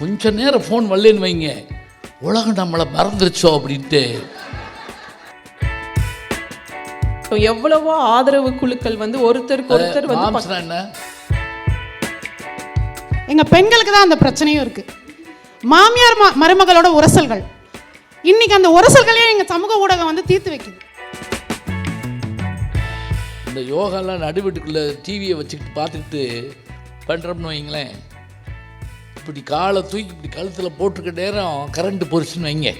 கொஞ்ச நேரம் ஃபோன் வரலன்னு வைங்க, உலகம் நம்மளை மறந்துருச்சோ அப்படின்ட்டு. எவ்வளவோ ஆதரவு குழுக்கள் வந்து ஒருத்தருக்கு ஒருத்தர் வந்து என்ன, எங்க பெண்களுக்கு தான் அந்த பிரச்சனையும் இருக்கு. மாமியார் மருமகளோட உரசல்கள், இன்னைக்கு அந்த உரசல்களையே எங்க சமூக ஊடகம் வந்து தீர்த்து வைக்குது. இந்த யோகாலாம் நடுவீட்டுக்குள்ளே டிவியை வச்சுக்கிட்டு பார்த்துக்கிட்டு பண்ணுறோம்னு வைங்களேன், இப்படி காலை தூக்கி இப்படி கழுத்தில் போட்டிருக்க நேரம் கரண்ட் போச்சுன்னு வைங்க,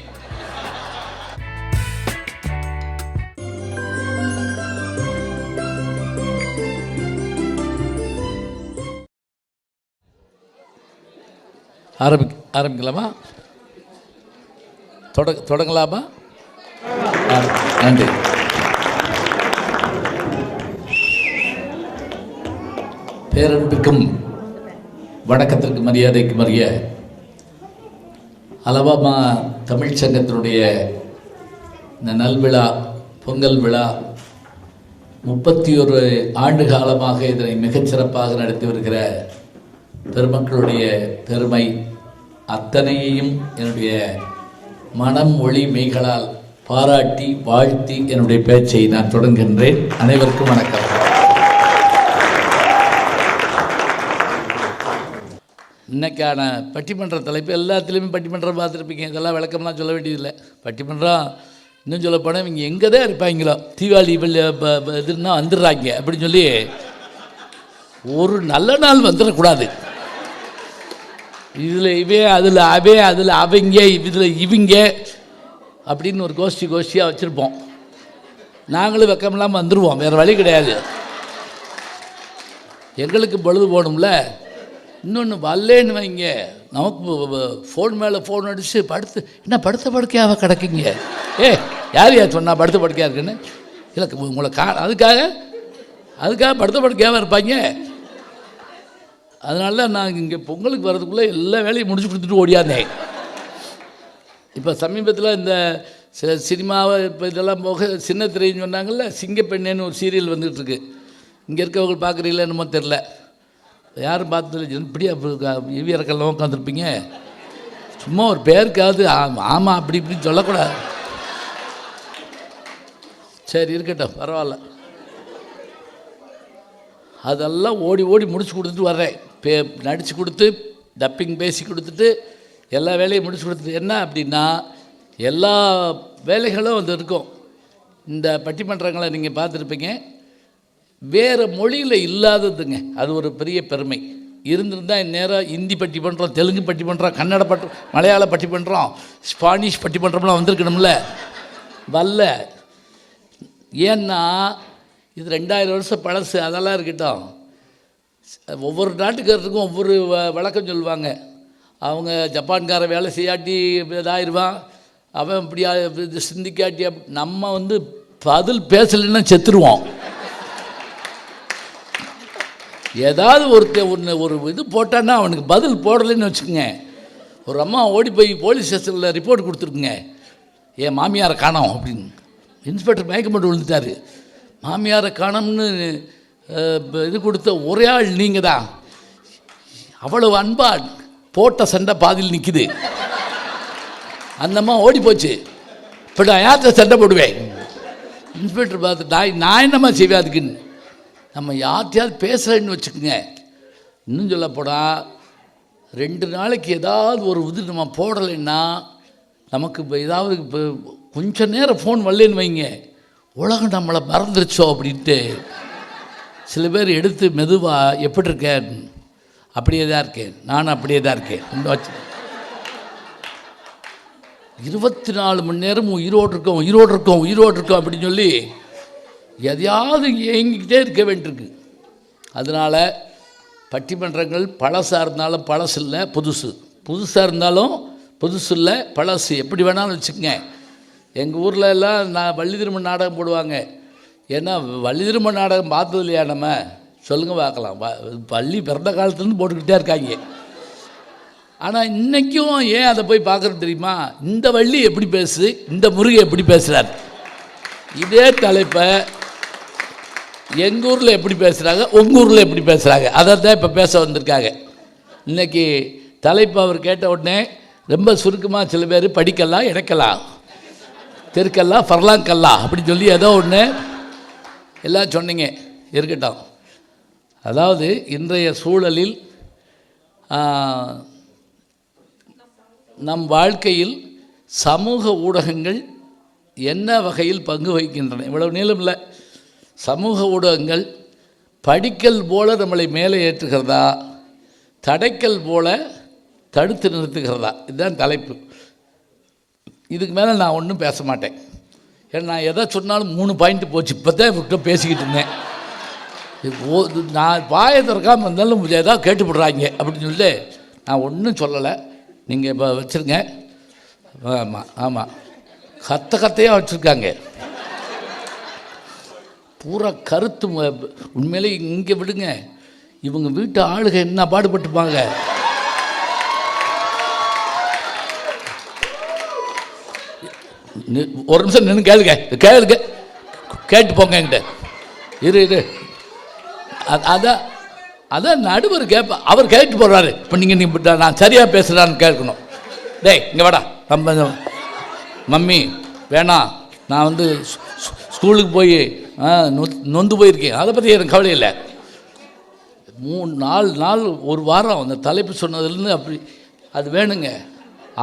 ஆரம்பிக்கலாமா? தொடங்கலாமா? நன்றி. பேரன்பிற்கும் வணக்கத்திற்கு மரியாதைக்கு மரிய அலபாமா தமிழ் சங்கத்தினுடைய இந்த நல்விழா, பொங்கல் விழா 31 ஆண்டு காலமாக இதனை மிகச்சிறப்பாக நடத்தி வருகிற பெருமக்களுடைய பெருமை அத்தனையையும் என்னுடைய மனம் மொழி மெய்களால் பாராட்டி வாழ்த்தி என்னுடைய பேச்சை நான் தொடங்குகின்றேன். அனைவருக்கும் வணக்கம். இன்னைக்கான பட்டிமன்ற தலைப்பு, எல்லாத்துலேயுமே பட்டிமன்றம் பார்த்துருப்பீங்க, இதெல்லாம் விளக்கம்லாம் சொல்ல வேண்டியதில்லை. பட்டிமன்றம் இன்னும் சொல்ல போனால் இவங்க எங்கே தான் இருப்பாங்களோ, தீபாவளி இதுன்னா வந்துடுறாங்க அப்படின்னு சொல்லி ஒரு நல்ல நாள் வந்துடக்கூடாது. இதில் இவன், அதில் அவன், அதில் அவங்க, இதில் இவங்க அப்படின்னு ஒரு கோஷ்டியாக வச்சுருப்போம். நாங்களும் வெக்கமில்லாமல் வந்துடுவோம், வேறு வழி கிடையாது. எங்களுக்கு பொழுது போகணும்ல. இன்னொன்று வரலேன்னு வைங்க, நமக்கு ஃபோன் மேலே ஃபோன் அடித்து என்ன படுத்த படுக்கையாக கிடக்குங்க, யார் சொன்னா படுத்த படுக்கையாக இருக்குன்னு? இல்லை உங்களை அதுக்காக படுத்த படுக்கையாக இருப்பாங்க. அதனால நான் இங்கே பொங்கலுக்கு வர்றதுக்குள்ளே எல்லா வேலையும் முடிச்சு கொடுத்துட்டு ஓடியாந்தேன். இப்போ சமீபத்தில் இந்த சினிமாவை இப்போ இதெல்லாம் போக சின்ன திரைன்னு சொன்னாங்கள்ல, சிங்கப்பெண்ணேன்னு ஒரு சீரியல் வந்துகிட்ருக்கு. இங்கே இருக்கவங்க பார்க்குறீங்களா என்னமோ தெரில, யாரும் பார்த்ததில்ல. இப்படியா இவி இறக்கெல்லாம் உட்காந்துருப்பீங்க, சும்மா ஒரு பேருக்காவது ஆமாம் அப்படி இப்படின்னு சொல்லக்கூடாது. சரி இருக்கட்டும், பரவாயில்ல. அதெல்லாம் ஓடி ஓடி முடிச்சு கொடுத்துட்டு வர்றேன். நடித்து கொடுத்து டப்பிங் பேசி கொடுத்துட்டு எல்லா வேலையும் முடிச்சு கொடுத்துட்டு, என்ன அப்படின்னா எல்லா வேலைகளும் வந்து இருக்கும். இந்த பட்டிமன்றங்களை நீங்கள் பார்த்துருப்பீங்க, வேறு மொழியில் இல்லாததுங்க. அது ஒரு பெரிய பெருமை. இருந்திருந்தால் இந்நேரம் ஹிந்தி பட்டிமன்றம், தெலுங்கு பட்டிமன்றம், கன்னட மலையாள பட்டிமன்றம், ஸ்பானிஷ் பட்டிமன்றம்லாம் வந்திருக்கணும்ல, வரல. ஏன்னா இது 2000 வருஷம் பழசு. அதெல்லாம் இருக்கட்டும், ஒவ்வொரு நாட்டுக்காரருக்கும் ஒவ்வொரு வழக்கம் சொல்லுவாங்க. அவங்க ஜப்பான்கார வேலை செய்யாட்டி இதாகிடுவான், அவன் இப்படி சிந்திக்காட்டி. நம்ம வந்து பதில் பேசலைன்னா செத்துருவோம். ஏதாவது ஒரு இது போட்டான்னா அவனுக்கு பதில் போடலைன்னு வச்சுக்கோங்க, ஒரு அம்மா ஓடி போய் போலீஸ் ஸ்டேஷனில் ரிப்போர்ட் கொடுத்துருக்குங்க, என் மாமியாரை காணோம் அப்படின்னு. இன்ஸ்பெக்டர் மயக்கம் போட்டு விழுந்துட்டார். மாமியாரை காணோம்னு இது கொடுத்த ஒரே ஆள் நீங்கள் தான். அவ்வளவு அன்பா போட்ட சண்டை பாதியில் நிற்கிது. அந்தம்மா ஓடி போச்சு. இப்போ நான் யார்கிட்ட சண்டை போடுவேன்? இன்ஸ்பெக்டர் பார்த்து நான் என்னம்மா செய்வேன் அதுக்குன்னு. நம்ம யார்கிட்டையாவது பேசுகிறேன்னு வச்சுக்கோங்க, இன்னும் சொல்லப்போனால் 2 நாளைக்கு ஏதாவது ஒரு இது நம்ம போடலைன்னா நமக்கு இப்போ ஏதாவது இப்போ கொஞ்சம் நேரம் ஃபோன் வரலன்னு வைங்க, உலகம் நம்மளை மறந்துருச்சோ அப்படின்ட்டு சில பேர் எடுத்து மெதுவாக எப்படி இருக்கேன், அப்படியே தான் இருக்கேன், நானும் அப்படியே தான் இருக்கேன் வச்சு 24 மணி நேரம் உயிரோடு இருக்கோம் அப்படின்னு சொல்லி எதையாவது இயங்கிக்கிட்டே இருக்க வேண்டியிருக்கு. அதனால் பட்டிமன்றங்கள் பழசாக இருந்தாலும் பழசு இல்லை, புதுசாக இருந்தாலும் புதுசு இல்லை, பழசு எப்படி வேணாலும் வச்சுக்கோங்க. எங்கள் ஊரில் எல்லாம் வள்ளி திரும்ப நாடகம் போடுவாங்க. ஏன்னா வள்ளி திரும்ப நாடகம் பார்த்தது இல்லையா நம்ம? சொல்லுங்கள் பார்க்கலாம். பள்ளி பிறந்த காலத்துலேருந்து போட்டுக்கிட்டே இருக்காங்க. ஆனால் இன்றைக்கும் ஏன் அதை போய் பார்க்குறது தெரியுமா? இந்த வள்ளி எப்படி பேசுது, இந்த முருகன் எப்படி பேசுகிறார், இதே தலைப்பை எங்கள் ஊரில் எப்படி பேசுகிறாங்க, உங்கள் ஊரில் எப்படி பேசுகிறாங்க, அதை தான் இப்போ பேச வந்திருக்காங்க. இன்றைக்கி தலைப்பு அவர் கேட்ட உடனே ரொம்ப சுருக்கமாக சில பேர் படிக்கலாம், இடைக்கலாம், தெருக்கல்லா, ஃபர்லாங்கல்லா அப்படின்னு சொல்லி ஏதோ ஒன்று எல்லாம் சொன்னீங்க. இருக்கட்டும். அதாவது இன்றைய சூழலில் நம் வாழ்க்கையில் சமூக ஊடகங்கள் என்ன வகையில் பங்கு வகிக்கின்றன? இவ்வளவு நீளம் இல்லை. சமூக ஊடகங்கள் படிக்கல் போல நம்மளை மேலே ஏற்றுகிறதா, தடைக்கல் போல தடுத்து நிறுத்துகிறதா? இதுதான் தலைப்பு. இதுக்கு மேலே நான் ஒன்றும் பேச மாட்டேன். ஏன்னா நான் எதை சொன்னாலும் 3 பாயிண்ட் போச்சு. இப்போ தான் இவர்கிட்ட பேசிக்கிட்டு இருந்தேன். நான் வாயை திறக்காமல் இருந்தாலும் ஏதாவது கேட்டுப்படுறாங்க அப்படின்னு சொல்லி நான் ஒன்றும் சொல்லலை. நீங்கள் இப்போ வச்சுருங்க. ஆமாம் கத்தையாக வச்சுருக்காங்க. பூரா கருத்து. உண்மையிலே இங்கே விடுங்க, இவங்க வீட்டு ஆளுக என்ன பாடுபட்டுப்பாங்க. ஒரு நிமிஷம் நின்று கேளுங்க, கேட்டு போங்க என்கிட்ட. இரு அதான் நடுவர் கேட்ப. அவர் கேட்டு போடுறாரு. இப்போ நீங்கள் நான் சரியாக பேசுகிறான்னு கேட்கணும். டேய் இங்கே வாடா, மம்மி வேணாம், நான் வந்து ஸ்கூலுக்கு போய் நொந்து போயிருக்கேன், அதை பற்றி எனக்கு கவலை இல்லை. 3-4 நாள் ஒரு வாரம் அந்த தலைப்பு சொன்னதுலேருந்து அப்படி அது வேணுங்க.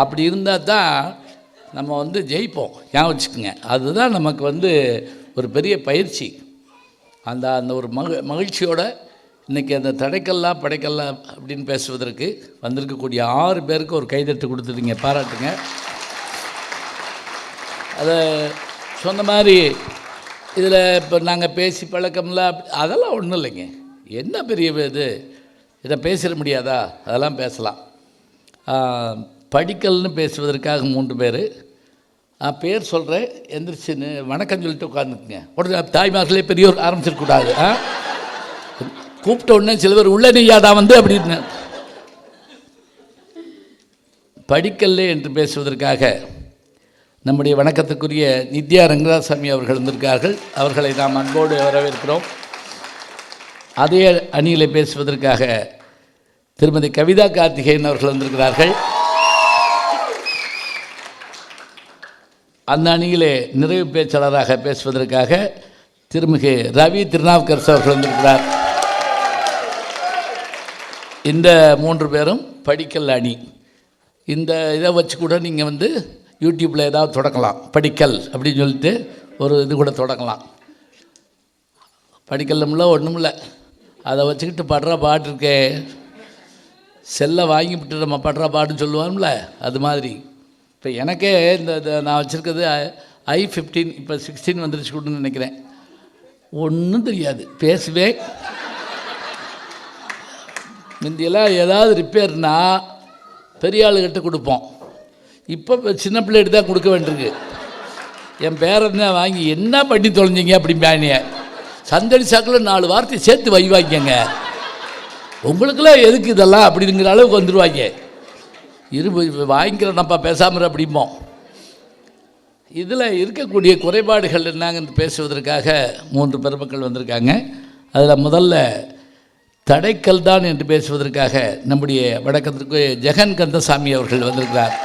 அப்படி இருந்தால் தான் நம்ம வந்து ஜெயிப்போம். ஏன் வச்சுக்கோங்க, அதுதான் நமக்கு வந்து ஒரு பெரிய பயிற்சி. அந்த ஒரு மகிழ்ச்சியோட இன்றைக்கி அந்த தடைக்கல்லா படைக்கல்லா அப்படின்னு பேசுவதற்கு வந்திருக்கக்கூடிய 6 பேருக்கு ஒரு கைதட்டு கொடுத்துட்டீங்க, பாராட்டுங்க. அதை சொன்ன மாதிரி இதில் இப்போ நாங்கள் பேசி பழக்கம்ல அதெல்லாம் ஒன்றும் இல்லைங்க. என்ன பெரிய இதை பேசிட முடியாதா? அதெல்லாம் பேசலாம். படிக்கல்னு பேசுவதற்காக 3 பேர். பேர் சொல்கிறேன், எந்திரிச்சுன்னு வணக்கம் சொல்லிட்டு உட்காந்துக்குங்க. உடனே தாய்மார்களே பெரியோர் ஆரம்பிச்சிடக்கூடாது. கூப்பிட்ட உடனே சில பேர் உள்ள நெய்யாடா வந்து அப்படின்னு. படிக்கல்லே என்று பேசுவதற்காக நம்முடைய வணக்கத்துக்குரிய நித்யா ரங்கராசாமி அவர்கள் வந்திருக்கார்கள். அவர்களை நாம் அன்போடு வரவேற்கிறோம். அதே அணியில் பேசுவதற்காக திருமதி கவிதா கார்த்திகேயன் அவர்கள் வந்திருக்கிறார்கள். அந்த அணியிலே நிறைவு பேச்சாளராக பேசுவதற்காக திருமிகு ரவி திருநாவுக்கரசு அவர்கள் வந்திருக்கிறார். இந்த 3 பேரும் படிக்கல் அணி. இந்த இதை வச்சு கூட நீங்கள் வந்து யூடியூப்பில் ஏதாவது தொடங்கலாம். படிக்கல் அப்படின்னு சொல்லிட்டு ஒரு இது கூட தொடங்கலாம். படிக்கல்ல ஒன்றும் இல்லை, அதை வச்சுக்கிட்டு படுற பாட்டு இருக்கே, செல்லை வாங்கிவிட்டு நம்ம படுற பாட்டுன்னு சொல்லுவாங்கள்ல, அது மாதிரி. இப்போ எனக்கே இந்த நான் வச்சுருக்கிறது i15, இப்போ 16 வந்துருச்சு கூடன்னு நினைக்கிறேன். ஒன்றும் தெரியாது, பேசுவே. முந்தியெல்லாம் ஏதாவது ரிப்பேர்னா பெரிய ஆளுகிட்ட கொடுப்போம். இப்போ சின்ன பிள்ளைகிட்ட தான் கொடுக்க வேண்டியிருக்கு. என் பேரன் வாங்கி என்ன பண்ணி தொலைஞ்சிங்க அப்படிம்பானிய. சந்தடி சாக்கில் 4 வார்த்தை சேர்த்து வைவாங்க. உங்களுக்கெல்லாம் எதுக்கு இதெல்லாம் அப்படிங்கிற அளவுக்கு வந்துடுவாங்க. வாங்கிக்கிறேன்ப்பா பேசாமல் அப்படிம்போம். இதில் இருக்கக்கூடிய குறைபாடுகள் என்னங்கன்னு பேசுவதற்காக 3 பெருமக்கள் வந்திருக்காங்க. அதில் முதல்ல தடைக்கல் தான் என்று பேசுவதற்காக நம்முடைய வடக்கத்திற்கு ஜெகன் கந்தசாமி அவர்கள் வந்திருக்கிறார்.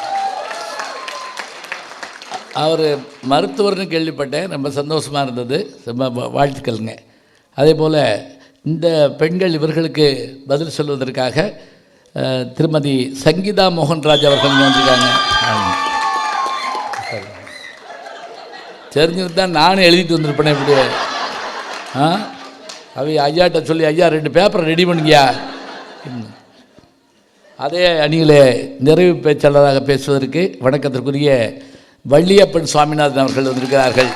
அவர் மருத்துவர்னு கேள்விப்பட்டேன், ரொம்ப சந்தோஷமாக இருந்தது, ரொம்ப வாழ்த்துக்கள்ங்க. அதே போல் இந்த பெண்கள் இவர்களுக்கு பதில் சொல்வதற்காக திருமதி சங்கீதா மோகன்ராஜ் அவர்கள் வந்திருக்காங்க. தெரிஞ்சிருந்து தான் நானும் எழுதிட்டு வந்திருப்பேன். இப்படி ஐயாட்ட சொல்லி, ஐயா 2 பேப்பரை ரெடி பண்ணுங்கயா. அதே அணியில் நிறைவு பேச்சாளராக பேசுவதற்கு வணக்கத்திற்குரிய வள்ளியப்பன் சுவாமிநாதன் அவர்கள் வந்திருக்கிறார்கள்.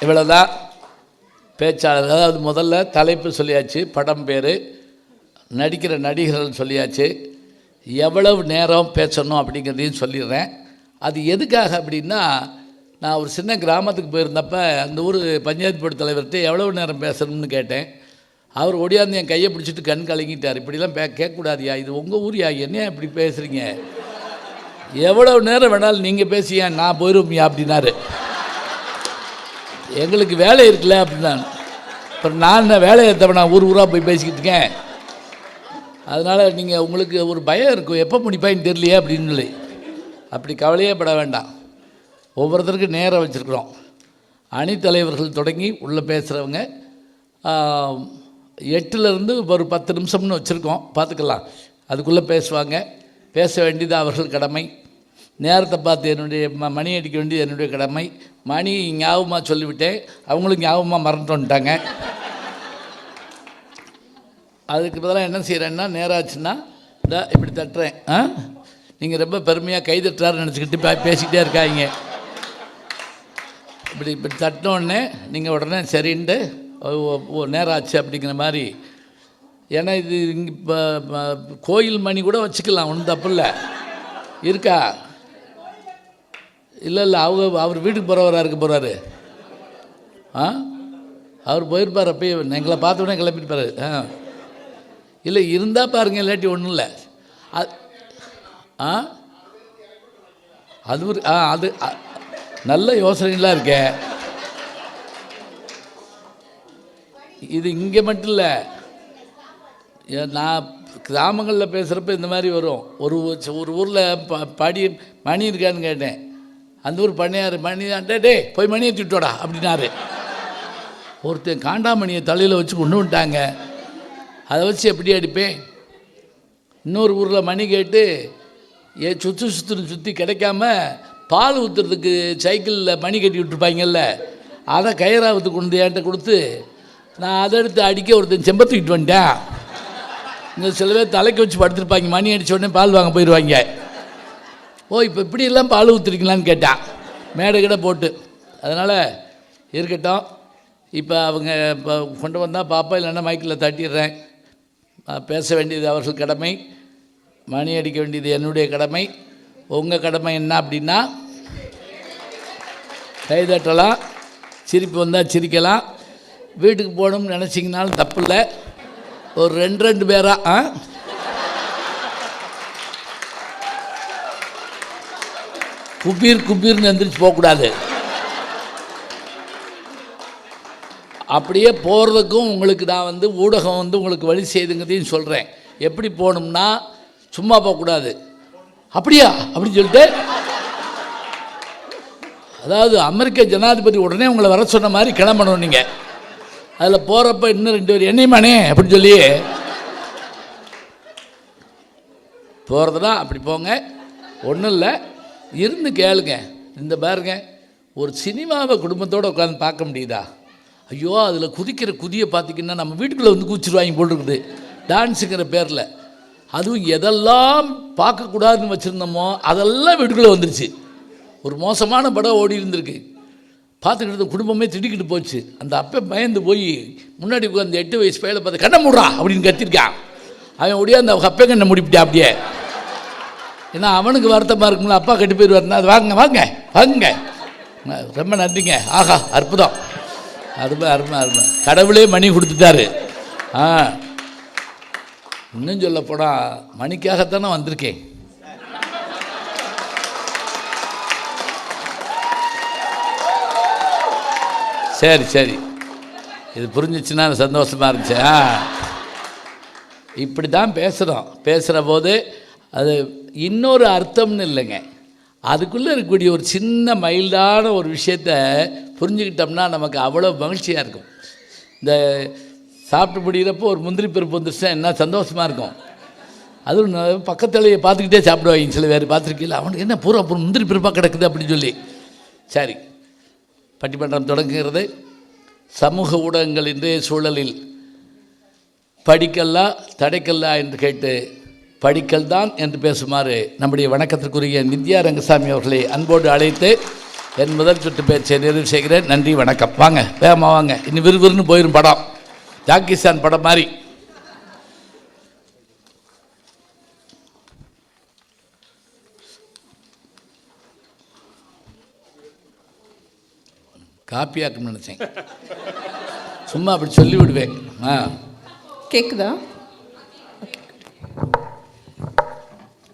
இவ்வளோதான் பேச்சாளர். அதாவது முதல்ல தலைப்பு சொல்லியாச்சு, படம் பேர், நடிக்கிற நடிகர்கள் சொல்லியாச்சு, எவ்வளவு நேரம் பேசணும் அப்படிங்கிறதையும் சொல்லிடுறேன். அது எதுக்காக அப்படின்னா, நான் ஒரு சின்ன கிராமத்துக்கு போயிருந்தப்போ அந்த ஊர் பஞ்சாயத்து போர்டு தலைவர்கிட்ட எவ்வளவு நேரம் பேசணும்னு கேட்டேன். அவர் ஓடியாந்து என் கையை பிடிச்சிட்டு கண் கலங்கிட்டார். இப்படிலாம் கேட்கக்கூடாதியா, இது உங்கள் ஊரியா, என்ன இப்படி பேசுகிறீங்க, எவ்வளவு நேரம் வேணாலும் நீங்கள் பேசியா, நான் போயிடுவோம்யா அப்படின்னாரு. எங்களுக்கு வேலை இருக்குல்ல அப்படின்னா. அப்புறம் நான் வேலையை தவிர நான் ஊராக போய் பேசிக்கிட்டு இருக்கேன். அதனால் நீங்கள் உங்களுக்கு ஒரு பயம் இருக்கும், எப்போ முடிப்பாயின்னு தெரியலையே அப்படின்னு சொல்லி. அப்படி கவலையே பட வேண்டாம். ஒவ்வொருத்தருக்கும் நேரம் வச்சுருக்குறோம். அணித்தலைவர்கள் தொடங்கி உள்ளே பேசுகிறவங்க 8லேருந்து ஒரு 10 நிமிஷம்னு வச்சுருக்கோம், பார்த்துக்கலாம். அதுக்குள்ளே பேசுவாங்க. பேச வேண்டியது அவர்கள் கடமை. நேரத்தை பார்த்து என்னுடைய மணி அடிக்க வேண்டியது என்னுடைய கடமை. மணி ஞாபகமாக சொல்லிவிட்டேன், அவங்களும் ஞாபகமாக மறந்துட்டு வந்துட்டாங்க. அதுக்கு பதிலாக என்ன செய்கிறேன்னா, நேரம் ஆச்சுன்னா இப்படி தட்டுறேன். நீங்கள் ரொம்ப பெருமையாக கை தட்டுறாருன்னு நினச்சிக்கிட்டு பேசிக்கிட்டே இருக்காங்க. இப்படி தட்டினோடனே நீங்கள் உடனே சரின்ட்டு நேரம் ஆச்சு அப்படிங்கிற மாதிரி. ஏன்னா இது இங்கே இப்போ கோயில் மணி கூட வச்சுக்கலாம், ஒன்றும் தப்பு இல்லை. இருக்கா? இல்லை அவர் வீட்டுக்கு போகிறவராக இருக்க போகிறாரு. அவர் போயிருப்பார், அப்பயே எங்களை பார்த்த உடனே கிளம்பிட்டுப்பார். இல்லை இருந்தால் பாருங்கள், இல்லாட்டி ஒன்றும் இல்லை. அது ஒரு அது நல்ல யோசனைலாம் இருக்கே. இது இங்கே மட்டும் இல்லை, நான் கிராமங்களில் பேசுகிறப்ப இந்த மாதிரி வரும். ஒரு ஊரில் படி மணி இருக்கான்னு கேட்டேன். அந்த ஊர் பண்ணையார் மணி தான், டே போய் மணியை திட்டோடா அப்படின்னாரு. ஒருத்தன் காண்டாமணியை தலையில் வச்சு கொண்டு விட்டாங்க. அதை வச்சு எப்படி அடிப்பேன்? இன்னொரு ஊரில் மணி கேட்டு சுற்றி கிடைக்காம பால் ஊற்றுறதுக்கு சைக்கிளில் மணி கட்டி விட்டுருப்பாங்கல்ல, அதை கயிறாவத்து கொண்டு என்கிட்ட கொடுத்து நான் அதை எடுத்து அடிக்க ஒருத்தன் செம்பத்துக்கிட்டு வந்துட்டேன். இந்த சில பேர் தலைக்கு வச்சு படுத்துருப்பாங்க, மணி அடித்த உடனே பால் வாங்க போயிடுவாங்க. இப்போ இப்படியெல்லாம் பால் ஊற்றுறீங்களான்னு கேட்டான், மேடை கிட்ட போட்டு. அதனால் இருக்கட்டும். இப்போ அவங்க இப்போ கொண்டு வந்தால் பாப்பா, இல்லைன்னா மைக்கில் தட்டிடுறேன். பேச வேண்டியது அவர்கள் கடமை, மணி அடிக்க வேண்டியது என்னுடைய கடமை. உங்கள் கடமை என்ன அப்படின்னா, கைதட்டலாம், சிரிப்பு வந்தால் சிரிக்கலாம். வீட்டுக்கு போகணும்னு நினச்சிங்கனாலும் தப்பு இல்லை. ஒரு 2 பேராக குப்பீர்னு எந்திரிச்சு போகக்கூடாது. அப்படியே போகிறதுக்கும் உங்களுக்கு நான் ஊடகம் உங்களுக்கு வழி செய்துங்கிறதையும் சொல்கிறேன். எப்படி போகணும்னா, சும்மா போகக்கூடாது. அப்படியா அப்படின்னு சொல்லிட்டு, அதாவது அமெரிக்க ஜனாதிபதி உடனே உங்களை வர சொன்ன மாதிரி கிளம்பணும். நீங்கள் அதில் போகிறப்ப இன்னும் 2 பேர் என்னையுமானே அப்படின்னு சொல்லி போகிறதுனா அப்படி போங்க. ஒன்றும் இல்லை, இருந்து கேளுங்க. இந்த பாருங்க, ஒரு சினிமாவை குடும்பத்தோடு உட்காந்து பார்க்க முடியுதா? ஐயோ, அதில் குதிக்கிற குதியை பார்த்திங்கன்னா நம்ம வீட்டுக்குள்ளே குதிச்சுருவாங்க போட்டுருக்குது, டான்ஸுங்கிற பேரில். அதுவும் எதெல்லாம் பார்க்கக்கூடாதுன்னு வச்சுருந்தோமோ அதெல்லாம் வீட்டுக்குள்ளே வந்துருச்சு. ஒரு மோசமான படம் ஓடி இருந்திருக்கு, பார்த்துக்கிட்டு குடும்பமே திடுக்கிட்டு போச்சு. அந்த அப்போ பயந்து போய் முன்னாடி அந்த 8 வயசு பையலை பார்த்து கண்ணை மூடுறா அப்படின்னு கத்திருக்கான். அவன் ஒடியா அந்த அப்பே கண்ணை முடிப்பிட்டா அப்படியே. ஏன்னா அவனுக்கு வருத்தமாக இருக்கும்ல, அப்பா கட்டி போயிடுவாருன்னா, அது வாங்க வாங்க வாங்க, ரொம்ப நன்றிங்க, ஆஹா அற்புதம், அருமை அருமை அருமை, கடவுளே மணி கொடுத்துட்டாரு. இன்னும் சொல்ல போனால் மணிக்காகத்தானே வந்திருக்கேன். சரி சரி, இது புரிஞ்சிச்சுன்னா சந்தோஷமாக இருந்துச்சு. இப்படி தான் பேசுகிறோம். பேசுகிற போது அது இன்னொரு அர்த்தம்னு இல்லைங்க, அதுக்குள்ளே இருக்கக்கூடிய ஒரு சின்ன மைல்டான ஒரு விஷயத்த புரிஞ்சுக்கிட்டோம்னா நமக்கு அவ்வளோ மகிழ்ச்சியாக இருக்கும். இந்த சாப்பிட்டு முடிகிறப்போ ஒரு முந்திரி பருப்பு வந்துருச்சுன்னா என்ன சந்தோஷமாக இருக்கும். அதுவும் பக்கத்துலையை பார்த்துக்கிட்டே சாப்பிடுவாங்க சில பேர், பார்த்துருக்கீங்களா? அவனுக்கு என்ன பூரா அப்புறம் முந்திரி பருப்பாக கிடக்குது அப்படின்னு சொல்லி. சரி, பட்டிமன்றம் தொடங்குகிறது. சமூக ஊடகங்கள் இன்றைய சூழலில் படிக்கல்லா தடைக்கல்லா என்று கேட்டு படிக்கல் தான் என்று பேசுமாறு நம்முடைய வணக்கத்திற்குரிய நித்யா ரங்கசாமி அவர்களை அன்போடு அழைத்து என் முதல் சுற்று பேச்சை நிறைவு செய்கிறேன். நன்றி, வணக்கம். வாங்க வேகமாக வாங்க, இன்னும் விறுவிறுன்னு போயிடும் படம், ஜாக்கிசான் படம் மாதிரி. காப்பியாக்கணும்னு நினச்சேன், சும்மா அப்படி சொல்லி விடுவேன். கேக்குதா?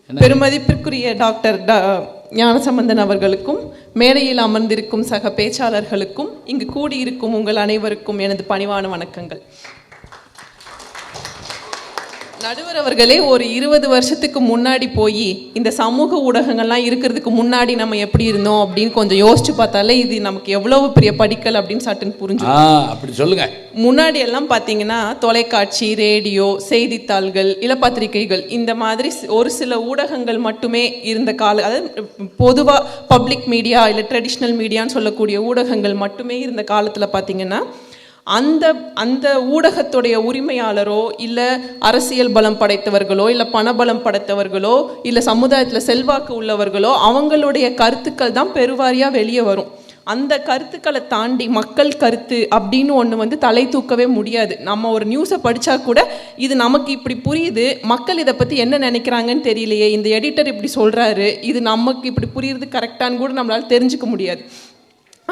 பெருமதிப்பிற்குரிய டாக்டர் ஞானசம்பந்தன் அவர்களுக்கும் மேடையில் அமர்ந்திருக்கும் சக பேச்சாளர்களுக்கும் இங்கு கூடியிருக்கும் உங்கள் அனைவருக்கும் எனது பணிவான வணக்கங்கள். நடுவர் அவர்களே, ஒரு 20 வருஷத்துக்கு முன்னாடி போய் இந்த சமூக ஊடகங்கள்லாம் இருக்கிறதுக்கு முன்னாடி நம்ம எப்படி இருந்தோம் அப்படின்னு கொஞ்சம் யோசிச்சு பார்த்தாலே இது நமக்கு எவ்வளவு பெரிய படிக்கல் அப்படின்னு சட்டுன்னு புரிஞ்சு. அப்படி சொல்லுங்க. முன்னாடி எல்லாம் பார்த்தீங்கன்னா தொலைக்காட்சி, ரேடியோ, செய்தித்தாள்கள், இலப்பத்திரிகைகள் இந்த மாதிரி ஒரு சில ஊடகங்கள் மட்டுமே இருந்த கால, அதாவது பொதுவாக பப்ளிக் மீடியா இல்லை ட்ரெடிஷ்னல் மீடியான்னு சொல்லக்கூடிய ஊடகங்கள் மட்டுமே இருந்த காலத்தில் பார்த்தீங்கன்னா அந்த அந்த ஊடகத்துடைய உரிமையாளரோ இல்லை அரசியல் பலம் படைத்தவர்களோ இல்லை பணபலம் படைத்தவர்களோ இல்லை சமுதாயத்தில் செல்வாக்கு உள்ளவர்களோ அவங்களுடைய கருத்துக்கள் தான் பெருவாரியாக வெளியே வரும். அந்த கருத்துக்களை தாண்டி மக்கள் கருத்து அப்படின்னு ஒன்று வந்து தலை தூக்கவே முடியாது. நம்ம ஒரு நியூஸை படித்தா கூட இது நமக்கு இப்படி புரியுது, மக்கள் இதை பற்றி என்ன நினைக்கிறாங்கன்னு தெரியலையே, இந்த எடிட்டர் இப்படி சொல்கிறாரு, இது நமக்கு இப்படி புரியுறது கரெக்டான்னு கூட நம்மளால் தெரிஞ்சுக்க முடியாது.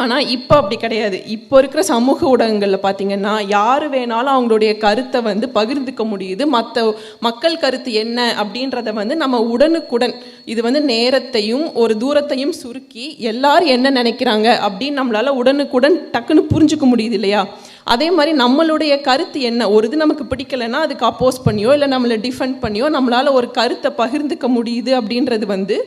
ஆனால் இப்போ அப்படி கிடையாது. இப்போ இருக்கிற சமூக ஊடகங்களில் பார்த்திங்கன்னா யார் வேணாலும் அவங்களுடைய கருத்தை வந்து பகிர்ந்துக்க முடியுது. மற்ற மக்கள் கருத்து என்ன அப்படின்றத வந்து நம்ம உடனுக்குடன், இது வந்து நேரத்தையும் ஒரு தூரத்தையும் சுருக்கி எல்லாரும் என்ன நினைக்கிறாங்க அப்படின்னு நம்மளால் உடனுக்குடன் டக்குன்னு புரிஞ்சுக்க முடியுது இல்லையா? அதே மாதிரி நம்மளுடைய கருத்து என்ன, ஒரு இது நமக்கு பிடிக்கலைன்னா அதுக்கு அப்போஸ் பண்ணியோ இல்லை நம்மளை டிஃபெண்ட் பண்ணியோ நம்மளால் ஒரு கருத்தை பகிர்ந்துக்க முடியுது அப்படின்றது வந்து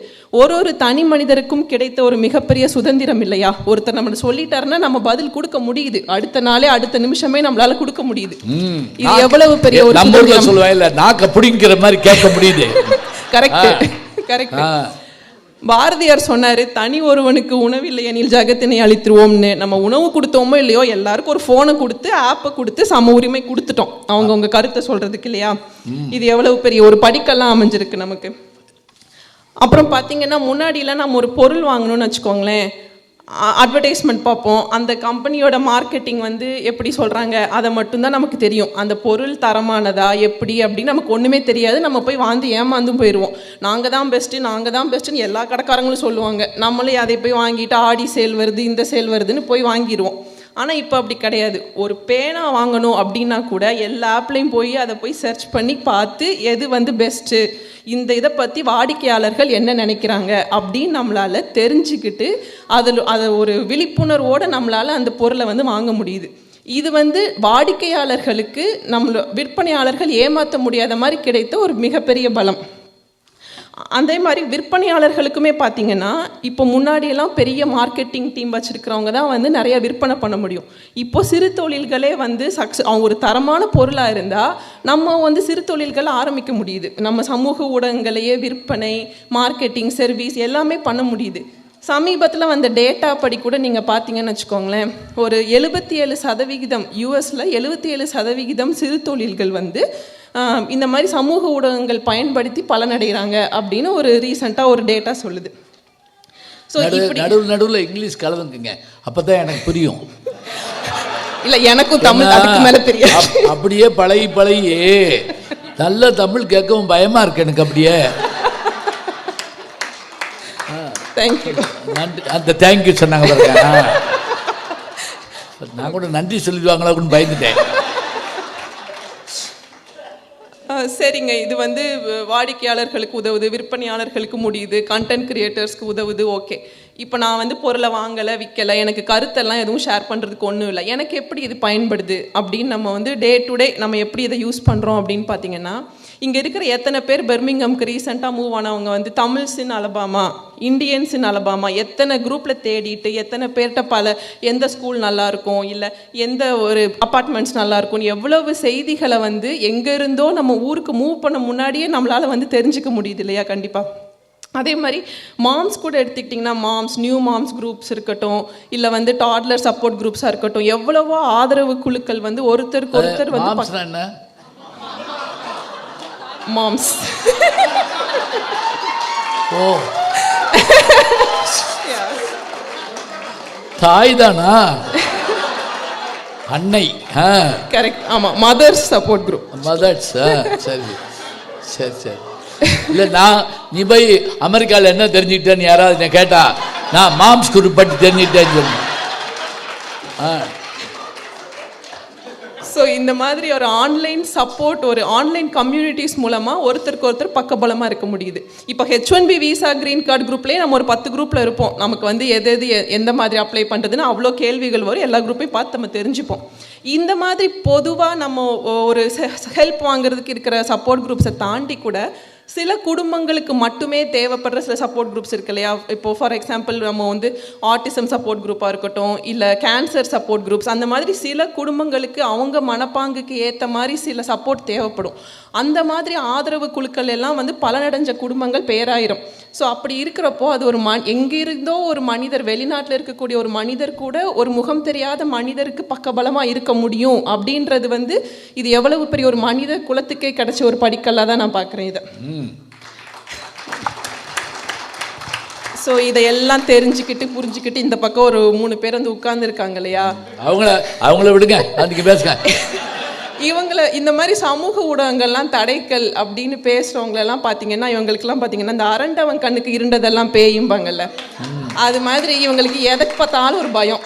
ஒரு தனி மனிதருக்கும் கிடைத்த ஒரு மிகப்பெரிய சுதந்திரம் இல்லையா? ஒருத்தர் நம்ம சொல்லிட்டாருன்னா நம்ம பதில் கொடுக்க முடியுது, அடுத்த நாளே அடுத்த நிமிஷமே நம்மளால கொடுக்க முடியுது. இது எவ்வளவு பெரிய ஒரு நாக்க புடிங்கிற மாதிரி கேட்க முடியுது. Correct correct. பாரதியார் சொன்னார், தனி ஒருவனுக்கு உணவில்லை எனில் ஜகத்தினை அழித்துருவோம்னு. நம்ம உணவு கொடுத்தோமோ இல்லையோ எல்லாருக்கும் ஒரு ஃபோனை கொடுத்து ஆப்பை கொடுத்து சம உரிமை கொடுத்துட்டோம் அவங்கவுங்க கருத்தை சொல்கிறதுக்கு இல்லையா? இது எவ்வளவு பெரிய ஒரு படிக்கெல்லாம் அமைஞ்சிருக்கு நமக்கு. அப்புறம் பார்த்திங்கன்னா முன்னாடிலாம் நம்ம ஒரு பொருள் வாங்கணும்னு வச்சுக்கோங்களேன், அட்வர்டைஸ்மெண்ட் பார்ப்போம், அந்த கம்பெனியோட மார்க்கெட்டிங் வந்து எப்படி சொல்கிறாங்க அதை மட்டும்தான் நமக்கு தெரியும். அந்த பொருள் தரமானதா எப்படி அப்படின்னு நமக்கு ஒன்றுமே தெரியாது. நம்ம போய் வாங்கி ஏமாந்தும் போயிடுவோம். நாங்கள் தான் பெஸ்ட்டுன்னு எல்லா கடைக்காரங்களும் சொல்லுவாங்க. நம்மளே அதை போய் வாங்கிட்டு ஆடி சேல் வருது, இந்த சேல் வருதுன்னு போய் வாங்கிடுவோம். ஆனால் இப்போ அப்படி கிடையாது. ஒரு பேனா வாங்கணும் அப்படின்னா கூட எல்லா ஆப்லேயும் போய் அதை போய் சர்ச் பண்ணி பார்த்து எது வந்து பெஸ்ட்டு, இந்த இதை பற்றி வாடிக்கையாளர்கள் என்ன நினைக்கிறாங்க அப்படின்னு நம்மளால் தெரிஞ்சுக்கிட்டு அதை ஒரு விழிப்புணர்வோடு நம்மளால் அந்த பொருளை வந்து வாங்க முடியுது. இது வந்து வாடிக்கையாளர்களுக்கு விற்பனையாளர்கள் ஏமாற்ற முடியாத மாதிரி கிடைத்த ஒரு மிகப்பெரிய பலம். அதே மாதிரி விற்பனையாளர்களுக்குமே பார்த்திங்கன்னா இப்போ முன்னாடியெல்லாம் பெரிய மார்க்கெட்டிங் டீம் வச்சுருக்கிறவங்க தான் வந்து நிறைய விற்பனை பண்ண முடியும். இப்போ சிறு தொழில்களே வந்து அவங்க ஒரு தரமான பொருளாக இருந்தால் நம்ம வந்து சிறு தொழில்களை ஆரம்பிக்க முடியுது. நம்ம சமூக ஊடகங்களையே விற்பனை, மார்க்கெட்டிங், சர்வீஸ் எல்லாமே பண்ண முடியுது. சமீபத்தில் வந்த டேட்டா படி கூட நீங்கள் பார்த்தீங்கன்னு வச்சுக்கோங்களேன், ஒரு 77% யூஎஸில் 77% சிறு தொழில்கள் வந்து இந்த மாதிரி சமூக ஊடகங்கள் பயன்படுத்தி பலனடைகிறாங்க அப்படின்னு ஒரு ரீசெண்டாக ஒரு டேட்டா சொல்லுது. ஸோ நடுவில் இங்கிலீஷ் கலந்துக்குங்க, அப்போ தான் எனக்கு புரியும். இல்லை எனக்கும் தமிழ் அதுக்கு மேலே தெரியும். அப்படியே பழகியே நல்ல தமிழ் கேட்கவும் பயமாக இருக்கு எனக்கு. அப்படியே தேங்க்யூ. நன்றி. அந்த தேங்க்யூ சொன்னாங்க பாருங்க, நான் கூட நன்றி சொல்லிடுவாங்களா அப்படின்னு பயந்துட்டேன். சரிங்க, இது வந்து வாடிக்கையாளர்களுக்கு உதவுது, விற்பனையாளர்களுக்கு முடியுது, கண்டென்ட் கிரியேட்டர்ஸ்க்கு உதவுது. ஓகே, இப்போ நான் வந்து பொருளை வாங்கலை, விற்கலை, எனக்கு கருத்தெல்லாம் எதுவும் ஷேர் பண்ணுறதுக்கு ஒன்றும் இல்லை, எனக்கு எப்படி இது பயன்படுது அப்படின்னு நம்ம வந்து டே டு டே நம்ம எப்படி இதை யூஸ் பண்ணுறோம் அப்படின்னு பார்த்தீங்கன்னா, இங்கே இருக்கிற எத்தனை பேர் பெர்மிங்கம்க்கு ரீசெண்டாக மூவ் ஆனவங்க வந்து தமிழ்ஸ் இன் அலபாமா, இந்தியன்ஸ் இன் அலபாமா, எத்தனை குரூப்பில் தேடிட்டு எத்தனை பேர்கிட்ட எந்த ஸ்கூல் நல்லாயிருக்கும் இல்லை எந்த ஒரு அப்பார்ட்மெண்ட்ஸ் நல்லாயிருக்கும்னு எவ்வளவு செய்திகளை வந்து எங்கேருந்தோ நம்ம ஊருக்கு மூவ் பண்ண முன்னாடியே நம்மளால் வந்து தெரிஞ்சுக்க முடியுது இல்லையா? கண்டிப்பாக. அதே மாதிரி மாம்ஸ் கூட எடுத்துக்கிட்டிங்கன்னா மாம்ஸ், நியூ மாம்ஸ் குரூப்ஸ் இருக்கட்டும், இல்லை வந்து டாட்லர் சப்போர்ட் குரூப்ஸாக இருக்கட்டும், எவ்வளவோ ஆதரவு குழுக்கள் வந்து ஒருத்தருக்கு ஒருத்தர் வந்து மாம்ஸ். ஓ, தாய் தானா? அன்னை. கரெக்ட். ஆமாம், மதர்ஸ் சப்போர்ட் குரூப். மதர்ஸ். சரி சரி சரி. இல்லை நீ போய் அமெரிக்காவில் என்ன தெரிஞ்சுக்கிட்டேன்னு யாராவது கேட்டா நான் மாம்ஸ் குரூப் பற்றி தெரிஞ்சுக்கிட்டேன்னு சொன்னேன். ஸோ இந்த மாதிரி ஒரு ஆன்லைன் சப்போர்ட், ஒரு ஆன்லைன் கம்யூனிட்டிஸ் மூலமாக ஒருத்தருக்கு ஒருத்தர் பக்கபலமாக இருக்க முடியுது. இப்போ H1B விசா கிரீன் கார்டு குரூப்லேயே நம்ம ஒரு 10 குரூப்பில் இருப்போம். நமக்கு வந்து எந்த மாதிரி அப்ளை பண்ணுறதுன்னு அவ்வளோ கேள்விகள் வரும். எல்லா குரூப்பையும் பார்த்து நம்ம தெரிஞ்சுப்போம். இந்த மாதிரி பொதுவாக நம்ம ஒரு ஹெல்ப் வாங்குறதுக்கு இருக்கிற சப்போர்ட் குரூப்ஸை தாண்டி கூட சில குடும்பங்களுக்கு மட்டுமே தேவைப்படுற சில சப்போர்ட் குரூப்ஸ் இருக்கு இல்லையா? இப்போது ஃபார் எக்ஸாம்பிள் நம்ம வந்து ஆட்டிசம் சப்போர்ட் குரூப்பாக இருக்கட்டும், இல்லை கேன்சர் சப்போர்ட் குரூப்ஸ், அந்த மாதிரி சில குடும்பங்களுக்கு அவங்க மனப்பாங்குக்கு ஏற்ற மாதிரி சில சப்போர்ட் தேவைப்படும். அந்த மாதிரி ஆதரவு குழுக்கள் எல்லாம் வந்து பலனடைஞ்ச குடும்பங்கள் பேராயிரும். ஸோ அப்படி இருக்கிறப்போ அது ஒரு எங்கிருந்தோ ஒரு மனிதர், வெளிநாட்டில் இருக்கக்கூடிய ஒரு மனிதர் கூட ஒரு முகம் தெரியாத மனிதருக்கு பக்கபலமாக இருக்க முடியும் அப்படின்றது வந்து இது எவ்வளவு பெரிய ஒரு மனித குலத்துக்கே கிடைச்ச ஒரு படிக்கல்லாக தான் நான் பார்க்குறேன் இதை. ஸோ இதையெல்லாம் தெரிஞ்சுக்கிட்டு புரிஞ்சுக்கிட்டு இந்த பக்கம் ஒரு 3 பேர் வந்து உட்கார்ந்துருக்காங்க இல்லையா? அவங்கள விடுங்க, அதுக்கு பேசுங்க. இவங்களை இந்த மாதிரி சமூக ஊடகங்கள்லாம் தடைக்கல் அப்படின்னு பேசுகிறவங்களெல்லாம் பார்த்தீங்கன்னா, இவங்களுக்கெல்லாம் பார்த்தீங்கன்னா இந்த அரண்டவன் கண்ணுக்கு இருண்டதெல்லாம் பேயும்பாங்கல்ல, அது மாதிரி இவங்களுக்கு எதுக்கு பார்த்தாலும் ஒரு பயம்,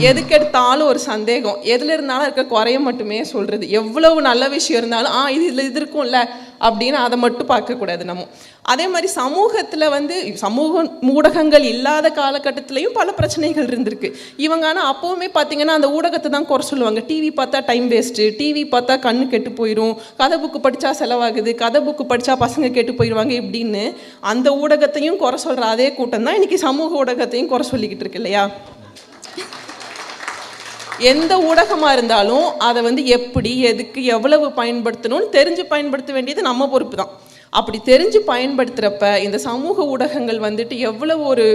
எதுக்கு எடுத்தாலும் ஒரு சந்தேகம், எதில் இருந்தாலும் இருக்க குறைய மட்டுமே சொல்கிறது. எவ்வளவு நல்ல விஷயம் இருந்தாலும் இது இருக்கும்ல அப்படின்னு அதை மட்டும் பார்க்கக்கூடாது நம்ம. அதே மாதிரி சமூகத்தில் வந்து சமூக ஊடகங்கள் இல்லாத காலகட்டத்திலையும் பல பிரச்சனைகள் இருந்திருக்கு. இவங்க ஆனால் அப்போவுமே பார்த்தீங்கன்னா அந்த ஊடகத்தை தான் குறை சொல்லுவாங்க. டிவி பார்த்தா டைம் வேஸ்ட்டு, டிவி பார்த்தா கண்ணு கெட்டு போயிடும், கதை புக்கு படித்தா செலவாகுது, கதை புக்கு படித்தா பசங்க கெட்டு போயிடுவாங்க இப்படின்னு அந்த ஊடகத்தையும் குறை சொல்கிற அதே கூட்டம் தான் இன்றைக்கி சமூக ஊடகத்தையும் குறை சொல்லிக்கிட்டு இருக்கு இல்லையா? எந்த ஊடகமாக இருந்தாலும் அதை வந்து எப்படி, எதுக்கு, எவ்வளவு பயன்படுத்தணும்னு தெரிஞ்சு பயன்படுத்த வேண்டியது நம்ம பொறுப்பு தான். அப்படி தெரிஞ்சு பயன்படுத்துகிறப்ப இந்த சமூக ஊடகங்கள் வந்துட்டு எவ்வளவு ஒரு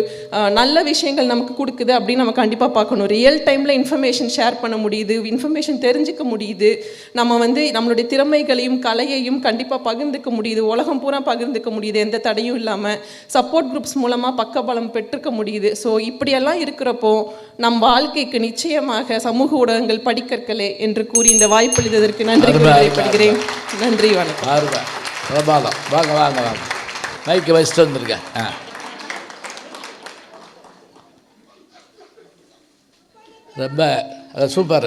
நல்ல விஷயங்கள் நமக்கு கொடுக்குது அப்படின்னு நம்ம கண்டிப்பாக பார்க்கணும். ரியல் டைமில் இன்ஃபர்மேஷன் ஷேர் பண்ண முடியுது, இன்ஃபர்மேஷன் தெரிஞ்சுக்க முடியுது, நம்ம வந்து நம்மளுடைய திறமைகளையும் கலையையும் கண்டிப்பாக பகிர்ந்துக்க முடியுது, உலகம் பூரா பகிர்ந்துக்க முடியுது, எந்த தடையும் இல்லாமல் சப்போர்ட் குரூப்ஸ் மூலமாக பக்கபலம் பெற்றுக்க முடியுது. ஸோ இப்படியெல்லாம் இருக்கிறப்போ நம் வாழ்க்கைக்கு நிச்சயமாக சமூக ஊடகங்கள் படிக்கற்களே என்று கூறி இந்த வாய்ப்பளித்ததற்கு நன்றி கூறப்படுகிறேன். நன்றி, வணக்கம். பிரபாதம். வாங்க வாங்க வாங்க, மைக்கு வச்சுட்டு வந்துருக்கேன். ரொம்ப சூப்பர்.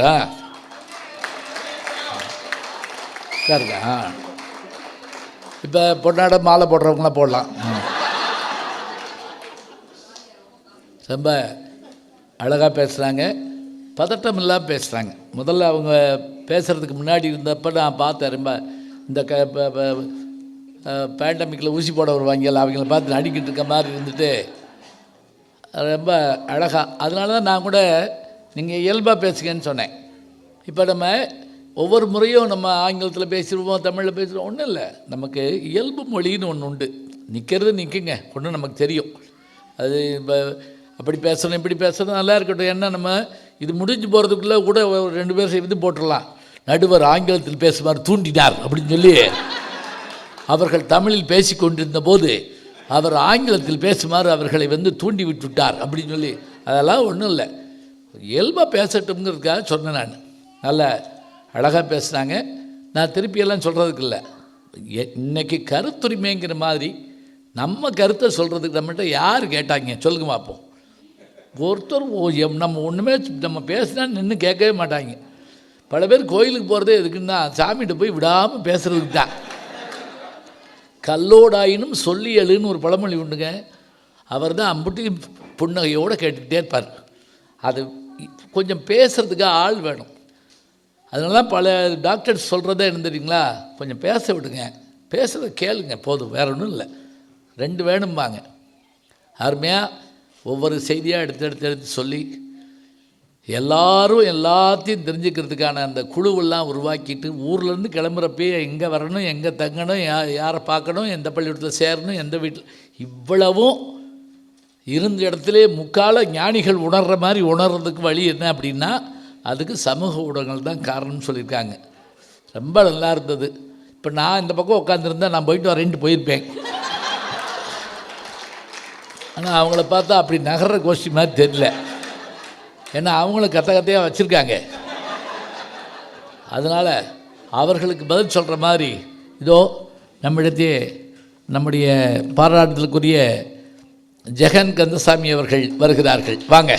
சரிங்க. இப்போ பொன்னாட மாலை போடுறவங்களாம் போடலாம். ரொம்ப அழகாக பேசுகிறாங்க, பதட்டம் இல்லாமல் பேசுகிறாங்க. முதல்ல அவங்க பேசுகிறதுக்கு முன்னாடி இருந்தப்போ நான் பார்த்தேன், ரொம்ப இந்த பேண்டமிக்கில் ஊசி போட வருவாங்கல்ல, அவங்கள பார்த்து நடிக்கிட்டு இருக்க மாதிரி இருந்துட்டு ரொம்ப அழகாக. அதனால தான் நான் கூட நீங்கள் இயல்பாக பேசுங்கன்னு சொன்னேன். இப்போ நம்ம ஒவ்வொரு முறையும் நம்ம ஆங்கிலத்தில் பேசிடுவோம், தமிழில் பேசுகிறோம், ஒன்றும் இல்லை. நமக்கு இயல்பு மொழின்னு ஒன்று உண்டு. நிற்கிறது நிற்குங்க, ஒன்று நமக்கு தெரியும். அது இப்போ அப்படி பேசணும் இப்படி பேசணும் நல்லா இருக்கட்டும். ஏன்னா நம்ம இது முடிஞ்சு போகிறதுக்குள்ளே கூட 2 பேர் இது போட்டுடலாம். நடுவர் ஆங்கிலத்தில் பேசுமாறு தூண்டினார் அப்படின்னு சொல்லி அவர்கள் தமிழில் பேசி கொண்டிருந்த போது அவர் ஆங்கிலத்தில் பேசுமாறு அவர்களை வந்து தூண்டி விட்டுவிட்டார் அப்படின்னு சொல்லி, அதெல்லாம் ஒன்றும் இல்லை, இயல்பாக பேசட்டும்ங்கிறதுக்காக சொன்னேன். நான் நல்லா அழகாக பேசுனாங்க. நான் திருப்பியெல்லாம் சொல்கிறதுக்கு இல்லை. இன்றைக்கி கருத்துரிமைங்கிற மாதிரி நம்ம கருத்தை சொல்கிறதுக்கு நம்மகிட்ட யார் கேட்டாங்க சொல்லுங்க பார்ப்போம். ஒருத்தர் நம்ம ஒன்றுமே நம்ம பேசினா நின்று கேட்கவே மாட்டாங்க. பல பேர் கோயிலுக்கு போகிறதே எதுக்குன்னா சாமிகிட்ட போய் விடாமல் பேசுகிறதுக்கு தான். கல்லோடாயினும் சொல்லி எழுன்னு ஒரு பழமொழி உண்டுங்க. அவர் தான் அம்புட்டி புன்னகையோடு கேட்டுக்கிட்டே இருப்பார். அது கொஞ்சம் பேசுகிறதுக்கு ஆள் வேணும். அதனால பல டாக்டர்ஸ் சொல்கிறதே என்ன தெரியுங்களா, கொஞ்சம் பேச விடுங்க, பேசுகிறத கேளுங்க போதும், வேற ஒன்றும் இல்லை. 2 வேணும்பாங்க. அருமையாக ஒவ்வொரு செய்தியாக எடுத்து சொல்லி எல்லாரும் எல்லாத்தையும் தெரிஞ்சுக்கிறதுக்கான அந்த குழுவெல்லாம் உருவாக்கிட்டு ஊர்லேருந்து கிளம்புறப்பே எங்கே வரணும், எங்கே தங்கணும், யாரை பார்க்கணும், எந்த பள்ளிக்கூடத்தில் சேரணும், எந்த வீட்டில், இவ்வளவும் இருந்த இடத்துல முக்கால ஞானிகள் உணர்கிற மாதிரி உணர்றதுக்கு வழி என்ன அப்படின்னா அதுக்கு சமூக ஊடகங்கள் தான் காரணம்னு சொல்லியிருக்காங்க. ரொம்ப நல்லா இருந்தது. இப்போ நான் இந்த பக்கம் உட்காந்துருந்தேன், நான் போயிட்டு வரேன்ட்டு போயிருப்பேன். ஆனால் அவங்கள பார்த்தா அப்படி நகர்ற கோஷ்டி மாதிரி தெரியல. ஏன்னா அவங்களும் கத்தையாக வச்சுருக்காங்க. அதனால் அவர்களுக்கு பதில் சொல்கிற மாதிரி இதோ நம்மிடத்தையே நம்முடைய பாராட்டுதலுக்குரிய ஜெகன் கந்தசாமி அவர்கள் வருகிறார்கள். வாங்க.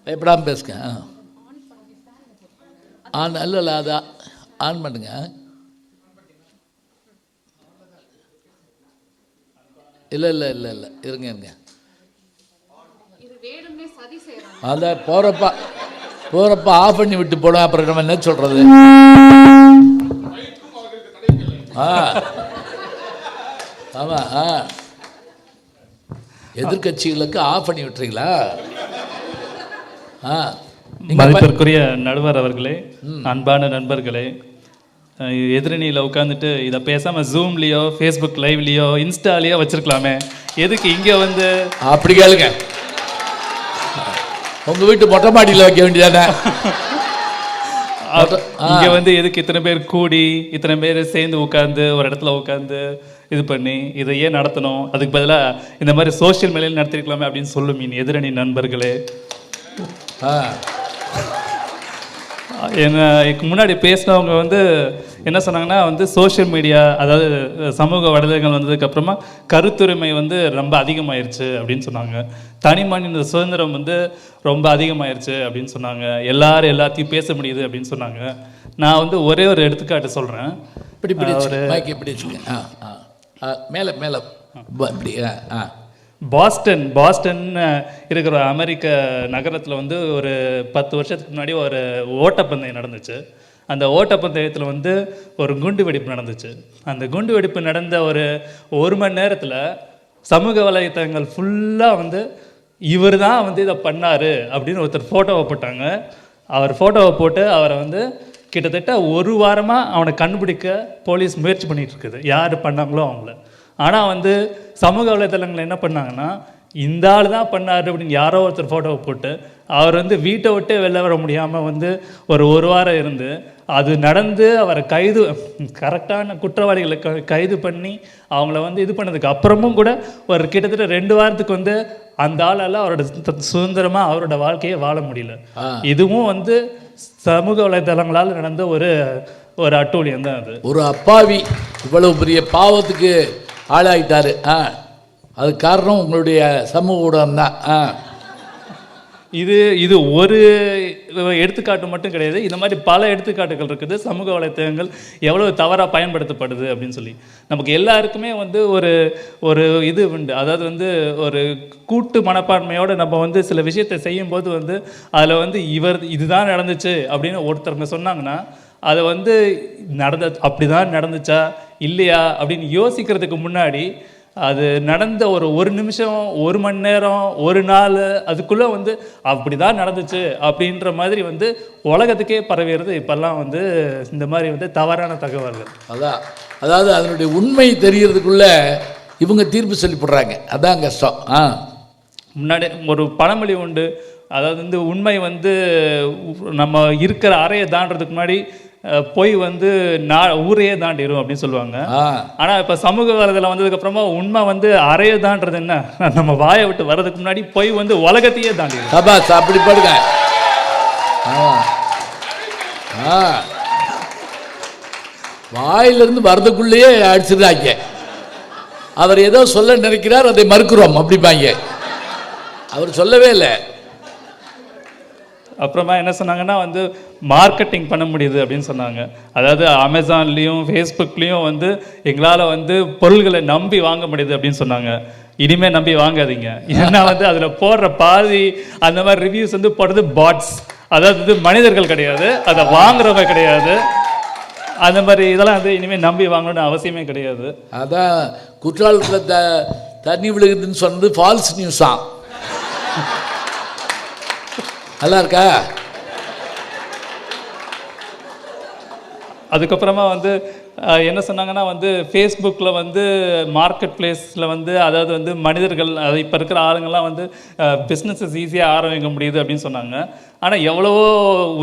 பயப்படாமல் பேசுங்க. ஆன் இல்லை அதை ஆன் பண்ணுங்க. இல்லை இருங்க. அதை போகிறப்ப ஆஃப் பண்ணி விட்டு போனோம். அப்புறம் நம்ம என்ன சொல்கிறது? ஆமாம், எதிர்கட்சிகளுக்கு ஆஃப் பண்ணி விட்டுறீங்களா? மதிப்பிற்குரிய நடுவர் அவர்களே, அன்பான நண்பர்களே, எதிரணியில் உட்காந்துட்டு இதை பேசாமல் ஜூம்லேயோ ஃபேஸ்புக் லைவ்லேயோ இன்ஸ்டாலேயோ வச்சுருக்கலாமே, எதுக்கு இங்கே வந்து? அப்படி கேளுங்க, உங்கள் வீட்டு மொட்டை மாடியில் வைக்க வேண்டியதானே. இங்கே வந்து எதுக்கு இத்தனை பேர் கூடி இத்தனை பேர் சேர்ந்து உட்காந்து ஒரு இடத்துல உட்காந்து இது பண்ணி இதை ஏன் நடத்தணும்? அதுக்கு பதிலாக இந்த மாதிரி சோஷியல் மீடியாவில் நடத்திருக்கலாமே அப்படின்னு சொல்லும் எதிரணி நண்பர்களே. எனக்கு முன்னாடி பேசினவங்க வந்து என்ன சொன்னாங்கன்னா வந்து சோஷியல் மீடியா, அதாவது சமூக வலைதளங்கள் வந்ததுக்கப்புறமா கருத்துரிமை வந்து ரொம்ப அதிகமாயிருச்சு அப்படின்னு சொன்னாங்க. தனி மனித சுதந்திரம் வந்து ரொம்ப அதிகமாயிருச்சு அப்படின்னு சொன்னாங்க. எல்லாரும் எல்லாத்தையும் பேச முடியுது அப்படின்னு சொன்னாங்க. நான் வந்து ஒரே ஒரு எடுத்துக்காட்டு சொல்கிறேன். மேலே அப்படி பாஸ்டன் இருக்கிற அமெரிக்க நகரத்தில் வந்து ஒரு 10 வருஷத்துக்கு முன்னாடி ஒரு ஓட்டப்பந்தயம் நடந்துச்சு. அந்த ஓட்டப்பந்தயத்தில் வந்து ஒரு குண்டு வெடிப்பு நடந்துச்சு. அந்த குண்டு வெடிப்பு நடந்த ஒரு மணி நேரத்தில் சமூக வலைத்தளங்கள் ஃபுல்லாக வந்து இவர் தான் வந்து இதை பண்ணார் அப்படின்னு ஒருத்தர் ஃபோட்டோவை போட்டாங்க. அவர் ஃபோட்டோவை போட்டு அவரை வந்து கிட்டத்தட்ட ஒரு வாரமாக அவனை கண்டுபிடிக்க போலீஸ் முயற்சி பண்ணிகிட்டு இருக்குது, யார் பண்ணாங்களோ அவங்கள. ஆனால் வந்து சமூக வலைத்தளங்கள் என்ன பண்ணாங்கன்னா, இந்த ஆள் தான் பண்ணார் அப்படின்னு யாரோ ஒருத்தர் ஃபோட்டோவை போட்டு அவர் வந்து வீட்டை விட்டே வெளில வர முடியாமல் வந்து ஒரு வாரம் இருந்து அது நடந்து அவரை கரெக்டான குற்றவாளிகளை கைது பண்ணி அவங்கள வந்து இது பண்ணதுக்கு அப்புறமும் கூட ஒரு கிட்டத்தட்ட 2 வாரத்துக்கு வந்து அந்த ஆளால் அவரோட சுதந்திரமாக அவரோட வாழ்க்கையை வாழ முடியல. இதுவும் வந்து சமூக வலைதளங்களால் நடந்த ஒரு அட்டூழியம் தான். அது ஒரு அப்பாவி இவ்வளவு பெரிய பாவத்துக்கு ஆளாயிட்டாரு. அது காரணம் உங்களுடைய சமூக ஊடகம் தான். இது ஒரு எடுத்துக்காட்டு மட்டும் கிடையாது. இந்த மாதிரி பல எடுத்துக்காட்டுகள் இருக்குது. சமூக வலைத்தளங்கள் எவ்வளவு தவறாக பயன்படுத்தப்படுது அப்படின்னு சொல்லி நமக்கு எல்லாருக்குமே வந்து ஒரு இது உண்டு. அதாவது வந்து ஒரு கூட்டு மனப்பான்மையோடு நம்ம வந்து சில விஷயத்தை செய்யும்போது வந்து அதில் வந்து இதுதான் நடந்துச்சு அப்படின்னு ஒருத்தருங்க சொன்னாங்கன்னா அதை வந்து அப்படிதான் நடந்துச்சா இல்லையா அப்படின்னு யோசிக்கிறதுக்கு முன்னாடி அது நடந்த ஒரு நிமிஷம், ஒரு மணி நேரம், ஒரு நாள் அதுக்குள்ளே வந்து அப்படி தான் நடந்துச்சு அப்படின்ற மாதிரி வந்து உலகத்துக்கே பரவிடுறது இப்போல்லாம் வந்து இந்த மாதிரி வந்து தவறான தகவல்கள். அதாவது அதனுடைய உண்மை தெரியறதுக்குள்ள இவங்க தீர்ப்பு சொல்லி போடுறாங்க. அதான் கஷ்டம். முன்னாடி ஒரு பழமொழி உண்டு. அதாவது வந்து உண்மை வந்து நம்ம இருக்கிற அறையை தாண்டறதுக்கு முன்னாடி போய் வந்து ஊரையே தாண்டிடும் அப்படின்னு சொல்லுவாங்க. ஆனால் இப்போ சமூக வலைதளம் வந்ததுக்கப்புறமா உண்மை வந்து அறையை தாண்டது என்ன, நம்ம வாயை விட்டு வர்றதுக்கு முன்னாடி போய் வந்து உலகத்தையே தாண்டிடும். அப்படி பாருங்க. வாயிலிருந்து வர்றதுக்குள்ளேயே அடிச்சிருக்காங்க. அவர் ஏதோ சொல்ல நினைக்கிறார், அதை மறுக்கிறோம் அப்படிப்பாங்க. அவர் சொல்லவே இல்லை. அப்புறமா என்ன சொன்னாங்கன்னா வந்து மார்க்கெட்டிங் பண்ண முடியுது அப்படின்னு சொன்னாங்க. அதாவது அமேசான்லேயும் ஃபேஸ்புக்லேயும் வந்து எங்களால் வந்து பொருள்களை நம்பி வாங்க முடியுது அப்படின்னு சொன்னாங்க. இனிமேல் நம்பி வாங்காதீங்க. ஏன்னா வந்து அதில் போடுற பாதி அந்த மாதிரி ரிவ்யூஸ் வந்து போடுறது பாட்ஸ், அதாவது மனிதர்கள் கிடையாது, அதை வாங்குறவங்க கிடையாது. அந்த மாதிரி இதெல்லாம் வந்து இனிமேல் நம்பி வாங்கணும்னு அவசியமே கிடையாது. அதான் குற்றாலத்தில் தண்ணி விழுகுதுன்னு சொன்னது ஃபால்ஸ் நியூஸா? நல்லா இருக்கா? அதுக்கப்புறமா வந்து என்ன சொன்னாங்கன்னா வந்து ஃபேஸ்புக்கில் வந்து மார்க்கெட் பிளேஸில் வந்து அதாவது வந்து மனிதர்கள் இப்போ இருக்கிற ஆளுங்கள்லாம் வந்து பிஸ்னஸஸ் ஈஸியாக ஆரம்பிக்க முடியுது அப்படின்னு சொன்னாங்க. ஆனால் எவ்வளவோ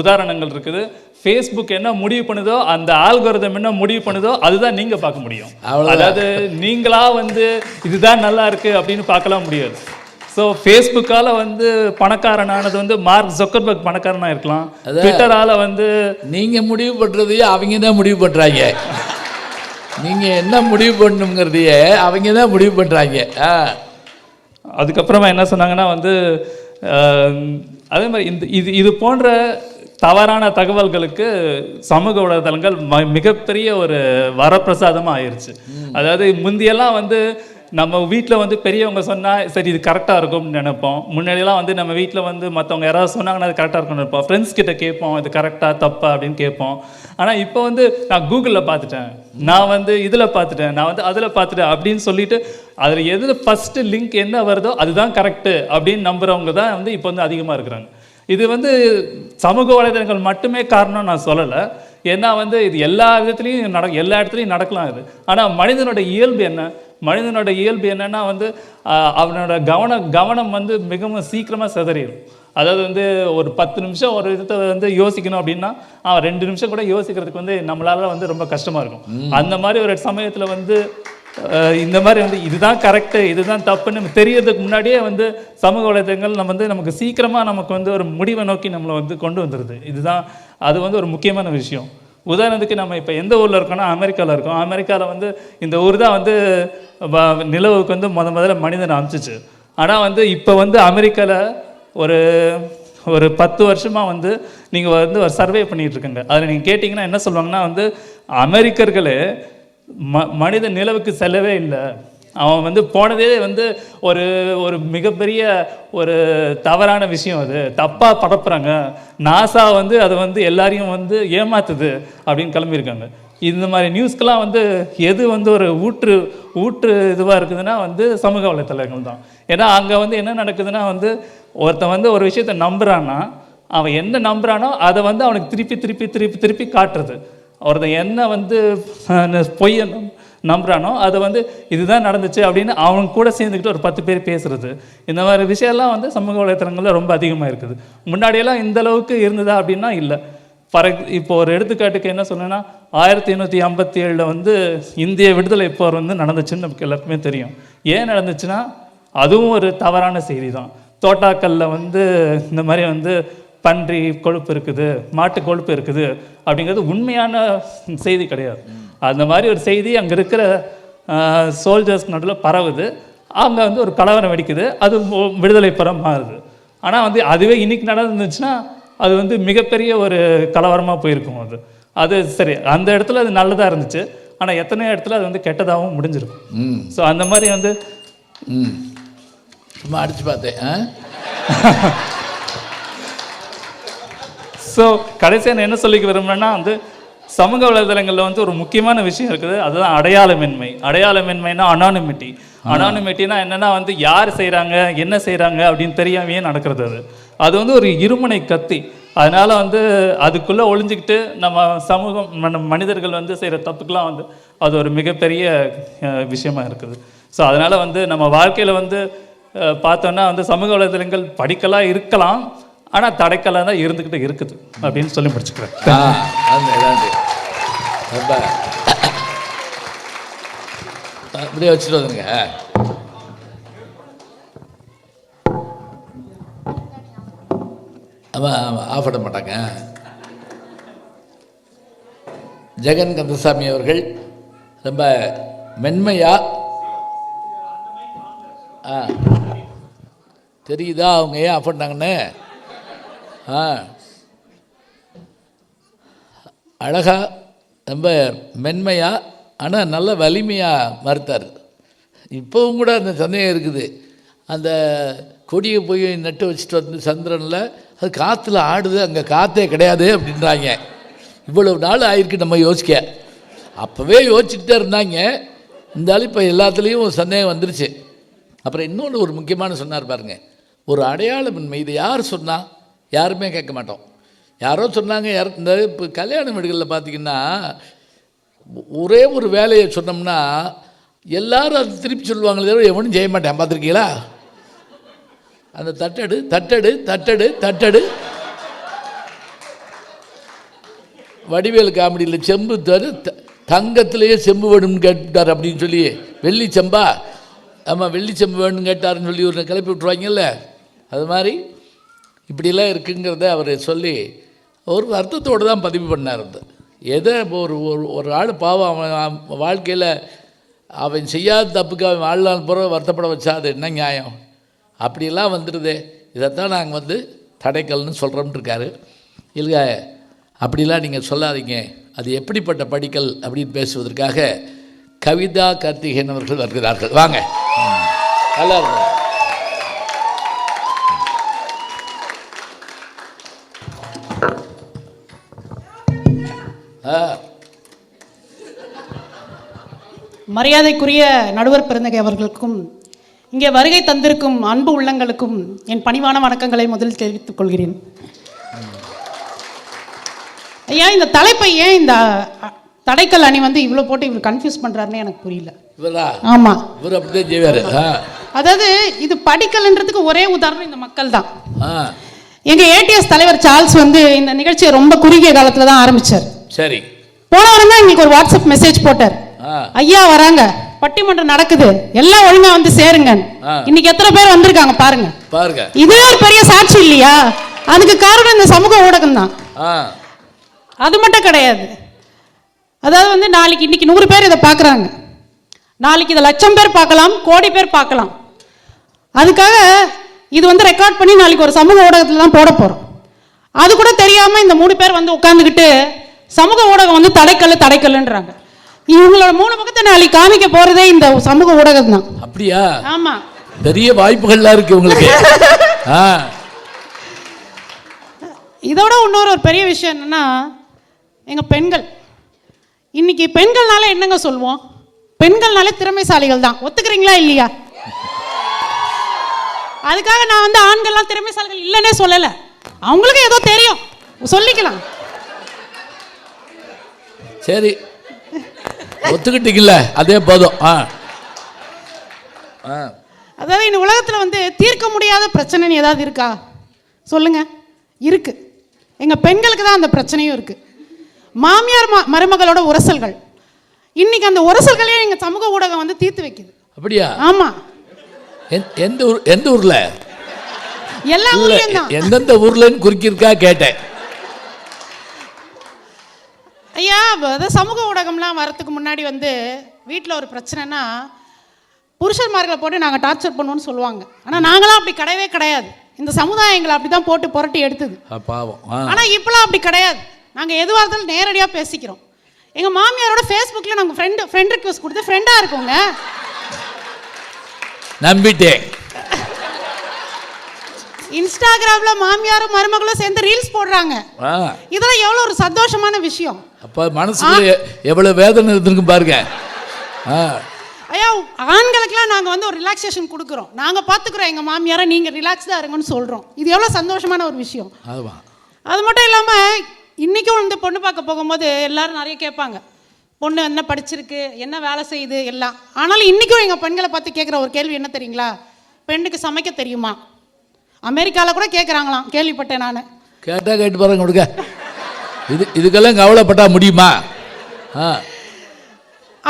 உதாரணங்கள் இருக்குது. ஃபேஸ்புக் என்ன முடிவு பண்ணுதோ, அந்த ஆல்கோரிதம் என்ன முடிவு பண்ணுதோ அதுதான் நீங்கள் பார்க்க முடியும். அதாவது நீங்களாக வந்து இதுதான் நல்லா இருக்குது அப்படின்னு பார்க்கலாம் முடியாது. ஸோ ஃபேஸ்புக்கால் வந்து பணக்காரனானது வந்து மார்க் ஜக்கர்பர்க் பணக்காரனாக இருக்கலாம். ட்விட்டரால் வந்து நீங்கள் முடிவு பண்ணுறதையே அவங்க தான் முடிவு பண்ணுறாங்க. நீங்கள் என்ன முடிவு பண்ணணுங்கிறதையே அவங்க தான் முடிவு பண்ணுறாங்க. அதுக்கப்புறமா என்ன சொன்னாங்கன்னா வந்து அதே மாதிரி இது போன்ற தவறான தகவல்களுக்கு சமூக வலைதளங்கள் மிகப்பெரிய ஒரு வரப்பிரசாதமாக ஆயிடுச்சு. அதாவது முந்தியெல்லாம் வந்து நம்ம வீட்டில் வந்து பெரியவங்க சொன்னால் சரி இது கரெக்டாக இருக்கும்னு நினைப்போம். முன்னாடியெல்லாம் வந்து நம்ம வீட்டில் வந்து மற்றவங்க யாராவது சொன்னாங்கன்னா அது கரெக்டாக இருக்கும்னு நினைப்போம். ஃப்ரெண்ட்ஸ் கிட்ட கேட்போம் இது கரெக்டாக தப்பா அப்படின்னு கேட்போம். ஆனால் இப்போ வந்து நான் கூகுளில் பார்த்துட்டேன், நான் வந்து இதில் பார்த்துட்டேன், நான் வந்து அதில் பார்த்துட்டேன் அப்படின்னு சொல்லிட்டு அதில் எதில் ஃபஸ்ட்டு லிங்க் என்ன வருதோ அதுதான் கரெக்டு அப்படின்னு நம்புகிறவங்க தான் வந்து இப்போ வந்து அதிகமாக இருக்கிறாங்க. இது வந்து சமூக வலைதளங்கள் மட்டுமே காரணம் நான் சொல்லலை. ஏன்னா வந்து இது எல்லா விதத்துலேயும் எல்லா இடத்துலையும் நடக்கலாம் இது. ஆனால் மனிதனோட இயல்பு என்ன? மனிதனோட இயல்பு என்னன்னா வந்து அவனோட கவனம் வந்து மிகவும் சீக்கிரமாக சிதறிடும். அதாவது வந்து ஒரு 10 நிமிஷம் ஒரு விதத்தை வந்து யோசிக்கணும் அப்படின்னா அவன் 2 நிமிஷம் கூட யோசிக்கிறதுக்கு வந்து நம்மளால வந்து ரொம்ப கஷ்டமாக இருக்கும். அந்த மாதிரி ஒரு சமயத்தில் வந்து இந்த மாதிரி வந்து இதுதான் கரெக்டு இதுதான் தப்புன்னு தெரியறதுக்கு முன்னாடியே வந்து சமூக வலைதளங்கள் நமக்கு சீக்கிரமாக நமக்கு வந்து ஒரு முடிவை நோக்கி நம்மளை வந்து கொண்டு வந்துடுது. இதுதான் அது வந்து ஒரு முக்கியமான விஷயம். உதாரணத்துக்கு நம்ம இப்போ எந்த ஊரில் இருக்கோம்னா அமெரிக்காவில் இருக்கோம். அமெரிக்காவில் வந்து இந்த ஊர் தான் வந்து நிலவுக்கு வந்து முதல்ல மனிதனை அனுப்பிச்சிச்சு. ஆனால் வந்து இப்போ வந்து அமெரிக்காவில் ஒரு 10 வருஷமாக வந்து நீங்கள் வந்து ஒரு சர்வே பண்ணிகிட்ருக்கங்க. அதில் நீங்கள் கேட்டிங்கன்னா என்ன சொல்லுவாங்கன்னா வந்து அமெரிக்கர்களே மனித நிலவுக்கு செல்லவே இல்லை, அவன் வந்து போனதே வந்து ஒரு மிகப்பெரிய ஒரு தவறான விஷயம், அது தப்பாக பரப்புகிறாங்க, நாசா வந்து அதை வந்து எல்லாரையும் வந்து ஏமாத்துது அப்படின்னு கிளம்பியிருக்காங்க. இந்த மாதிரி நியூஸ்க்கெலாம் வந்து எது வந்து ஒரு ஊற்று இதுவாக இருக்குதுன்னா வந்து சமூக வலைத்தளங்கள் தான். ஏன்னா அங்கே வந்து என்ன நடக்குதுன்னா வந்து ஒருத்தன் வந்து ஒரு விஷயத்தை நம்புகிறான்னா அவன் என்ன நம்புகிறானோ அதை வந்து அவனுக்கு திருப்பி காட்டுறது. ஒருத்தன் என்ன வந்து பொய்யை நம்புகிறானோ அதை வந்து இதுதான் நடந்துச்சு அப்படின்னு அவன் கூட சேர்ந்துக்கிட்டு ஒரு 10 பேர் பேசுகிறது. இந்த மாதிரி விஷயம்லாம் வந்து சமூக வலைத்தளங்களில் ரொம்ப அதிகமாக இருக்குது. முன்னாடியெல்லாம் இந்த அளவுக்கு இருந்ததா அப்படின்னா இல்லை. இப்போ ஒரு எடுத்துக்காட்டுக்கு என்ன சொன்னேன்னா 1857 வந்து இந்திய விடுதலை போர் வந்து நடந்துச்சுன்னு நமக்கு எல்லாருக்குமே தெரியும். ஏன் நடந்துச்சுன்னா அதுவும் ஒரு தவறான செய்தி தான். தோட்டாக்களில் வந்து இந்த மாதிரி வந்து பன்றி கொழுப்பு இருக்குது, மாட்டு கொழுப்பு இருக்குது அப்படிங்கிறது உண்மையான செய்தி கிடையாது. அந்த மாதிரி ஒரு செய்தி அங்கே இருக்கிற சோல்ஜர்ஸ் நடுவில் பரவுது. அவங்க வந்து ஒரு கலவரம் வெடிக்குது, அது விடுதலை புறம் மாறுது. ஆனால் வந்து அதுவே இன்னைக்கு நடந்துச்சுன்னா அது வந்து மிகப்பெரிய ஒரு கலவரமாக போயிருக்கும். அது சரி, அந்த இடத்துல அது நல்லதாக இருந்துச்சு, ஆனால் எத்தனையோ இடத்துல அது வந்து கெட்டதாகவும் முடிஞ்சிருக்கும். ஸோ அந்த மாதிரி வந்து சும்மா அடிச்சு பார்த்தேன். ஸோ கடைசியாக நான் என்ன சொல்லிக்க விரும்புகிறேன்னா வந்து சமூக வலைதளங்களில் வந்து ஒரு முக்கியமான விஷயம் இருக்குது, அதுதான் அடையாளமின்மை. அடையாளமின்மைனா அனானிமிட்டினா என்னென்னா வந்து யார் செய்கிறாங்க என்ன செய்கிறாங்க அப்படின்னு தெரியாமையே நடக்கிறது. அது வந்து ஒரு இருமுனை கத்தி. அதனால் வந்து அதுக்குள்ளே ஒளிஞ்சிக்கிட்டு நம்ம மனிதர்கள் வந்து செய்கிற தப்புக்கெலாம் வந்து அது ஒரு மிகப்பெரிய விஷயமா இருக்குது. ஸோ அதனால் வந்து நம்ம வாழ்க்கையில் வந்து பார்த்தோன்னா வந்து சமூக வலைதளங்கள் படிக்கலாம் இருக்கலாம், ஆனால் தடைக்கெல்லாம் தான் இருந்துக்கிட்டு இருக்குது அப்படின்னு சொல்லி முடிச்சுக்கிறேன். ரொம்ப அப்படியே வச்சுட்டு வந்துங்க. ஆஃப் பண்ண மாட்டாங்க. ஜெகன் கந்தசாமி அவர்கள் ரொம்ப மென்மையா தெரியுதா அவங்க ஏன் ஆஃப் பண்ணாங்கன்னு அழகா ரொம்ப மென்மையாக ஆனால் நல்ல வலிமையாக மறுத்தார். இப்போவும் கூட அந்த சந்தேகம் இருக்குது. அந்த கொடியை போய் நட்டு வச்சுட்டு வந்து சந்திரனில் அது காற்றுல ஆடுது, அங்கே காற்றே கிடையாது அப்படின்றாங்க. இவ்வளவு நாள் ஆயிருக்கு நம்ம யோசிக்க. அப்போவே யோசிச்சுட்டு தான் இருந்தாங்க. இருந்தாலும் இப்போ எல்லாத்துலேயும் சந்தேகம் வந்துருச்சு. அப்புறம் இன்னொன்று ஒரு முக்கியமான சொன்னார் பாருங்க, ஒரு அடையாளமின்மை. இது யார் சொன்னால் யாருமே கேட்க மாட்டோம். யாரோ சொன்னாங்க. இந்த இப்போ கல்யாண வீடுகளில் பார்த்திங்கன்னா ஒரே ஒரு வேலையை சொன்னோம்னா எல்லாரும் அது திருப்பி சொல்லுவாங்களே தவிர எவனும் செய்ய மாட்டேன். பார்த்துருக்கீங்களா? அந்த தட்டடு தட்டடு தட்டடு தட்டடு. வடிவேலு காமெடியில் செம்பு தங்கத்திலேயே செம்பு வேணும்னு கேட்டார் அப்படின்னு சொல்லி, வெள்ளி செம்பா, ஆமாம் வெள்ளி செம்பு வேணும்னு கேட்டாருன்னு சொல்லி ஒரு கிளப்பி விட்ருவாங்கல்ல. அது மாதிரி இப்படிலாம் இருக்குங்கிறத அவர் சொல்லி ஒரு அர்த்தத்தோடு தான் பதிவு பண்ணார். எதை ஒரு ஆள் பாவம் அவன் வாழ்க்கையில் அவன் செய்யாத தப்புக்கு அவன் வாழ்நாள் பூரா வருத்தப்பட வச்சா அது என்ன நியாயம்? அப்படிலாம் வந்துடுதே. இதைத்தான் நாங்கள் வந்து தடைக்கல்னு சொல்கிறோம்னு இருக்காரு. இல்லை அப்படிலாம் நீங்கள் சொல்லாதீங்க, அது எப்படிப்பட்ட படிக்கல் அப்படின்னு பேசுவதற்காக கவிதா கார்த்திகேயன் அவர்கள் வருகிறார்கள். வாங்க. நல்லா இருக்கும். மரியாதைக்குரிய நடுவர் பெருந்தகை அவர்களுக்கும் இங்கே வருகை தந்திருக்கும் அன்பு உள்ளங்களுக்கும் என் பணிவான வணக்கங்களை முதலில் தெரிவித்துக் கொள்கிறேன். ஐயா, இந்த தலைப்பை ஏன் இந்த தடைக்கல் அணி வந்து இவ்வளோ போட்டு இவ்வளோ கன்ஃபியூஸ் பண்ணுறாருன்னு எனக்கு புரியல. ஆமாம், இவர் அப்படிதான் செய்வார். அதாவது இது படிக்கல்ன்றதுக்கு ஒரே உதாரணம் இந்த மக்கள் தான். எங்கள் ஏடிஎஸ் தலைவர் சார்ல்ஸ் வந்து இந்த நிகழ்ச்சியை ரொம்ப குறுகிய காலத்தில் தான் ஆரம்பித்தார். சரி, போன வாரம் தான் எங்களுக்கு ஒரு வாட்ஸ்அப் மெசேஜ் போட்டார். ஐயா வராங்க, பட்டிமன்றம் நடக்குது, எல்லாம் ஒழுங்கா வந்து சேருங்க. இன்னைக்கு எத்தனை பேர் வந்திருக்காங்க பாருங்க. பாருங்க, இதே ஒரு பெரிய சாட்சி இல்லையா? அதுக்கு காரணம் இந்த சமூக ஊடகம் தான். அது மட்டும் கிடையாது. அதாவது வந்து நாளைக்கு இன்னைக்கு 100 பேர் இதை பார்க்குறாங்க, நாளைக்கு இதை 1,00,000 பேர் பார்க்கலாம், கோடி பேர் பார்க்கலாம். அதுக்காக இது வந்து ரெக்கார்ட் பண்ணி நாளைக்கு ஒரு சமூக ஊடகத்தில் தான் போட போகிறோம். அது கூட தெரியாமல் இந்த 3 பேர் வந்து உட்காந்துக்கிட்டு சமூக ஊடகம் வந்து தடைக்கல்லுன்றாங்க. இவங்களோட 3 பக்கத்தை நாளைக்கு காமிக்க போறதே இந்த சமூக ஊடகம் தான். அப்படியா? ஆமா, பெரிய வாய்ப்புகள்லாம் இருக்கு உங்களுக்கு. இதோட இன்னொரு ஒரு பெரிய விஷயம் என்னன்னா, எங்க பெண்கள் இன்னைக்கு பெண்கள்னால என்னங்க சொல்லுவோம்? பெண்கள்னாலே திறமைசாலிகள் தான். ஒத்துக்கிறீங்களா இல்லையா? அதுக்காக நான் வந்து ஆண்கள்லாம் திறமைசாலிகள் இல்லைன்னே சொல்லலை. அவங்களுக்கு ஏதோ தெரியும், சொல்லிக்கலாம். சரி, ஒத்துக்கிட்டீங்கல்ல, அதே போதும். அதாவது இந்த உலகத்தில் வந்து தீர்க்க முடியாத பிரச்சனைன்னு ஏதாவது இருக்கா சொல்லுங்க? இருக்கு. எங்க பெண்களுக்கு தான் அந்த பிரச்சனையும் இருக்கு. மாமியார் மருமகளோட உரசல்கள், இன்னைக்கு அந்த உரசல்களையும் எங்க சமூக ஊடகம் வந்து தீர்த்து வைக்குது. அப்படியா? ஆமா. எந்த ஊர்ல? எல்லா ஊர்லயும் தான். எந்தெந்த ஊர்லன்னு குறிக்கிருக்கா கேட்டேன். ஐயா, அதாவது சமூக ஊடகம்லாம் வரத்துக்கு முன்னாடி வந்து வீட்டில் ஒரு பிரச்சனைனா புருஷன்மார்களை போட்டு நாங்கள் டார்ச்சர் பண்ணுவோன்னு சொல்லுவாங்க. ஆனால் நாங்களாம் அப்படி கிடையவே கிடையாது. இந்த சமுதாயம் எங்களை அப்படி தான் போட்டு புரட்டி எடுத்தது. பாவம். ஆனால் இப்போலாம் அப்படி கிடையாது. நாங்கள் எதுவாக இருந்தாலும் நேரடியாக பேசிக்கிறோம். எங்கள் மாமியாரோட ஃபேஸ்புக்கில் நாங்கள் ஃப்ரெண்ட் ரிக்வெஸ்ட் கொடுத்து ஃப்ரெண்டாக இருக்கோங்க. நம்பிட்டேன். இன்ஸ்டாகிராம்ல மாமியாரும் மருமகளும் சேர்ந்து ரீல்ஸ் போடுறாங்க. இதெல்லாம் எவ்வளவு ஒரு சந்தோஷமான விஷயம். அப்ப மனசுக்குள்ள எவ்வளவு வேதனை இருந்திருக்கும் பாருங்க. ஐயா, ஆண்களுக்குலாம் நாங்க வந்து ஒரு ரிலாக்ஸேஷன் கொடுக்குறோம். நாங்க பாத்துக்கிறோம் எங்க மாமியாரை, நீங்க ரிலாக்ஸ்டா இருங்கன்னு சொல்றோம். இது எவ்வளவு சந்தோஷமான ஒரு விஷயம். அது மட்டும் இல்லாம இன்னைக்கும் வந்து பொண்ணு பார்க்க போகும்போது எல்லாரும் நிறைய கேட்பாங்க, பொண்ணு என்ன படிச்சிருக்கு, என்ன வேலை செய்யுது எல்லாம். ஆனாலும் இன்னைக்கும் எங்க பெண்களை பார்த்து கேட்குற ஒரு கேள்வி என்ன தெரியுங்களா? பெண்ணுக்கு சமைக்க தெரியுமா? அமெரிக்காவில் கூட கேட்குறாங்களாம், கேள்விப்பட்டேன் நான். கேட்டு பாருங்க கொடுக்க. இதுக்கெல்லாம் கவலைப்பட்டா முடியுமா?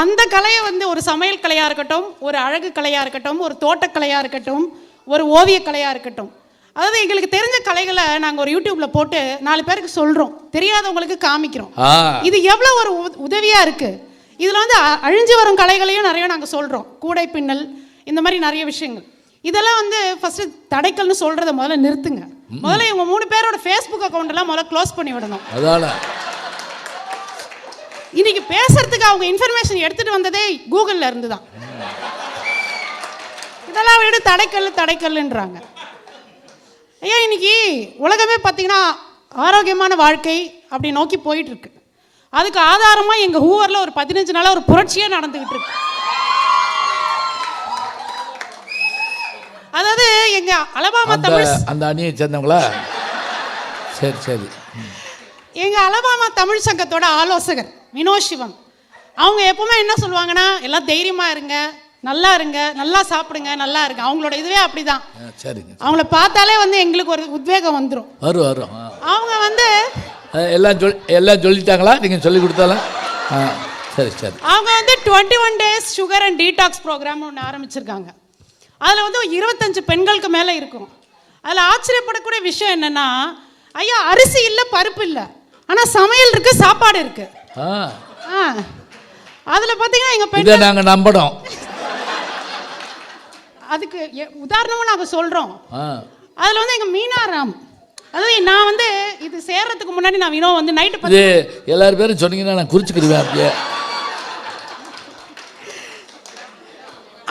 அந்த கலையை வந்து ஒரு சமையல் கலையாக இருக்கட்டும், ஒரு அழகு கலையாக இருக்கட்டும், ஒரு தோட்டக்கலையாக இருக்கட்டும், ஒரு ஓவிய கலையாக இருக்கட்டும், அதாவது எங்களுக்கு தெரிஞ்ச கலைகளை நாங்கள் ஒரு யூடியூப்ல போட்டு 4 பேருக்கு சொல்கிறோம், தெரியாதவங்களுக்கு காமிக்கிறோம். இது எவ்வளோ ஒரு உதவியாக இருக்குது. இதில் வந்து அழிஞ்சு வரும் கலைகளையும் நிறைய நாங்கள் சொல்கிறோம். கூடை பின்னல், இந்த மாதிரி நிறைய விஷயங்கள். இதெல்லாம் வந்து ஃபர்ஸ்ட் தடைக்கல்னு சொல்றத முதல்ல நிறுத்துங்க. முதல்ல இவங்க 3 பேரோட ஃபேஸ்புக் அக்கௌண்ட் எல்லாம் முதல்ல க்ளோஸ் பண்ணி விடணும். இன்னைக்கு பேசுறதுக்கு அவங்க இன்ஃபர்மேஷன் எடுத்துட்டு வந்ததே கூகுள்ல இருந்து தான். இதெல்லாம் விட தடைக்கல்ன்றாங்க. ஐயா, இன்னைக்கு உலகமே பார்த்தீங்கன்னா ஆரோக்கியமான வாழ்க்கை அப்படி நோக்கி போயிட்டு இருக்கு. அதுக்கு ஆதாரமா எங்க ஹூவர்ல ஒரு 15 நாளா ஒரு புரட்சியே நடந்துகிட்டு இருக்கு. அதாவது எங்க அலபாமா தமிழ் அந்த அணியை சேர்ந்தவங்களா? சரி சரி. எங்க அலபாமா தமிழ் சங்கத்தோட ஆலோசகர் வினோத் சிவம் அவங்க எப்பவுமே என்ன சொல்லுவாங்கன்னா, எல்லாம் தைரியமா இருங்க, நல்லா இருங்க, நல்லா சாப்பிடுங்க, நல்லா இருங்க. அவங்களோட இதுவே அப்படிதான். சரிங்க. அவங்கள பார்த்தாலே வந்து எங்களுக்கு ஒரு உத்வேகம் வந்துடும். வரும். அவங்க வந்து எல்லாம் சொல்லிட்டாங்களா? நீங்கள் சொல்லி கொடுத்தாலும்? சரி சரி. அவங்க வந்து 21 days sugar and detox programme ஒன்று ஆரம்பிச்சிருக்காங்க. அதில் வந்து 25 பெண்களுக்கு மேலே இருக்கும். அதில் ஆச்சரியப்படக்கூடிய விஷயம் என்னன்னா, ஐயா அரிசி இல்லை, பருப்பு இல்லை, ஆனால் சமையல் இருக்கு, சாப்பாடு இருக்கு. அதில் பார்த்தீங்கன்னா எங்கள் பெண் நாங்கள் நம்பணும். அதுக்கு உதாரணமாக நாங்கள் சொல்கிறோம். அதில் வந்து எங்கள் மீனாராம் அதாவது நான் வந்து இது சேர்றதுக்கு முன்னாடி நான் வினோ வந்து நைட்டு இது எல்லாரும் பேரும் சொன்னீங்கன்னா நான் குறிச்சுக்கிடுவேன் அப்படியே.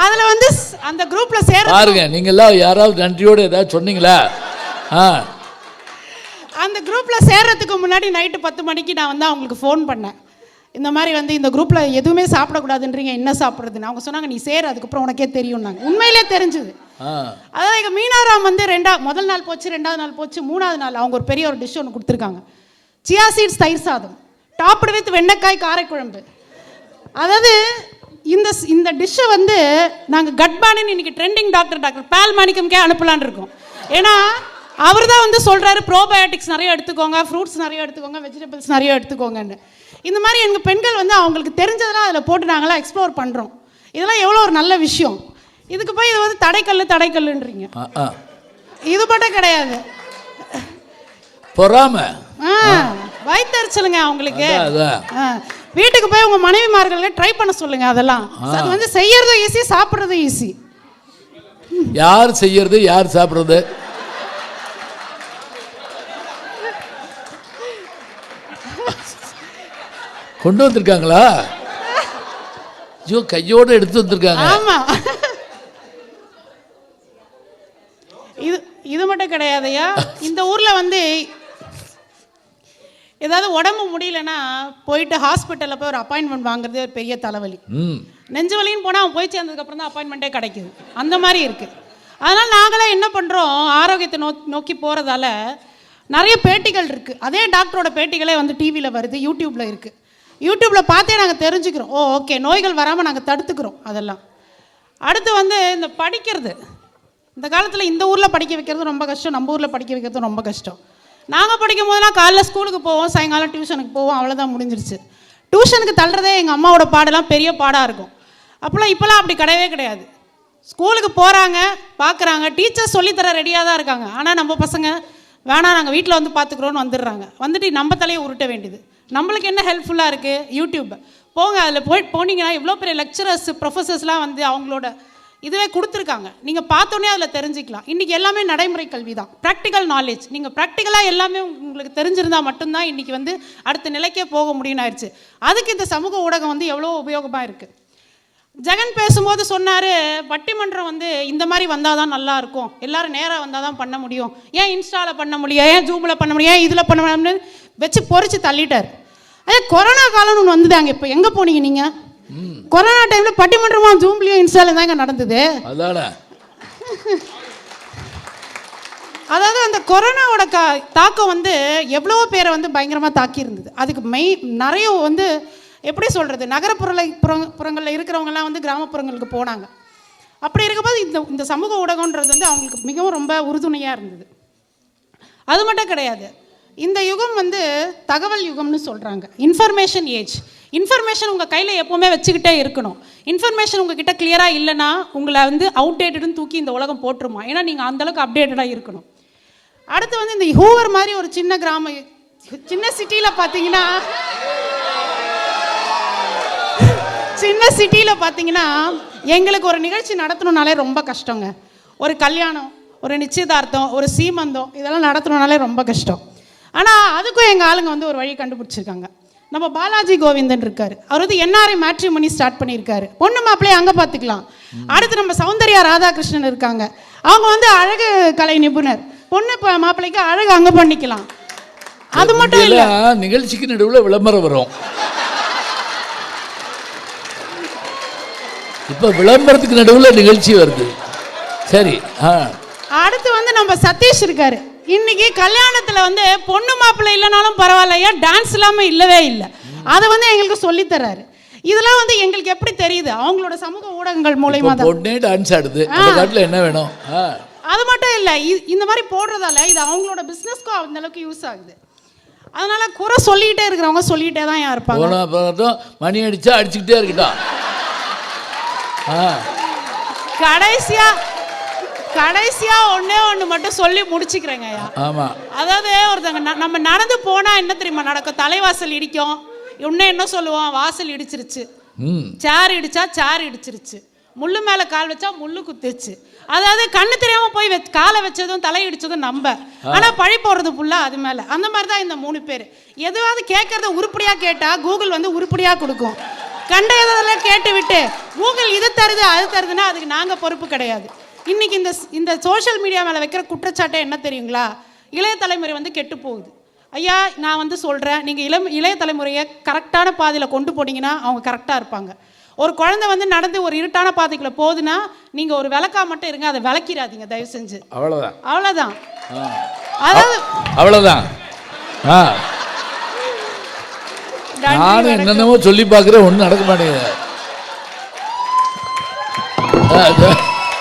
அதில் வந்து அந்த குரூப்பில் சேர பாருங்க, நீங்கள்லாம் யாராவது நன்றியோடு ஏதாவது சொன்னீங்களா? அந்த குரூப்பில் சேர்றதுக்கு முன்னாடி நைட்டு 10 மணிக்கு நான் வந்து அவங்களுக்கு ஃபோன் பண்ணேன். இந்த மாதிரி வந்து இந்த குரூப்பில் எதுவுமே சாப்பிடக்கூடாதுன்றீங்க, என்ன சாப்பிட்றதுன்னு. அவங்க சொன்னாங்க நீ சேரு, அதுக்கப்புறம் உனக்கே தெரியும்னாங்க. உண்மையிலே தெரிஞ்சுது. அதாவது எங்கள் மீனாராம் வந்து முதல் நாள் போச்சு, 2வது நாள் போச்சு, 3வது நாள் அவங்க ஒரு பெரிய ஒரு டிஷ் ஒன்று கொடுத்துருக்காங்க. சியா சீட்ஸ் தயிர் சாதம், டாப்டு வித் வெண்டைக்காய் காரைக்குழம்பு. அதாவது இந்த டிஷ்ஷை வந்து நாங்கள் கட்பானின்னு இன்னைக்கு ட்ரெண்டிங் டாக்டர் பால் மாணிக்கம்கே அனுப்பலான்னு இருக்கோம். ஏன்னா அவர் தான் வந்து சொல்கிறாரு ப்ரோபயோட்டிக்ஸ் நிறைய எடுத்துக்கோங்க, ஃப்ரூட்ஸ் நிறைய எடுத்துக்கோங்க, வெஜிடபிள்ஸ் நிறைய எடுத்துக்கோங்கன்னு. இந்த மாதிரி எங்கள் பெண்கள் வந்து அவங்களுக்கு தெரிஞ்சதெல்லாம் அதில் போட்டு நாங்களாம் எக்ஸ்ப்ளோர் பண்ணுறோம். இதெல்லாம் எவ்வளோ ஒரு நல்ல விஷயம். இதுக்கு போய் இது வந்து தடைக்கல்லுன்றீங்க. இது மட்டும் கிடையாது, பொறாம வயிற்றுச்சலுங்க அவங்களுக்கு. வீட்டுக்கு போய் உங்கள் மனைவிமார்களுக்கு ட்ரை பண்ண சொல்லுங்க. அதெல்லாம் அது வந்து செய்யறதும் ஈஸி, சாப்பிட்றதும் ஈஸி. யார் செய்யறது யார் சாப்பிட்றது? கொண்டு வந்திருக்காங்களா? ஐயோ, கையோடு எடுத்து வந்திருக்காங்க. ஆமா, இது மட்டும் கிடையாதையா. இந்த ஊர்ல வந்து ஏதாவது உடம்பு முடியலன்னா போயிட்டு ஹாஸ்பிட்டலில் போய் ஒரு அப்பாயின்மெண்ட் வாங்குறது ஒரு பெரிய தலைவலி. நெஞ்சு வலின்னு போனால் அவன் போய் சேர்ந்ததுக்கப்புறம் தான் அப்பாயின்மெண்ட்டே கிடைக்குது. அந்த மாதிரி இருக்குது. அதனால் நாங்களே என்ன பண்ணுறோம், ஆரோக்கியத்தை நோக்கி போகிறதால நிறைய பேட்டிகள் இருக்குது. அதே டாக்டரோட பேட்டிகளே வந்து டிவியில் வருது, யூடியூப்பில் இருக்குது. யூடியூப்பில் பார்த்தே நாங்கள் தெரிஞ்சுக்கிறோம். ஓகே, நோய்கள் வராமல் நாங்கள் தடுத்துக்கிறோம். அதெல்லாம் அடுத்து வந்து இந்த படிக்கிறது. இந்த காலத்தில் இந்த ஊரில் படிக்க வைக்கிறது ரொம்ப கஷ்டம், நம்ம ஊரில் படிக்க வைக்கிறது ரொம்ப கஷ்டம். நாங்கள் படிக்கும் போதெல்லாம் காலைல ஸ்கூலுக்கு போவோம், சாயங்காலம் டியூஷனுக்கு போவோம், அவ்வளோதான் முடிஞ்சிருச்சு. டியூஷனுக்கு தள்ளுறதே எங்கள் அம்மாவோட பாடெல்லாம் பெரிய பாடாக இருக்கும். இப்போலாம் அப்படி கிடையவே கிடையாது. ஸ்கூலுக்கு போகிறாங்க, பார்க்குறாங்க, டீச்சர்ஸ் சொல்லித்தர ரெடியாக தான் இருக்காங்க. ஆனால் நம்ம பசங்க வேணாம், நாங்கள் வீட்டில் வந்து பார்த்துக்குறோன்னு வந்துடுறாங்க. வந்துட்டு நம்ம தலையை உருட்ட வேண்டியது. நம்மளுக்கு என்ன ஹெல்ப்ஃபுல்லாக இருக்குது? யூடியூப் போங்க, அதில் போனீங்கன்னா இவ்வளோ பெரிய லெக்சரர்ஸ் ப்ரொஃபஸர்ஸ்லாம் வந்து அவங்களோட இதுவே கொடுத்துருக்காங்க. நீங்கள் பார்த்தோன்னே அதில் தெரிஞ்சுக்கலாம். இன்றைக்கி எல்லாமே நடைமுறை கல்வி தான், ப்ராக்டிக்கல் நாலேஜ். நீங்கள் ப்ராக்டிக்கலாக எல்லாமே உங்களுக்கு தெரிஞ்சிருந்தால் மட்டும்தான் இன்றைக்கி வந்து அடுத்த நிலைக்கே போக முடியும்னு ஆயிடுச்சு. அதுக்கு இந்த சமூக ஊடகம் வந்து எவ்வளோ உபயோகமாக இருக்குது. ஜெகன் பேசும்போது சொன்னார், பட்டிமன்றம் வந்து இந்த மாதிரி வந்தால் தான் நல்லாயிருக்கும், எல்லோரும் நேராக வந்தால் தான் பண்ண முடியும், ஏன் இன்ஸ்டாவில் பண்ண முடியும், ஏன் ஜூமில் பண்ண முடியும், ஏன் இதில் பண்ண முடியும்னு வச்சு பொறிச்சு தள்ளிட்டார். அதே கொரோனா காலம்னு ஒன்று வந்தது. அங்கே இப்போ எங்கே போனீங்க நீங்கள்? கொரோனா டைமில் பட்டிமன்றமா ஜூம்லேயும் இன்ஸ்டாலையும் தான் இங்கே நடந்தது. அதாவது அந்த கொரோனாவோட தாக்கம் வந்து எவ்வளோ பேரை வந்து பயங்கரமாக தாக்கி இருந்தது. அதுக்கு நிறைய வந்து எப்படி சொல்கிறது, நகரப்புறங்களில் இருக்கிறவங்கலாம் வந்து கிராமப்புறங்களுக்கு போனாங்க. அப்படி இருக்கும்போது இந்த சமூக ஊடகன்றது வந்து அவங்களுக்கு மிகவும் ரொம்ப உறுதுணையாக இருந்தது. அது மட்டும் கிடையாது, இந்த யுகம் வந்து தகவல் யுகம்னு சொல்கிறாங்க, இன்ஃபர்மேஷன் ஏஜ். இன்ஃபர்மேஷன் உங்கள் கையில் எப்போவுமே வச்சுக்கிட்டே இருக்கணும். இன்ஃபர்மேஷன் உங்ககிட்ட கிளியராக இல்லைன்னா உங்களை வந்து அவுடேட்டடுன்னு தூக்கி இந்த உலகம் போட்டுருமா. ஏன்னா நீங்கள் அந்தளவுக்கு அப்டேட்டடாக இருக்கணும். அடுத்து வந்து இந்த ஹூவர் மாதிரி ஒரு சின்ன சிட்டியில் பார்த்தீங்கன்னா எங்களுக்கு ஒரு நிகழ்ச்சி நடத்தணுன்னாலே ரொம்ப கஷ்டங்க. ஒரு கல்யாணம், ஒரு நிச்சயதார்த்தம், ஒரு சீமந்தம், இதெல்லாம் நடத்தணுன்னாலே ரொம்ப கஷ்டம். ஆனால் அதுக்கும் எங்கள் ஆளுங்க வந்து ஒரு வழி கண்டுபிடிச்சிருக்காங்க. நம்ம பாலாஜி கோவிந்தன் இருக்கார், அவர் வந்து என்ஆர்ஐ மேட்ரிமோனி ஸ்டார்ட் பண்ணியிருக்காரு. பொண்ணு மாப்பிள்ளையை அங்கே பார்த்துக்கலாம். அடுத்து நம்ம சௌந்தர்யா ராதாகிருஷ்ணன் இருக்காங்க, அவங்க வந்து அழகு கலை நிபுணர். பொண்ணு மாப்பிள்ளைக்கு அழகு அங்கே பண்ணிக்கலாம். அது மட்டும் இல்லை, நிகழ்ச்சிக்கு நடுவில் விளம்பரம் வரும். இப்போ விளம்பரத்துக்கு நடுவில் நிகழ்ச்சி வருது. சரி, அடுத்து வந்து நம்ம சதீஷ் இருக்காரு. இன்னைக்கு கல்யாணத்தில் வந்து பொண்ணு மாப்பிள்ளை இல்லைனாலும் பரவாயில்லையா, டான்ஸ் இல்லாமல் இல்லவே இல்லை. அதை வந்து எங்களுக்கு சொல்லித்தராரு. இதெல்லாம் வந்து எங்களுக்கு எப்படி தெரியுது, அவங்களோட சமூக ஊடகங்கள் மூலமா தான். பொண்ணே டான்ஸ் ஆடுது, அந்த காட்டில் என்ன வேணும். அது மட்டும் இல்லை, இந்த மாதிரி போடுறதால இது அவங்களோட பிஸ்னஸ்க்கும் அந்த அளவுக்கு யூஸ் ஆகுது. அதனால குறை சொல்லிக்கிட்டே இருக்கிறவங்க சொல்லிக்கிட்டே தான் இருப்பாங்க. மணி அடிச்சா அடிச்சுக்கிட்டே இருக்கட்டும். கடைசியா ஒன்று மட்டும் சொல்லி முடிச்சுக்கிறேங்க. அதாவது ஒருத்தங்க நம்ம நடந்து போனா என்ன தெரியுமா நடக்கும், தலைவாசல் இடிக்கும். இன்னும் என்ன சொல்லுவோம், வாசல் இடிச்சிருச்சு, சேர் இடிச்சா சேர் இடிச்சிருச்சு, முள்ளு மேலே கால் வச்சா முள்ளு குத்துச்சு. அதாவது கண்ணு தெரியாமல் போய் காலை வச்சதும் தலையிடிச்சதும் நம்ம, ஆனால் பழி போடுறது ஃபுல்லாக அது மேலே. அந்த மாதிரி தான் இந்த 3 பேர். எதுவாவது கேட்கறத உருப்படியாக கேட்டால் கூகுள் வந்து உருப்படியாக கொடுக்கும். கண்ட இதெல்லாம் கேட்டு விட்டு கூகுள் இது தருது அது தருதுன்னா அதுக்கு நாங்கள் பொறுப்பு கிடையாது. இன்றைக்கி இந்த சோஷியல் மீடியா மேலே வைக்கிற குற்றச்சாட்டை என்ன தெரியுங்களா? இளைய தலைமுறை வந்து கெட்டு போகுது. ஐயா நான் வந்து சொல்கிறேன், நீங்கள் இளைய தலைமுறையை கரெக்டான பாதையில் கொண்டு போனீங்கன்னா அவங்க கரெக்டாக இருப்பாங்க. ஒரு குழந்தை வந்து நடந்து ஒரு இருட்டான பாதைக்குள்ளே போகுதுன்னா நீங்கள் ஒரு விளக்கா மட்டும் இருங்க, அதை விளக்கிடாதீங்க தயவு செஞ்சு. அவ்வளோதான் அவ்வளோதான் அதாவது அவ்வளோதான். நானும் என்னென்னமோ சொல்லி பார்க்குறேன், ஒன்றும் நடக்க மாட்டேங்குது.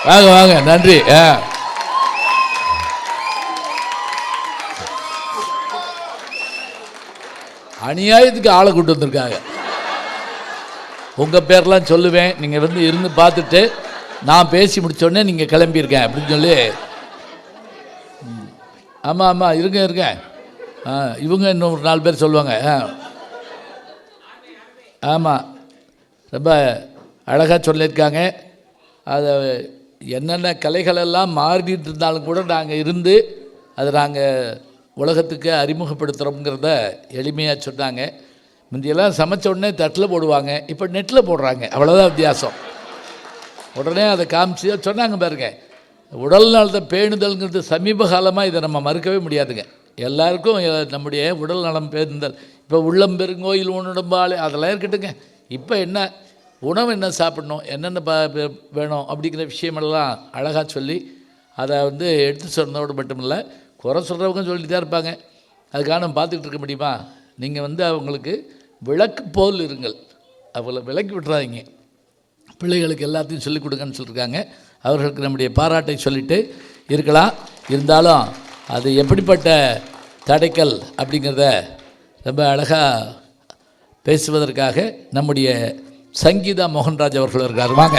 வாங்க வாங்க, நன்றி. அநியாயத்துக்கு ஆளை கூட்டு வந்திருக்காங்க. உங்கள் பேர்லாம் சொல்லுவேன், நீங்கள் வந்து இருந்து பார்த்துட்டு நான் பேசி முடித்தோடனே நீங்கள் கிளம்பியிருக்கேன் அப்படின்னு சொல்லி. ஆமாம் ஆமாம், இருக்கேன். இவங்க இன்னும் ஒரு 4 பேர் சொல்லுவாங்க. ஆமாம், ரொம்ப அழகாக சொல்லியிருக்காங்க. அதை என்னென்ன கலைகளெல்லாம் மாறிட்டு இருந்தாலும் கூட நாங்கள் இருந்து அதை நாங்கள் உலகத்துக்கு அறிமுகப்படுத்துகிறோங்கிறத எளிமையாக சொன்னாங்க. முந்தியெல்லாம் சமைச்ச உடனே தட்டில் போடுவாங்க, இப்போ நெட்டில் போடுறாங்க, அவ்வளோதான் வித்தியாசம். உடனே அதை காமிச்சு சொன்னாங்க பாருங்க. உடல் நலத்தை பேணுதல்ங்கிறது சமீப காலமாக இதை நம்ம மறுக்கவே முடியாதுங்க. எல்லாருக்கும் நம்முடைய உடல் நலம் பேணுதல், இப்போ உள்ளம் பெருங்கோயில் உணவுடம்பாலே அதெல்லாம் இருக்கட்டுங்க. இப்போ என்ன உணவு என்ன சாப்பிடணும், என்னென்ன வேணும் அப்படிங்கிற விஷயமெல்லாம் அழகாக சொல்லி அதை வந்து எடுத்து சொன்னதோடு மட்டும் இல்லை, குறை சொல்கிறவங்க சொல்லிட்டு தான் இருப்பாங்க. அதுக்காக நம்ம பார்த்துக்கிட்டு இருக்க முடியுமா? நீங்கள் வந்து அவங்களுக்கு விளக்கு போல் இருங்கள், அவங்கள விளக்கி விட்டுறாதீங்க. பிள்ளைகளுக்கு எல்லாத்தையும் சொல்லிக் கொடுங்கன்னு சொல்லியிருக்காங்க. அவர்களுக்கு நம்முடைய பாராட்டை சொல்லிட்டு இருக்கலாம். இருந்தாலும் அது எப்படிப்பட்ட தடைக்கல் அப்படிங்கிறத ரொம்ப அழகாக பேசுவதற்காக நம்முடைய சங்கீதா மோகன்ராஜ் அவர்கள் இருக்கார். வாங்க.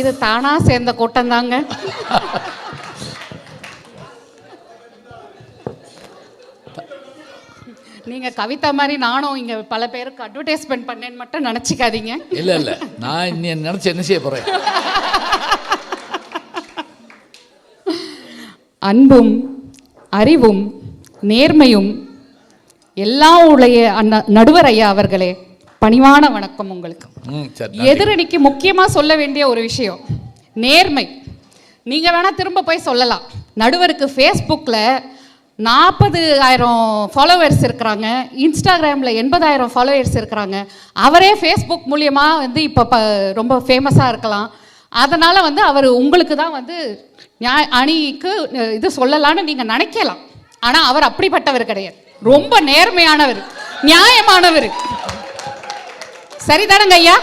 இது தானா சேர்ந்த கூட்டம் தாங்க. நீங்க கவிதா மாதிரி நானும் இங்க பல பேருக்கு அட்வர்டைஸ்மெண்ட் பண்ணேன்னு மட்டும் நினைச்சுக்காதீங்க. இல்ல இல்ல, நான் இன்னும் நினைச்சு என்ன செய்ய போறேன். அன்பும் அறிவும் நேர்மையும் எல்லாம் உடைய நடுவர் ஐயா அவர்களே, பணிவான வணக்கம் உங்களுக்கு. எதிரணிக்கு முக்கியமா சொல்ல வேண்டிய ஒரு விஷயம் நேர்மை. நீங்க வேணா திரும்ப போய் சொல்லலாம், நடுவருக்கு ஃபேஸ்புக்கில் 40,000 ஃபாலோவர்ஸ் இருக்கிறாங்க, இன்ஸ்டாகிராமில் 80,000 ஃபாலோவர்ஸ் இருக்கிறாங்க. அவரே ஃபேஸ்புக் மூலியமாக வந்து இப்போ ரொம்ப ஃபேமஸாக இருக்கலாம். அதனால் வந்து அவர் உங்களுக்கு தான் வந்து அணிக்கு இது சொல்லலான்னு நீங்கள் நினைக்கலாம். ஆனால் அவர் அப்படிப்பட்டவர் கிடையாது, ரொம்ப நேர்மையானவர், நியாயமானவர். சரிதானங்க ஐயா?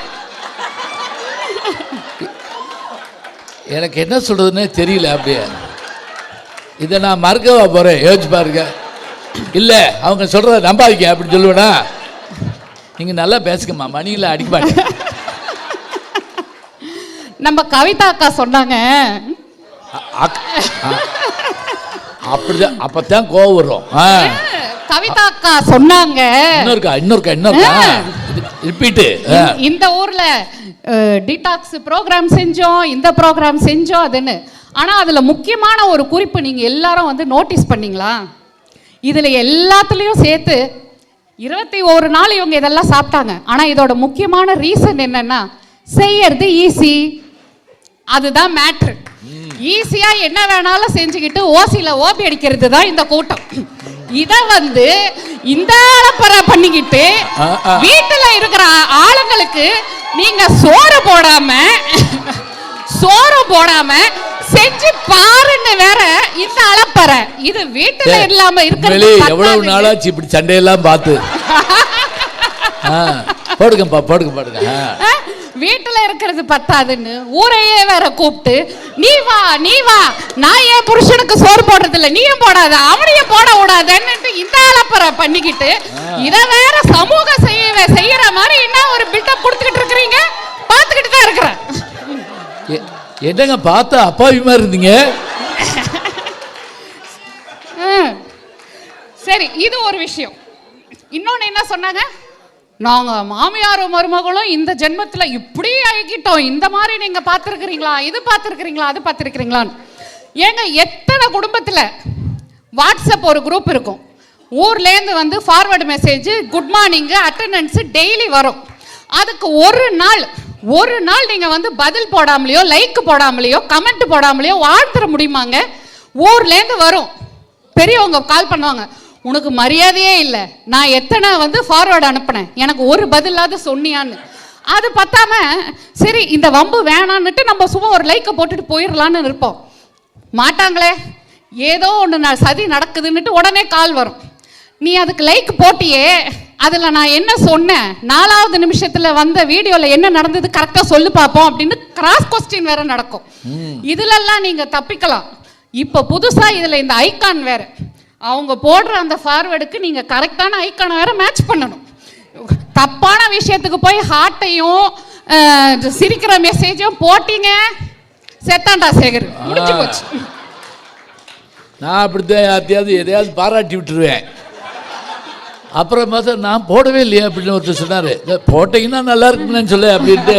எனக்கு என்ன சொல்றதுன்னே தெரியல. அப்படியே இதை நான் மறக்கவா போறேன், யோசிச்சு பாருங்க. இல்லை அவங்க சொல்றத நம்பாதீங்க அப்படின்னு சொல்லுவேனா? நீங்க நல்லா பேசுங்கம்மா, மணியில் அடிக்க மாட்டேன். நம்ம கவிதா அக்கா சொன்னாங்க, அப்படிதான், அப்பதான் கோவம் வரும். கவிதா அக்கா சொன்னாங்க, இன்னொருக்கா ரிப்பீட். இந்த ஊர்ல டீடாக்ஸ் ப்ரோக்ராம் செஞ்சோம், இந்த ப்ரோக்ராம் செஞ்சோம் அதுன்னு. ஆனா அதுல முக்கியமான ஒரு குறிப்பு நீங்க எல்லாரும் வந்து நோட்டீஸ் பண்ணீங்களா? இதுல எல்லாத்துலயும் சேர்த்து 21 நாள் இவங்க இதெல்லாம் சாப்பிட்டாங்க. ஆனா இதோட முக்கியமான ரீசன் என்னன்னா, செய்யறது ஈஸி, அதுதான் மேட்ரு. ஈஸியா என்ன வேணாலும் செஞ்சுக்கிட்டு ஓசில ஓபி அடிக்கிறது தான் இந்த கூட்டம். இத வந்து இந்த அளப்பற பண்ணிக்கிட்டு வீட்டுல இருக்கிற ஆளுங்களுக்கு நீங்க சோறு போடாம செஞ்சு பாருன்னு வேற இந்த அளப்பற. இது வீட்டுல இல்லாம இருக்கிறது எவ்வளவு நாளாச்சு இப்படி சண்டையெல்லாம் பார்த்து. போடுங்க. வீட்டுல இருக்கிறது பத்தாதுன்னு ஊரையே வேற கூப்பிட்டு நீ வா நான் என் புருஷனுக்கு சோறு போடுறது இல்ல, நீயும் போடாத அவனையும் போட விடாதன்னு இந்த அளப்பற பண்ணிக்கிட்டு இத வேற சமூக செய்யற மாதிரி என்ன ஒரு பில்டப் கொடுத்துக்கிட்டு இருக்கிறீங்க, பார்த்துக்கிட்டு தான் இருக்கிறேன். என்னங்க பார்த்தா அப்பாவி மாதிரி இருந்தீங்க. சரி, இது ஒரு விஷயம். இன்னொன்று என்ன சொன்னாங்க, நாங்கள் மாமியாரும் மருமகளும் இந்த ஜென்மத்தில் இப்படி ஆகிக்கிட்டோம், இந்த மாதிரி நீங்கள் பார்த்துருக்குறீங்களா, இது பார்த்துருக்குறீங்களா, அது பார்த்துருக்குறீங்களான்னு. ஏங்க எத்தனை குடும்பத்தில் வாட்ஸ்அப் ஒரு குரூப் இருக்கும், ஊர்லேருந்து வந்து forward message, good morning, attendance daily வரும். அதுக்கு ஒரு நாள் நீங்கள் வந்து பதில் போடாமலையோ, லைக் போடாமலையோ, கமெண்ட் போடாமலையோ வாழ்த்துற முடியுமாங்க? ஊர்லேருந்து வரும், பெரியவங்க கால் பண்ணுவாங்க, உனக்கு மரியாதையே இல்லை, நான் எத்தனை வந்து ஃபார்வர்டு அனுப்பினேன், எனக்கு ஒரு பதிலாவது சொன்னியான்னு. அது பத்தாம சரி இந்த வம்பு வேணான்னுட்டு நம்ம சும்மா ஒரு லைக்கை போட்டுட்டு போயிடலான்னு இருப்போம். மாட்டாங்களே, ஏதோ ஒன்று சதி நடக்குதுன்னுட்டு உடனே கால் வரும். நீ அதுக்கு லைக் போட்டியே, அதில் நான் என்ன சொன்னேன், 4வது நிமிஷத்தில் வந்த வீடியோவில் என்ன நடந்தது கரெக்டாக சொல்லி பார்ப்போம் அப்படின்னு கிராஸ் கொஸ்டின் வேற நடக்கும். இதுலெல்லாம் நீங்கள் தப்பிக்கலாம். இப்போ புதுசாக இதில் இந்த ஐக்கான் வேற, அவங்க போடுற அந்த ஃபார்வேர்டுக்கு நீங்கள் கரெக்டான ஐக்கானை வேற மேட்ச் பண்ணணும். தப்பான விஷயத்துக்கு போய் ஹார்ட்டையும் சிரிக்கிற மெசேஜும் போட்டீங்க, செத்தாண்டா சேகர், முடிச்சு போச்சு. நான் அப்படித்தான் யார்த்தையாவது எதையாவது பாராட்டி விட்டுருவேன். அப்புறம் பார்த்தா நான் போடவே இல்லையா அப்படின்னு ஒருத்தர் சொன்னார், போட்டீங்கன்னா நல்லா இருக்குன்னு சொல்ல அப்படின்ட்டு.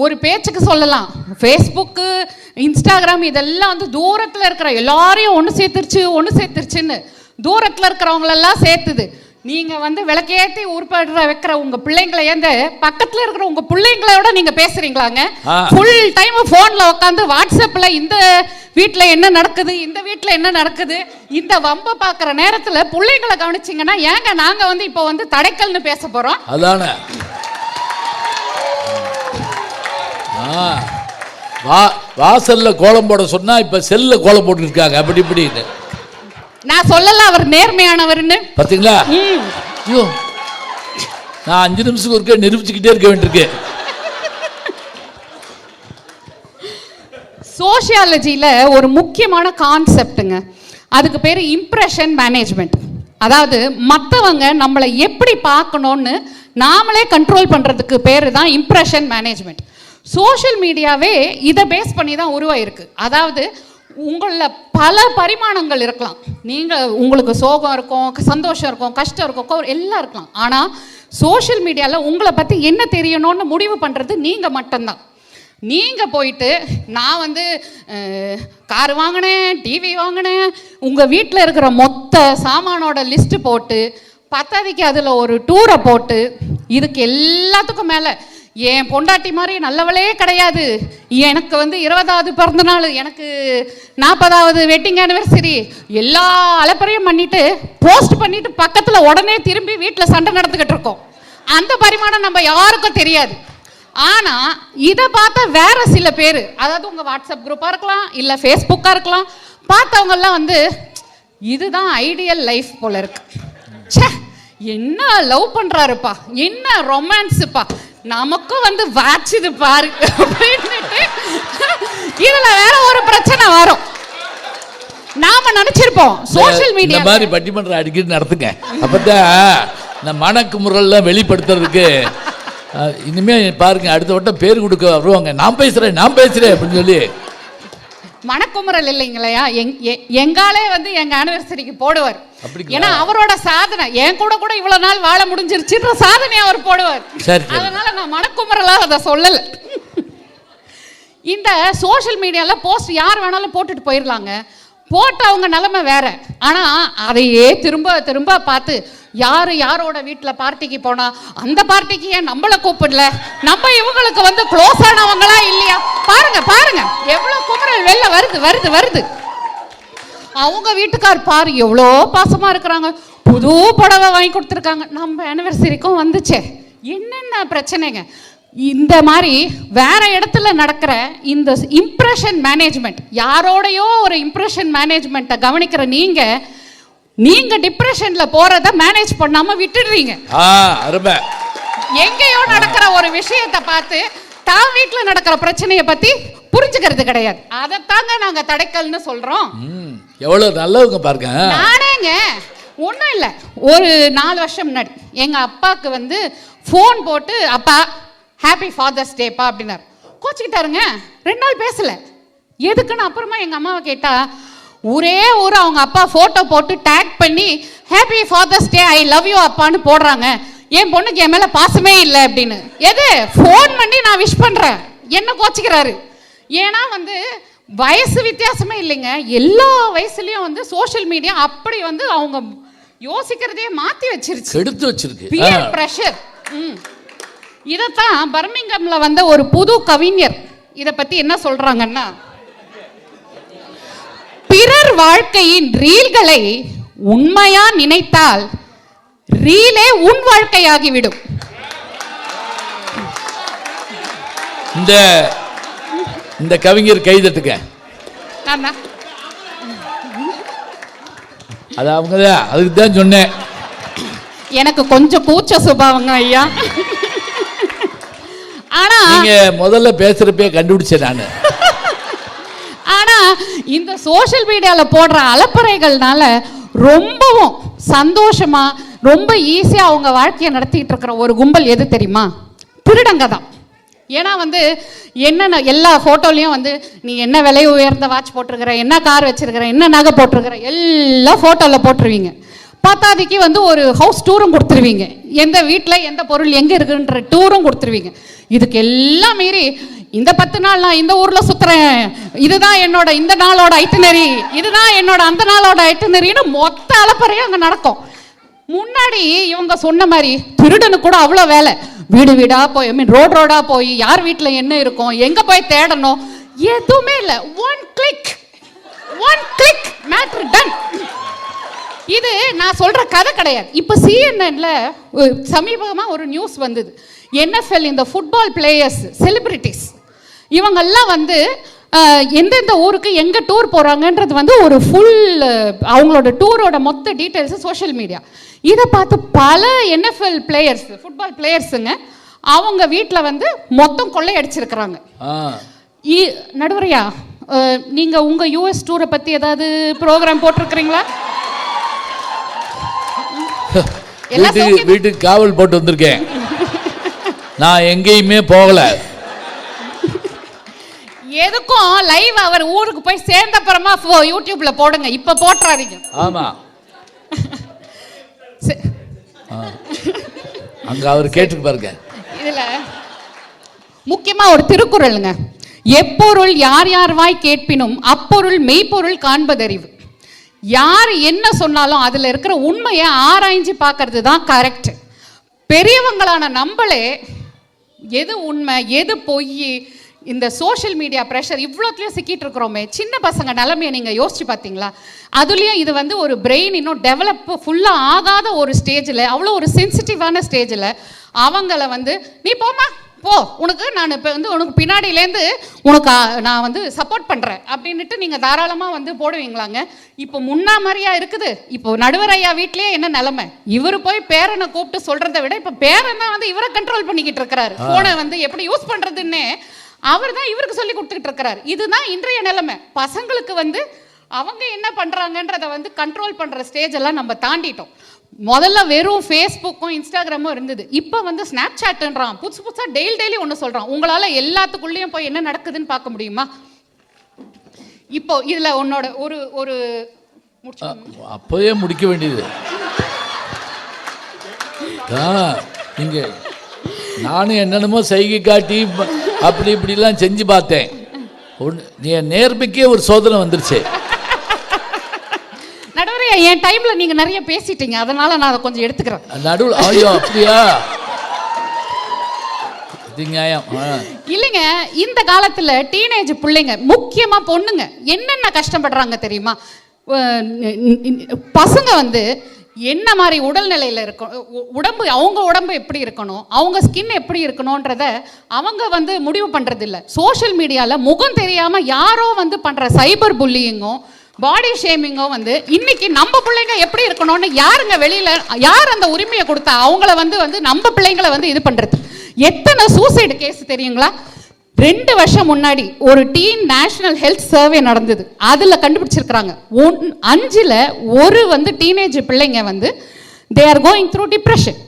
ஒரு பேச்சுக்கு சொல்லலாம், ஃபேஸ்புக்கு, இன்ஸ்டாகிராம் இதெல்லாம் வந்து தூரத்தில் இருக்கிற எல்லாரையும் ஒன்று சேர்த்துருச்சுன்னு தூரத்தில் இருக்கிறவங்களெல்லாம் சேர்த்துது. நீங்கள் வந்து விளக்கேற்றி உருப்படுற வைக்கிற உங்கள் பிள்ளைங்களை ஏந்த பக்கத்தில் இருக்கிற உங்கள் பிள்ளைங்களோட நீங்கள் பேசுகிறீங்களாங்க? ஃபுல் டைம் ஃபோனில் உட்காந்து வாட்ஸ்அப்பில் இந்த வீட்டில் என்ன நடக்குது, இந்த வீட்டில் என்ன நடக்குது, இந்த வம்பை பார்க்குற நேரத்தில் பிள்ளைங்களை கவனிச்சிங்கன்னா ஏங்க நாங்கள் வந்து இப்போ வந்து தடைக்கல்னு பேச போகிறோம்? அதானே வாசல்ல கோலம் போட சொன்னா இப்ப செல்ல கோலம் போட்டு இருக்காங்க அப்படி இப்படின்னு. நான் சொல்லல அவர் நேர்மையானவர்னு, பாத்தீங்களா? ஐயோ, நான் 5 நிமிஷத்துக்கு ஒருக்க நிரூபிச்சுக்கிட்டே இருக்க வேண்டியிருக்கு. சோஷியாலஜியில் ஒரு முக்கியமான கான்செப்டுங்க, அதுக்கு பேர் இம்ப்ரெஷன் மேனேஜ்மெண்ட். அதாவது மற்றவங்க நம்மளை எப்படி பார்க்கணும்னு நாமளே கண்ட்ரோல் பண்ணுறதுக்கு பேர் தான் இம்ப்ரெஷன் மேனேஜ்மெண்ட். சோஷியல் மீடியாவே இதை பேஸ் பண்ணி தான் உருவாயிருக்கு. அதாவது உங்களில் பல பரிமாணங்கள் இருக்கலாம், உங்களுக்கு சோகம் இருக்கும், சந்தோஷம் இருக்கும், கஷ்டம் இருக்கும், எல்லாம் இருக்கலாம். ஆனால் சோஷியல் மீடியாவில் உங்களை பற்றி என்ன தெரியணும்னு முடிவு பண்ணுறது நீங்கள் மட்டும்தான். நீங்கள் போயிட்டு நான் வந்து கார் வாங்கினேன், டிவி வாங்கினேன், உங்கள் வீட்டில் இருக்கிற மொத்த சாமானோட லிஸ்ட்டு போட்டு பத்தாதிக்கு அதில் ஒரு டூரை போட்டு, இதுக்கு எல்லாத்துக்கும் மேலே என் பொண்டாட்டி மாதிரி நல்லவளே கிடையாது, எனக்கு வந்து 20வது பிறந்தநாள், எனக்கு 40வது வெட்டிங் ஆனிவர்சரி, எல்லா அலப்பறையும் பண்ணிட்டு போஸ்ட் பண்ணிட்டு பக்கத்தில் உடனே திரும்பி வீட்டில் சண்டை நடந்துக்கிட்டு இருக்கோம். அந்த பரிமாணம் நம்ம யாருக்கும் தெரியாது. ஆனால் இதை பார்த்தா வேற சில பேர், அதாவது உங்கள் வாட்ஸ்அப் குரூப்பாக இருக்கலாம், இல்லை ஃபேஸ்புக்காக இருக்கலாம், பார்த்தவங்கெல்லாம் வந்து இதுதான் ஐடியல் லைஃப் போல இருக்கு, சே என்ன லவ் பண்ணுறாருப்பா, என்ன ரொமான்ஸுப்பா, நமக்கும் வந்து வாட்சுது பாரு அப்படின்னுட்டு இதுல வேற ஒரு பிரச்சனை வரும். நாம நினைச்சிருப்போம் சோஷியல் மீடியா இந்த மாதிரி பட்டிமன்றம் அடிக்கடி நடத்துங்க, அப்பதான் இந்த மணக்கு முறையெல்லாம் வெளிப்படுத்துறதுக்கு. இனிமே பாருங்க, அடுத்த வட்டம் பேர் கொடுக்க வருவாங்க, நான் பேசுறேன் அப்படின்னு சொல்லி. மணக்குமுறல் இல்லைங்களையா, எங்காலே வந்து எங்க ஆனிவர்சரிக்கு போடுவார். ஏன்னா அவரோட சாதனை, என் கூட இவ்வளவு நாள் வாழ முடிஞ்சிருச்சுன்ற சாதனை அவர் போடுவார். அதனால நான் மணக்குமுறலா அதை சொல்லல. இந்த சோஷியல் மீடியால போஸ்ட் யார் வேணாலும் போட்டுட்டு போயிடலாங்க, போட்ட அவங்க நிலைமை வேற. ஆனா அதையே திரும்ப திரும்ப பார்த்து யாரு யாரோட வீட்டில் பார்ட்டிக்கு போனா அந்த பார்ட்டிக்கு ஏன் நம்மளை கூப்பிடல, நம்ம இவங்களுக்கு வந்து க்ளோஸ் ஆனவங்களா இல்லையா, பாருங்க பாருங்க எவ்வளோ குமரல் வெளில வருது. அவங்க வீட்டுக்கார் பாரு எவ்வளோ பாசமா இருக்கிறாங்க, புது புடவை வாங்கி கொடுத்துருக்காங்க, நம்ம ஆனிவர்சரிக்கும் வந்துச்சே, என்னென்ன பிரச்சனைங்க. இந்த மாதிரி வேற இடத்துல நடக்கிற இந்த இம்ப்ரெஷன் மேனேஜ்மெண்ட், யாரோடையோ ஒரு இம்ப்ரெஷன் மேனேஜ்மெண்ட்டை கவனிக்கிற நீங்க டிப்ரெஷன்ல போறத மேனேஜ் பண்ணாம விட்டுடுறீங்க. எங்கேயோ நடக்கிற ஒரு விஷயத்தை பார்த்து தான் வீட்டுல நடக்கிற பிரச்சனையை பத்தி புரிஞ்சுக்கிறது கிடையாது. அதைத்தாங்க நாங்க தடைக்கல்னு சொல்றோம். எவ்வளவு நல்லவங்க பாருங்க. நானேங்க ஒன்றும் இல்லை, ஒரு 4 வருஷம் முன்னாடி எங்க அப்பாவுக்கு வந்து ஃபோன் போட்டு, அப்பா ஹாப்பி ஃபாதர்ஸ் டேப்பா அப்படின்னாரு. கோச்சிக்கிட்டாருங்க. 2 நாள் பேசல. எதுக்குன்னு அப்புறமா எங்கள் அம்மாவை கேட்டா, ஒரே ஒரு அவங்க அப்பா ஃபோட்டோ போட்டு டேக் பண்ணி happy Father's Day I love you அப்பான்னு போடுறாங்க, என் பொண்ணுக்கு என் மேலே பாசமே இல்லை அப்படின்னு. எது ஃபோன் பண்ணி நான் விஷ் பண்ணுறேன், என்ன கோச்சிக்கிறாரு. ஏன்னா வந்து வயசு வித்தியாசமே இல்லைங்க, எல்லா வயசுலேயும் வந்து சோஷியல் மீடியா அப்படி வந்து அவங்க யோசிக்கிறதே மாற்றி வச்சிருச்சு, எடுத்து வச்சிருக்கு. Peer pressure. இதைத்தான் பர்மிங்ஹாம்ல வந்த ஒரு புது கவிஞர் இதை பற்றி என்ன சொல்கிறாங்கன்னா, பிறர் வாழ்க்கையின் ரீல்களை உண்மையா நினைத்தால் ரீலே உன் வாழ்க்கையாகிவிடும். இந்த கவிஞர் கைதட்டுங்க. அது அவங்க தான், அதுக்கு தான் சொன்னேன். எனக்கு கொஞ்சம் கூச்ச சுபாவங்க ஐயா. ஆனா நீங்க முதல்ல பேசுறப்பே கண்டுபிடிச்சேன் நான். ஆனா இந்த சோஷியல் மீடியால போடுற அலப்பறைகள்னால ரொம்பவும் சந்தோஷமா ரொம்ப ஈஸியா அவங்க வாழ்க்கையை நடத்திட்டு இருக்கிற ஒரு கும்பல் எது தெரியுமா? திருடங்க தான். ஏன்னா வந்து என்னென்ன எல்லா ஃபோட்டோலையும் வந்து நீ என்ன விலை உயர்ந்த வாட்ச் போட்டிருக்கிற, என்ன கார் வச்சிருக்கிற, என்ன நகை போட்டிருக்கிற, எல்லா ஃபோட்டோவில் போட்டுருவீங்க. பத்தாதிக்கு வந்து ஒரு ஹவுஸ் டூரும் கொடுத்துருவீங்க, எந்த வீட்டில் எந்த பொருள் எங்கே இருக்குன்ற டூரும் கொடுத்துருவீங்க. இதுக்கு எல்லாம் மீறி இந்த 10 நாள் நான் இந்த ஊரில் சுற்றுறேன், இதுதான் என்னோட இந்த நாளோட ஐட்டினரி, இதுதான் என்னோட அந்த நாளோட ஐட்டினரின்னு மொத்த அலப்பறையும் அங்கே நடக்கும். முன்னாடி இவங்க சொன்ன மாதிரி திருடனு கூட அவ்வளோ வேலை, வீடு வீடா போய் ரோடா போய் யார் வீட்டில் என்ன இருக்கும், எங்கே போய் தேடணும், எதுவுமே இல்லை. One click matter done. இது நான் சொல்ற கதை கிடையாது. இப்போ சிஎன்என்ல சமீபமாக ஒரு நியூஸ் வந்தது. NFL இந்த ஃபுட்பால் பிளேயர்ஸ் செலிபிரிட்டிஸ் இவங்கெல்லாம் வந்து எந்தெந்த ஊருக்கு எங்கே டூர் போகிறாங்கன்றது வந்து ஒரு ஃபுல் அவங்களோட டூரோட மொத்த டீட்டெயில்ஸு சோஷியல் மீடியா. இதை பார்த்து பல NFL பிளேயர்ஸ் ஃபுட்பால் பிளேயர்ஸுங்க அவங்க வீட்டில் வந்து மொத்தம் கொள்ளையடிச்சிருக்கிறாங்க. நடுவரையா, நீங்கள் உங்கள் US டூரை பற்றி ஏதாவது ப்ரோக்ராம் போட்டிருக்கிறீங்களா? வீட்டுக்கு காவல் போட்டு வந்திருக்கேன், நான் எங்கேயுமே போகல. எதுக்கும் லைவ் அவர் ஊருக்கு போய் சேர்ந்த அப்புறமா யூடியூப்ல போடுங்க, இப்ப போட்டுறாதீங்க. ஆமா, அங்க அவர் கேட்டு பாருங்க. இதுல முக்கியமா ஒரு திருக்குறளுங்க, எப்பொருள் யார் யார் வாய் கேட்பினும் அப்பொருள் மெய்ப்பொருள் காண்பதறிவு. யார் என்ன சொன்னாலும் அதில் இருக்கிற உண்மையை ஆராய்ஞ்சு பார்க்கறது தான் கரெக்ட். பெரியவங்களான நம்மளே எது உண்மை எது பொய், இந்த சோஷியல் மீடியா ப்ரெஷர் இவ்வளோத்துலேயும் சிக்கிட்டு இருக்கிறோமே. சின்ன பசங்க நிலைமையை நீங்கள் யோசிச்சு பார்த்தீங்களா? அதுலேயும் இது வந்து ஒரு பிரெயின் இன்னும் டெவலப் ஃபுல்லாக ஆகாத ஒரு ஸ்டேஜில், அவ்வளோ ஒரு சென்சிட்டிவான ஸ்டேஜில் அவங்கள வந்து நீ போமா போ, உனக்கு நான் இப்போ வந்து உனக்கு பின்னாடியிலேருந்து உனக்கு நான் வந்து சப்போர்ட் பண்ணுறேன் அப்படின்ட்டு நீங்கள் தாராளமாக வந்து போடுவீங்களாங்க. இப்போ முன்னா மாதிரியா இருக்குது? இப்போ நடுவர் ஐயா வீட்லேயே என்ன நிலைமை, இவர் போய் பேரனை கூப்பிட்டு சொல்கிறத விட இப்போ பேரன் தான் வந்து இவரை கண்ட்ரோல் பண்ணிக்கிட்டு இருக்கிறாரு. ஃபோனை வந்து எப்படி யூஸ் பண்ணுறதுன்னே அவர் தான் இவருக்கு சொல்லி கொடுத்துக்கிட்டு இருக்கிறாரு. இதுதான் இன்றைய நிலைமை. பசங்களுக்கு வந்து அவங்க என்ன பண்ணுறாங்கன்றதை வந்து கண்ட்ரோல் பண்ணுற ஸ்டேஜ் எல்லாம் நம்ம தாண்டிட்டோம். முதல்ல வெறும் ஃபேஸ்புக்கும் இன்ஸ்டாகிராமும் இருந்தது, இப்போ வந்து ஸ்னாப் சாட்டுன்றான், புதுசு புதுசாக டெய்லி ஒன்று சொல்கிறான். உங்களால் எல்லாத்துக்குள்ளேயும் போய் என்ன நடக்குதுன்னு பார்க்க முடியுமா? இப்போ இதில் உன்னோட ஒரு ஒரு அப்போயே முடிக்க வேண்டியது. நீங்கள் நானும் என்னென்னமோ சைகை காட்டி அப்படி இப்படிலாம் செஞ்சு பார்த்தேன். நீ நேர்மைக்கே ஒரு சோதனை வந்துருச்சு. நடுவரையா, என் டைம்ல நீங்க நிறைய பேசிட்டீங்க, அதனால நான் அதை கொஞ்சம் எடுத்துக்கிறேன். நடுவில் ஐயோ அப்படியா? இது நியாயம் இல்லைங்க. இந்த காலத்துல டீனேஜ் பிள்ளைங்க, முக்கியமா பொண்ணுங்க என்னென்ன கஷ்டப்படுறாங்க தெரியுமா? பசங்க வந்து என்ன மாதிரி உடல்நிலையில் இருக்கணும், அவங்க உடம்பு எப்படி இருக்கணும், அவங்க ஸ்கின் எப்படி இருக்கணும்ன்றத அவங்க வந்து முடிவு பண்ணுறதில்ல. சோஷியல் மீடியாவில் முகம் தெரியாமல் யாரோ வந்து பண்ணுற சைபர் புல்லிங்கும் பாடி ஷேமிங்கும் வந்து இன்னைக்கு நம்ம பிள்ளைங்க எப்படி இருக்கணும்னு யாருங்க வெளியில் யார் அந்த உரிமையை கொடுத்தா அவங்கள வந்து நம்ம பிள்ளைங்களை வந்து இது பண்ணுறது? எத்தனை சூசைடு கேஸ் தெரியுங்களா? 2 வருஷம் முன்னாடி ஒரு டீன் நேஷனல் ஹெல்த் சர்வே நடந்தது. அதில் கண்டுபிடிச்சிருக்கிறாங்க 5ல் 1 வந்து டீனேஜ் பிள்ளைங்க வந்து they are going through depression.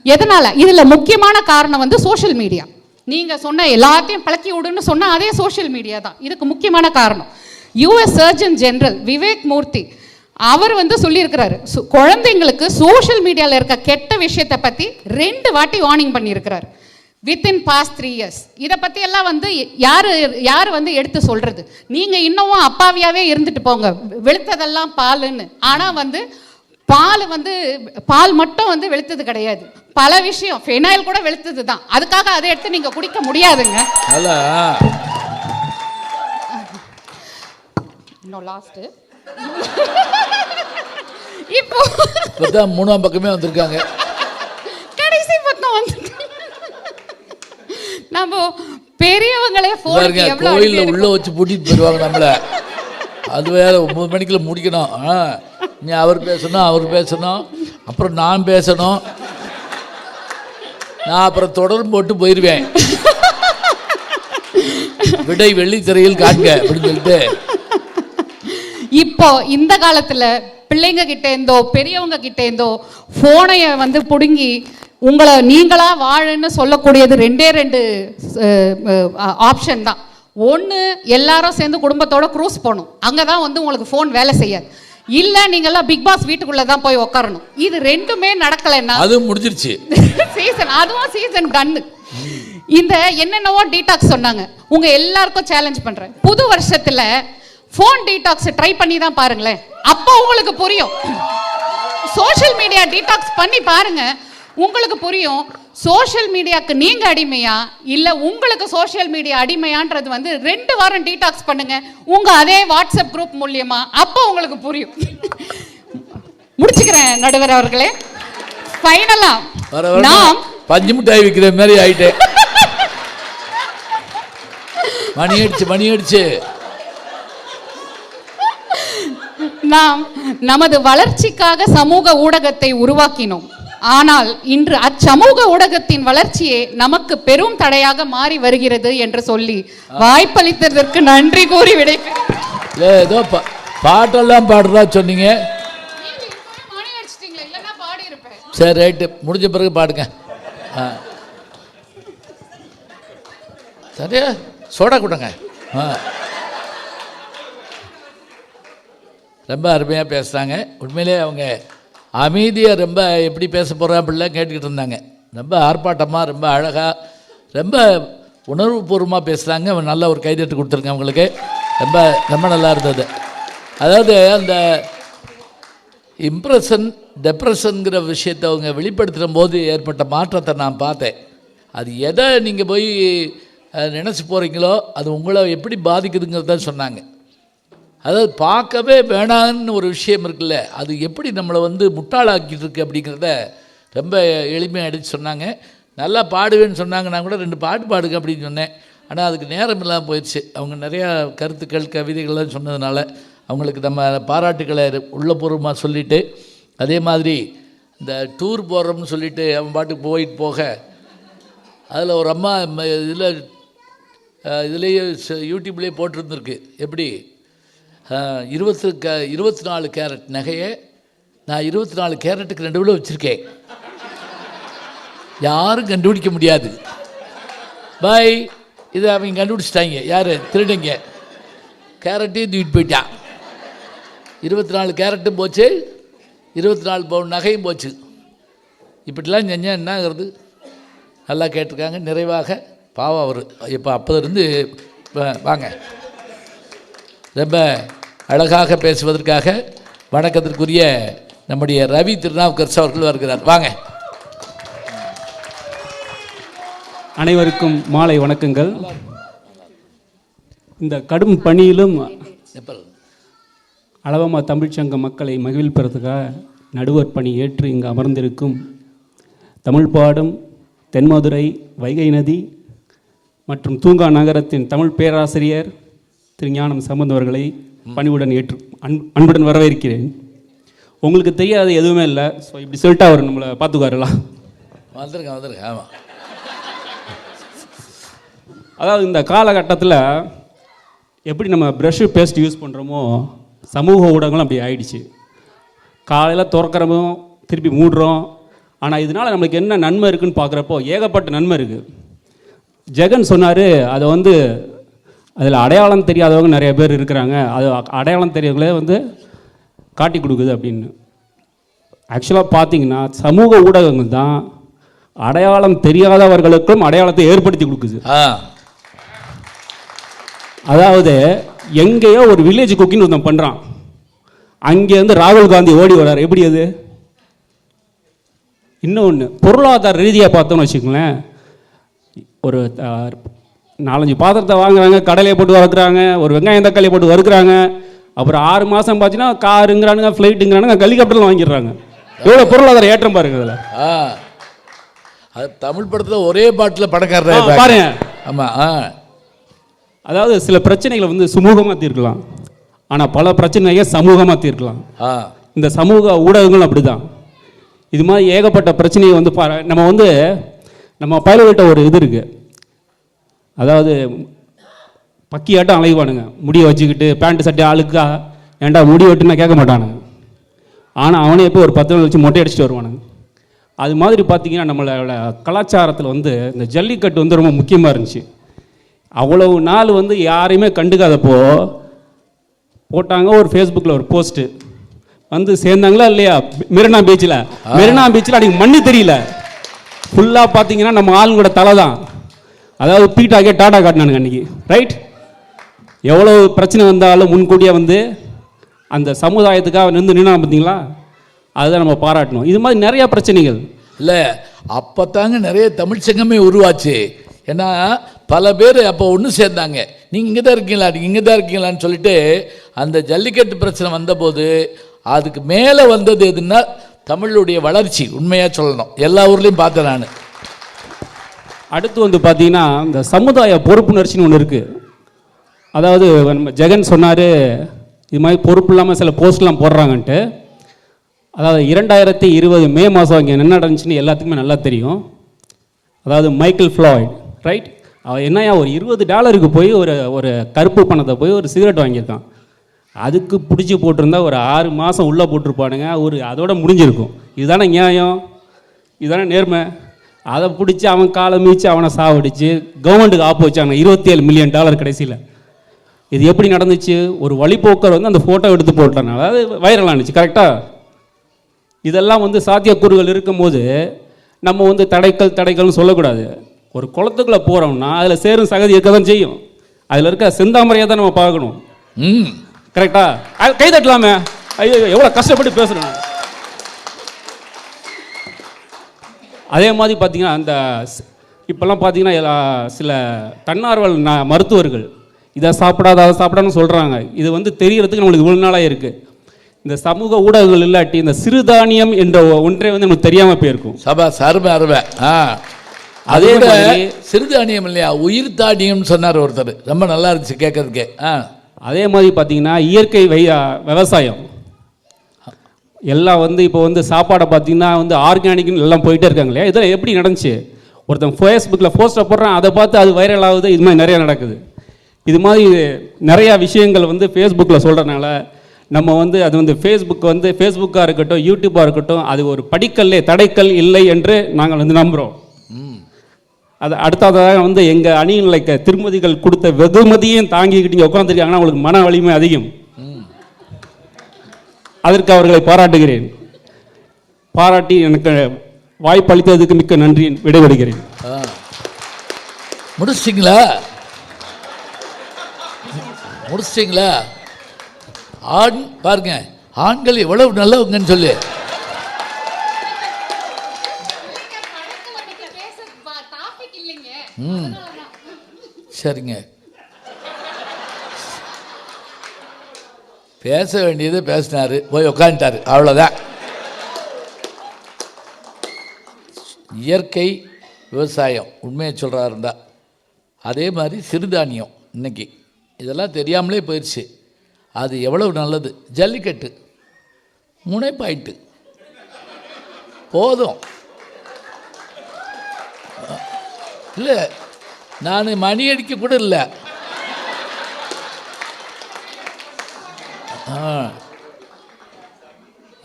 எதனால? இதில் முக்கியமான காரணம் வந்து சோஷியல் மீடியா. நீங்கள் சொன்ன எல்லாத்தையும் பழக்கி விடுன்னு சொன்னால் அதே சோஷியல் மீடியா தான் இதுக்கு முக்கியமான காரணம். யுஎஸ் சர்ஜன் ஜெனரல் விவேக் மூர்த்தி அவர் வந்து சொல்லியிருக்கிறாரு, குழந்தைங்களுக்கு சோஷியல் மீடியாவில் இருக்க கெட்ட விஷயத்தை பற்றி 2 வாட்டி வார்னிங் பண்ணியிருக்கிறார் வித்தின் பாஸ்ட் 3 years. இதை பற்றி எல்லாம் வந்து யார் வந்து எடுத்து சொல்கிறது? நீங்கள் இன்னமும் அப்பாவியாகவே இருந்துட்டு போங்க, வெளுத்ததெல்லாம் பாலுன்னு. ஆனால் வந்து பால் மட்டும் வந்து வெளுத்தது கிடையாது, பல விஷயம், ஃபெனாயில் கூட வெளுத்தது தான். அதுக்காக அதை எடுத்து நீங்கள் குடிக்க முடியாதுங்க. இன்னும் லாஸ்ட்டு இப்போ 3ஆம் பக்கமே வந்திருக்காங்க, கடைசி பக்கம் வந்து நம்ம பெரியவங்களே கோயில்ல உள்ள வச்சு பூட்டிட்டு போயிடுவாங்க நம்மள. அது வேற 9 மணிக்குள்ள முடிக்கணும். நீ அவர் பேசணும், அப்புறம் நான் பேசணும், நான் அப்புறம் தொடர்பு போட்டு போயிடுவேன். விடை வெள்ளித்திரையில் காண்க அப்படின்னு சொல்லிட்டு. இப்போ இந்த காலத்துல பிள்ளைங்க கிட்ட இருந்தோ பெரியவங்க கிட்ட இருந்தோ போனைய வந்து புடுங்கி உங்களை நீங்களா வாழுன்னு சொல்லக்கூடியது 2 ஆப்ஷன் தான். ஒன்று, எல்லாரும் சேர்ந்து குடும்பத்தோட க்ரூஸ் போகணும், அங்கே தான் வந்து உங்களுக்கு ஃபோன் வேலை செய்யாது. இல்லை நீங்கள்லாம் பிக் பாஸ் வீட்டுக்குள்ளே தான் போய் உட்காரணும். இது 2மே நடக்கலைன்னா அது முடிஞ்சிருச்சு சீசன், அதுவும் சீசன் டன்னு. இந்த என்னென்னவோ டீடாக்ஸ் சொன்னாங்க, உங்கள் எல்லாருக்கும் சேலஞ்ச் பண்ணுறேன், புது வருஷத்தில் ஃபோன் டீடாக்ஸ் ட்ரை பண்ணி தான் பாருங்களேன், அப்போ உங்களுக்கு புரியும். சோஷியல் மீடியா டீடாக்ஸ் பண்ணி பாருங்க, உங்களுக்கு புரியும் சோஷியல் மீடியாவுக்கு நீங்க அடிமையா இல்ல உங்களுக்கு சோஷியல் மீடியா அடிமையான்றது வந்து 2 வாரம் டீடாக்ஸ் பண்ணுங்க உங்க அதே வாட்ஸ்அப் குரூப் மூலியமா, அப்போ உங்களுக்கு புரியும். முடிச்சுக்கிறேன் நடுவர் அவர்களே. ஃபைனலா நாம் பஞ்சு மிட்டாய் விற்கிற மாதிரி ஆயிட்டேன். மணி அடிச்சு நாம் நமது வளர்ச்சிக்காக சமூக ஊடகத்தை உருவாக்கினோம். ஆனால் இன்று அச்சமூக ஊடகத்தின் வளர்ச்சியே நமக்கு பெரும் தடையாக மாறி வருகிறது என்று சொல்லி வாய்ப்பளித்ததற்கு நன்றி கூறி விடைபெறுகிறேன். ஏதோ பாட்டெல்லாம் பாடுறதா சொன்னீங்க. சரி ரைட்டு, முடிஞ்ச பிறகு பாடுங்க. சரியா, சோடா கொடுங்க. ரொம்ப அருமையாக பேசுகிறாங்க. உண்மையிலே அவங்க அமைதியாக ரொம்ப எப்படி பேச போகிறா அப்படிலாம் கேட்டுக்கிட்டு இருந்தாங்க. ரொம்ப ஆர்ப்பாட்டமாக, ரொம்ப அழகாக, ரொம்ப உணர்வுபூர்வமாக பேசுகிறாங்க. நல்ல ஒரு கைதட்டு கொடுத்துருங்க அவங்களுக்கு. ரொம்ப ரொம்ப நல்லா இருந்தது. அதாவது அந்த இம்ப்ரெஷன் டெப்ரெஷனுங்கிற விஷயத்தை அவங்க வெளிப்படுத்துகிற போது ஏற்பட்ட மாற்றத்தை நான் பார்த்தேன். அது எதை நீங்கள் போய் நினச்சி போகிறீங்களோ அது உங்களை எப்படி பாதிக்குதுங்கிறத சொன்னாங்க. அதாவது பார்க்கவே வேணான்னு ஒரு விஷயம் இருக்குல்ல, அது எப்படி நம்மளை வந்து முட்டாளாக்கிட்டு இருக்கு அப்படிங்கிறத ரொம்ப எளிமையாக எடுத்து சொன்னாங்க. நல்லா பாடுவேன்னு சொன்னாங்க. நான் கூட 2 பாட்டு பாடுங்க அப்படின்னு சொன்னேன். ஆனால் அதுக்கு நேரம் இல்லாமல் போயிடுச்சு. அவங்க நிறையா கருத்துக்கள் கவிதைகள்லாம் சொன்னதுனால அவங்களுக்கு நம்ம பாராட்டுக்களை உள்ளபூர்வமாக சொல்லிவிட்டு, அதே மாதிரி இந்த டூர் போகிறோம்னு சொல்லிவிட்டு அவன் பாட்டுக்கு போயிட்டு போக, அதில் ஒரு அம்மா இதுலேயே யூடியூப்லேயே போட்டிருந்துருக்கு, எப்படி 24 கேரட் நகையை நான் 24 கேரட்டுக்கு 2 கிலோ வச்சுருக்கேன், யாரும் கண்டுபிடிக்க முடியாது. பாய், இதை அவங்க கண்டுபிடிச்சிட்டாங்க. யார்? திருடங்க. கேரட்டையும் தூக்கிட்டு போயிட்டான். 24 கேரட்டும் போச்சு, 24 பவுன் நகையும் போச்சு. இப்படிலாம் செஞ்சால் என்ன ஆகிறது? நல்லா கேட்டிருக்காங்க. நிறைவாக பாவம் அவர் இப்போ அப்போதிருந்து வாங்க ரொம்ப அழகாக பேசுவதற்காக வணக்கத்திற்குரிய நம்முடைய ரவி திருநாவுக்கரசு அவர்கள் வருகிறார். வாங்க. அனைவருக்கும் மாலை வணக்கங்கள். இந்த கடும் பணியிலும் அலவமா தமிழ்ச்சங்க மக்களை மகிழ்ப்பதற்காக நடுவர் பணி ஏற்று இங்கு அமர்ந்திருக்கும் தமிழ் பாடும் தென்மதுரை வைகை நதி மற்றும் தூங்கா நகரத்தின் தமிழ் பேராசிரியர் திரு ஞானம் சம்பந்தவர்களை பணிவுடன் ஏற்று அன்புடன் வரவேற்கிறேன். உங்களுக்கு தெரியாது எதுவுமே இல்லை, ஸோ இப்படி சொல்லிட்டு அவர் நம்மளை பார்த்துக்காரலாம். வந்துருங்க. ஆமாம், அதாவது இந்த காலகட்டத்தில் எப்படி நம்ம ப்ரஷ்ஷு பேஸ்ட் யூஸ் பண்ணுறோமோ சமூக ஊடகங்களும் அப்படி ஆயிடுச்சு. காலையில் திறக்கிறோமோ திருப்பி மூடுறோம். ஆனால் இதனால் நம்மளுக்கு என்ன நன்மை இருக்குதுன்னு பார்க்குறப்போ ஏகப்பட்ட நன்மை இருக்குது. ஜெகன் சொன்னார் அதை வந்து அதில் அடையாளம் தெரியாதவங்க நிறைய பேர் இருக்கிறாங்க, அது அடையாளம் தெரியவங்களே வந்து காட்டி கொடுக்குது அப்படின்னு. ஆக்சுவலாக பார்த்தீங்கன்னா சமூக ஊடகங்கள் தான் அடையாளம் தெரியாதவர்களுக்கும் அடையாளத்தை ஏற்படுத்தி கொடுக்குது. அதாவது எங்கேயோ ஒரு வில்லேஜ் குக்கிங் ஒருத்தன் பண்ணுறான், அங்கேருந்து ராகுல் காந்தி ஓடி வர்றார். எப்படி அது? இன்னொன்று பொருளாதார ரீதியாக பார்த்தோன்னு வச்சுக்கோங்களேன், ஒரு 4-5 பாத்திரத்தை வாங்குறாங்க, கடலையை போட்டு வறுக்கிறாங்க, ஒரு வெங்காயம் தக்காளியை போட்டு வறுக்கிறாங்க, அப்புறம் 6 மாதம் பார்த்தீங்கன்னா காருங்கிறானுங்க, ஃப்ளைட்டுங்கிறானுங்க, ஹெலிகாப்டரில் வாங்கிடுறாங்க. எவ்வளோ பொருளாதார ஏற்றம் பாருங்க அதில். அது தமிழ் படத்தில் ஒரே பாட்டில் படக்காரர் பாருங்க. ஆமாம். அதாவது சில பிரச்சனைகளை வந்து சுமூகமாக தீர்க்கலாம், ஆனால் பல பிரச்சனையை சமூகமாக தீர்க்கலாம். இந்த சமூக ஊடகங்கள் அப்படி தான். இது மாதிரி ஏகப்பட்ட பிரச்சனையை வந்து நம்ம வந்து நம்ம பயல்கிட்ட ஒரு இது இருக்குது, அதாவது பக்கியாட்டம் அலைவானுங்க, முடியை வச்சுக்கிட்டு பேண்ட் சட்டை ஆளுக்கா ஏன்டா முடி வெட்டுன்னா கேட்க மாட்டானுங்க. ஆனால் அவனே எப்போ ஒரு 10 நாள் வச்சு மொட்டை அடிச்சுட்டு வருவானுங்க. அது மாதிரி பார்த்திங்கன்னா நம்மளோட கலாச்சாரத்தில் வந்து இந்த ஜல்லிக்கட்டு வந்து ரொம்ப முக்கியமாக இருந்துச்சு. அவ்வளவு நாள் வந்து யாரையுமே கண்டுக்காதப்போ போட்டாங்க ஒரு ஃபேஸ்புக்கில் ஒரு போஸ்ட்டு, வந்து சேர்ந்தாங்களா இல்லையா மெரினா பீச்சில். மெரினா பீச்சில் அன்றைக்கி மண்ணு தெரியல, ஃபுல்லாக பார்த்தீங்கன்னா நம்ம ஆளுங்களோட தலை தான். அதாவது பீட்டாக்கே டாடா காட்டினானுங்க அன்றைக்கி. ரைட்? எவ்வளோ பிரச்சனை வந்தாலும் முன்கூட்டியே வந்து அந்த சமுதாயத்துக்காக நின்னா பார்த்தீங்களா, அதுதான் நம்ம பாராட்டணும். இது மாதிரி நிறையா பிரச்சனைகள் இல்லை, அப்போ தாங்க நிறைய தமிழ் சங்கமே உருவாச்சு. ஏன்னா பல பேர் அப்போ ஒன்று சேர்ந்தாங்க, நீங்கள் இங்கே தான் இருக்கீங்களா, நீங்கள் இங்கே தான் இருக்கீங்களான்னு சொல்லிட்டு அந்த ஜல்லிக்கட்டு பிரச்சனை வந்தபோது அதுக்கு மேலே வந்தது எதுன்னா தமிழுடைய வளர்ச்சி. உண்மையாக சொல்லணும், எல்லா ஊர்லேயும் பார்த்தேன் நான். அடுத்து வந்து பார்த்தீங்கன்னா இந்த சமுதாய பொறுப்புணர்ச்சின்னு ஒன்று இருக்குது. அதாவது நம்ம ஜெகன் சொன்னார் இது மாதிரி பொறுப்பு இல்லாமல் சில போஸ்ட்லாம் போடுறாங்கன்ட்டு. அதாவது 2020 மே மாதம் இங்கே என்ன நடந்துச்சுன்னு எல்லாத்துக்குமே நல்லா தெரியும். அதாவது மைக்கேல் ஃப்ளாய்ட், ரைட், அவன் என்னையா ஒரு $20 போய் ஒரு கருப்பு பணத்தை போய் ஒரு சிகரெட் வாங்கியிருக்கான். அதுக்கு பிடிச்சி போட்டிருந்தா ஒரு 6 மாதம் உள்ளே போட்டிருப்பானுங்க, அதோட முடிஞ்சிருக்கும். இதுதானே நியாயம், இதுதானே நேர்மை? அதை பிடிச்சி அவன் காலை மீச்சு அவனை சாவடிச்சு கவர்மெண்ட்டுக்கு ஆப்பு வச்சாங்க $27 மில்லியன் கடைசியில். இது எப்படி நடந்துச்சு? ஒரு வழிபோக்கர் வந்து அந்த ஃபோட்டோ எடுத்து போட்டாங்க, அதாவது வைரல் ஆனிச்சு. கரெக்டாக? இதெல்லாம் வந்து சாத்தியக்கூறுகள் இருக்கும்போது நம்ம வந்து தடைக்கல்னு சொல்லக்கூடாது. ஒரு குளத்துக்குள்ளே போகிறோம்னா அதில் சேரும் சகதி இருக்க தான் செய்யும், அதில் இருக்க செந்தாமரையை தான் நம்ம பார்க்கணும். கரெக்டா? கை தட்டலாமே, ஐயோ எவ்வளோ கஷ்டப்பட்டு பேசுகிறேன். அதே மாதிரி பார்த்தீங்கன்னா அந்த இப்போல்லாம் பார்த்தீங்கன்னா சில தன்னார்வல் மருத்துவர்கள் இதை சாப்பிடாத அதை சாப்பிடான்னு சொல்கிறாங்க. இது வந்து தெரியறதுக்கு நம்மளுக்கு இவ்வளோ நாளாக இருக்குது. இந்த சமூக ஊடகங்கள் இல்லாட்டி இந்த சிறுதானியம் என்ற ஒன்றே வந்து நமக்கு தெரியாமல் போயிருக்கும். அருமை அருமை. அதே மாதிரி சிறுதானியம் இல்லையா, உயிர் தானியம்னு சொன்னார் ஒருத்தர், ரொம்ப நல்லா இருந்துச்சு கேட்கறதுக்கே. அதே மாதிரி பார்த்தீங்கன்னா இயற்கை விவசாயம் எல்லாம் வந்து இப்போ வந்து சாப்பாடை பார்த்தீங்கன்னா வந்து ஆர்கானிக்னு எல்லாம் போயிட்டே இருக்காங்க இல்லையா. இதெல்லாம் எப்படி நடந்துச்சு? ஒருத்தன் ஃபேஸ்புக்கில் போஸ்ட்டை போடுறான், அதை பார்த்து அது வைரல் ஆகுது. இது மாதிரி நிறையா நடக்குது. இது மாதிரி நிறையா விஷயங்கள் வந்து ஃபேஸ்புக்கில் சொல்கிறனால நம்ம வந்து அது வந்து ஃபேஸ்புக்காக இருக்கட்டும் யூடியூப்பாக இருக்கட்டும் அது ஒரு தடைக்கல் இல்லை என்று நாங்கள் வந்து நம்புகிறோம். அது அடுத்ததாக வந்து எங்கள் அணிநிலைக்க திருமதிகள் கொடுத்த வெகுமதியும் தாங்கிக்கிட்டு உட்காந்துருக்காங்கன்னா அவங்களுக்கு மன வலிமை அதிகம். அதற்கு அவர்களை பாராட்டுகிறேன். பாராட்டி எனக்கு வாய்ப்பளித்ததுக்கு மிக்க நன்றி. விடைபெறுகிறேன். முடிச்சிங்களா? ஆண் பாருங்க, ஆண்கள் எவ்வளவு நல்லவங்கன்னு சொல்லு. சரிங்க, பேச வேண்டியது பேசினாரு, போய் உட்காந்துட்டாரு, அவ்வளோதான். இயற்கை விவசாயம் உண்மையை சொல்கிறாருந்தா, அதே மாதிரி சிறுதானியம் இன்னைக்கு இதெல்லாம் தெரியாமலே போயிடுச்சு. அது எவ்வளவு நல்லது. ஜல்லிக்கட்டு முனைப்பாயிட்டு போதும். இல்லை, நான் மணி அடிக்க கூட இல்லை.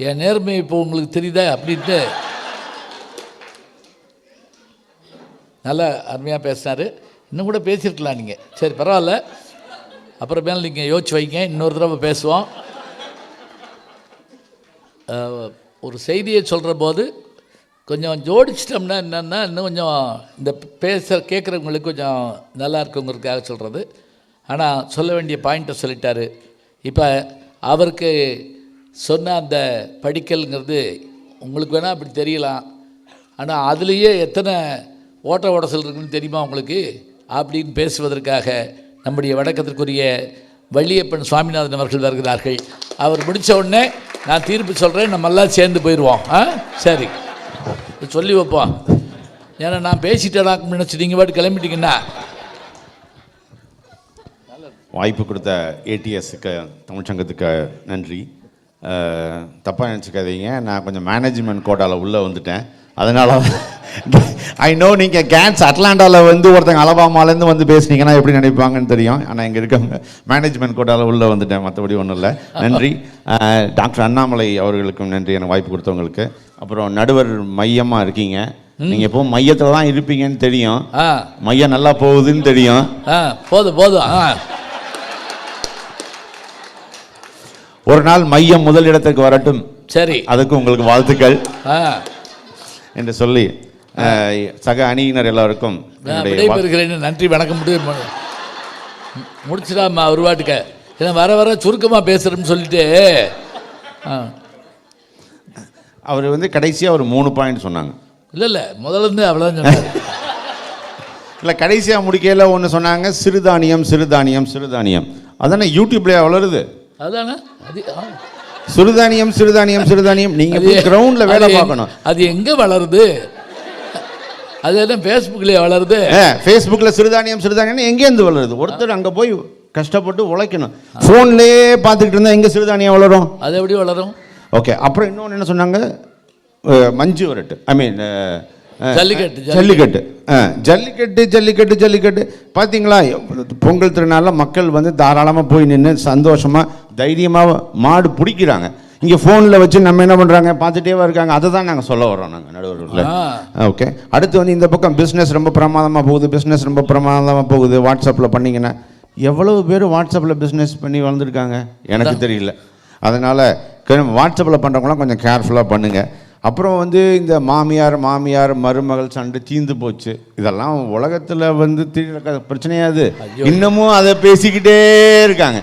என் நேர்மை இப்போ உங்களுக்கு தெரியுதா அப்படின்ட்டு நல்லா அருமையாக பேசினார். இன்னும் கூட பேசியிருக்கலாம் நீங்கள். சரி பரவாயில்ல, அப்புறமேல நீங்கள் யோசிச்சு வைங்க, இன்னொரு தடவை பேசுவோம். ஒரு செய்தியை சொல்கிற போது கொஞ்சம் ஜோடிச்சிட்டோம்னா என்னென்னா இன்னும் கொஞ்சம் இந்த கேட்குறவங்களுக்கு கொஞ்சம் நல்லா இருக்குங்கிறதுக்காக சொல்கிறது. ஆனால் சொல்ல வேண்டிய பாயிண்ட்டை சொல்லிட்டாரு. இப்போ அவருக்கு சொன்ன அந்த படிக்கல்ங்கிறது உங்களுக்கு வேணால் அப்படி தெரியலாம், ஆனால் அதுலேயே எத்தனை ஓட்ட உடசல் இருக்குன்னு தெரியுமா உங்களுக்கு அப்படின்னு பேசுவதற்காக நம்முடைய வணக்கத்திற்குரிய வள்ளியப்பன் சுவாமிநாதன் அவர்கள் வருகிறார்கள். அவர் முடித்த உடனே நான் தீர்ப்பு சொல்கிறேன், நம்ம எல்லாம் சேர்ந்து போயிடுவோம். சரி சொல்லி வைப்போம். ஏன்னா நான் பேசிட்டேனா நினச்சி நீங்கள் பாட்டு கிளம்பிட்டீங்கன்னா. வாய்ப்பு கொடுத்த ஏடிஎஸ்க்கு தமிழ்ச்சங்கத்துக்கு நன்றி. தப்பாக நினச்சிக்காதீங்க, நான் கொஞ்சம் மேனேஜ்மெண்ட் கோட்டாவில் உள்ளே வந்துட்டேன். அதனால் ஐ நோ நீங்கள் கேட்ஸ் அட்லாண்டாவில் வந்து ஒருத்தங்க அலபாமாலேருந்து வந்து பேசுனீங்கன்னா எப்படி நினைப்பாங்கன்னு தெரியும். ஆனால் இங்கே இருக்கவங்க மேனேஜ்மெண்ட் கோட்டாவில் உள்ளே வந்துட்டேன், மற்றபடி ஒன்றும் இல்லை. நன்றி. டாக்டர் அண்ணாமலை அவர்களுக்கும் நன்றி, எனக்கு வாய்ப்பு கொடுத்தவங்களுக்கு. அப்புறம் நடுவர் மையமாக இருக்கீங்க, நீங்கள் எப்போ மையத்தில் தான் இருப்பீங்கன்னு தெரியும். மையம் நல்லா போகுதுன்னு தெரியும். போதும் ஒரு நாள் மையம் முதல் இடத்துக்கு வரட்டும். சரி, அதுக்கு உங்களுக்கு வாழ்த்துக்கள் என்று சொல்லி சக அணியினர் எல்லாருக்கும் நன்றி வணக்கம். முடிச்சுடாமா ஒரு வாட்டுக்க, ஏன்னா வர சுருக்கமாக பேசுகிறேன்னு சொல்லிட்டு அவர் வந்து கடைசியாக ஒரு 3 பாயிண்ட் சொன்னாங்க. இல்லை முதல்ல இருந்து அவ்வளோதான் சொன்னாங்க. இல்லை கடைசியாக முடிக்கையில் ஒன்று சொன்னாங்க, சிறுதானியம் சிறுதானியம் சிறுதானியம். அதானே யூடியூப்லேயே வளருது. அதானே சிறுதானியம் சிறுதானியம் சிறுதானியம். நீங்கள் கிரவுண்டில் வேலை பார்க்கணும். அது எங்கே வளருது? அது என்ன ஃபேஸ்புக்லேயே வளருது? ஃபேஸ்புக்கில் சிறுதானியம் சிறுதானியம் எங்கேருந்து வளருது? ஒருத்தர் அங்கே போய் கஷ்டப்பட்டு உழைக்கணும். ஃபோன்லேயே பார்த்துக்கிட்டு இருந்தால் எங்கே சிறுதானியம் வளரும்? அது எப்படி வளரும்? ஓகே. அப்புறம் இன்னொன்று என்ன சொன்னாங்க, மஞ்சு வரட்டு, ஐ மீன் ஜல்லிக்கட்டு ஜல்லிக்கட்டு ஜல்லிக்கட்டு ஜல்லிக்கட்டு ஜல்லிக்கட்டு. பார்த்தீங்களா, பொங்கல் திருநாளில் மக்கள் வந்து தாராளமாக போய் நின்று சந்தோஷமாக தைரியமாக மாடு பிடிக்கிறாங்க. இங்கே ஃபோனில் வச்சு நம்ம என்ன பண்ணுறாங்க, பார்த்துட்டேவா இருக்காங்க. அதை தான் நாங்கள் சொல்ல வரோம் நாங்கள் நடுவர்களில். ஓகே. அடுத்து வந்து இந்த பக்கம் பிஸ்னஸ் ரொம்ப பிரமாதமாக போகுது, பிஸ்னஸ் ரொம்ப பிரமாதமாக போகுது. வாட்ஸ்அப்பில் பண்ணிங்கன்னா எவ்வளவு பேர் வாட்ஸ்அப்பில் பிஸ்னஸ் பண்ணி வளர்ந்துருக்காங்க எனக்கு தெரியல. அதனால் வாட்ஸ்அப்பில் பண்ணுறவங்களாம் கொஞ்சம் கேர்ஃபுல்லாக பண்ணுங்கள். அப்புறம் வந்து இந்த மாமியார் மருமகள் சண்டை தீர்ந்து போச்சு. இதெல்லாம் உலகத்தில் வந்து பிரச்சனையாது, இன்னமும் அதை பேசிக்கிட்டே இருக்காங்க.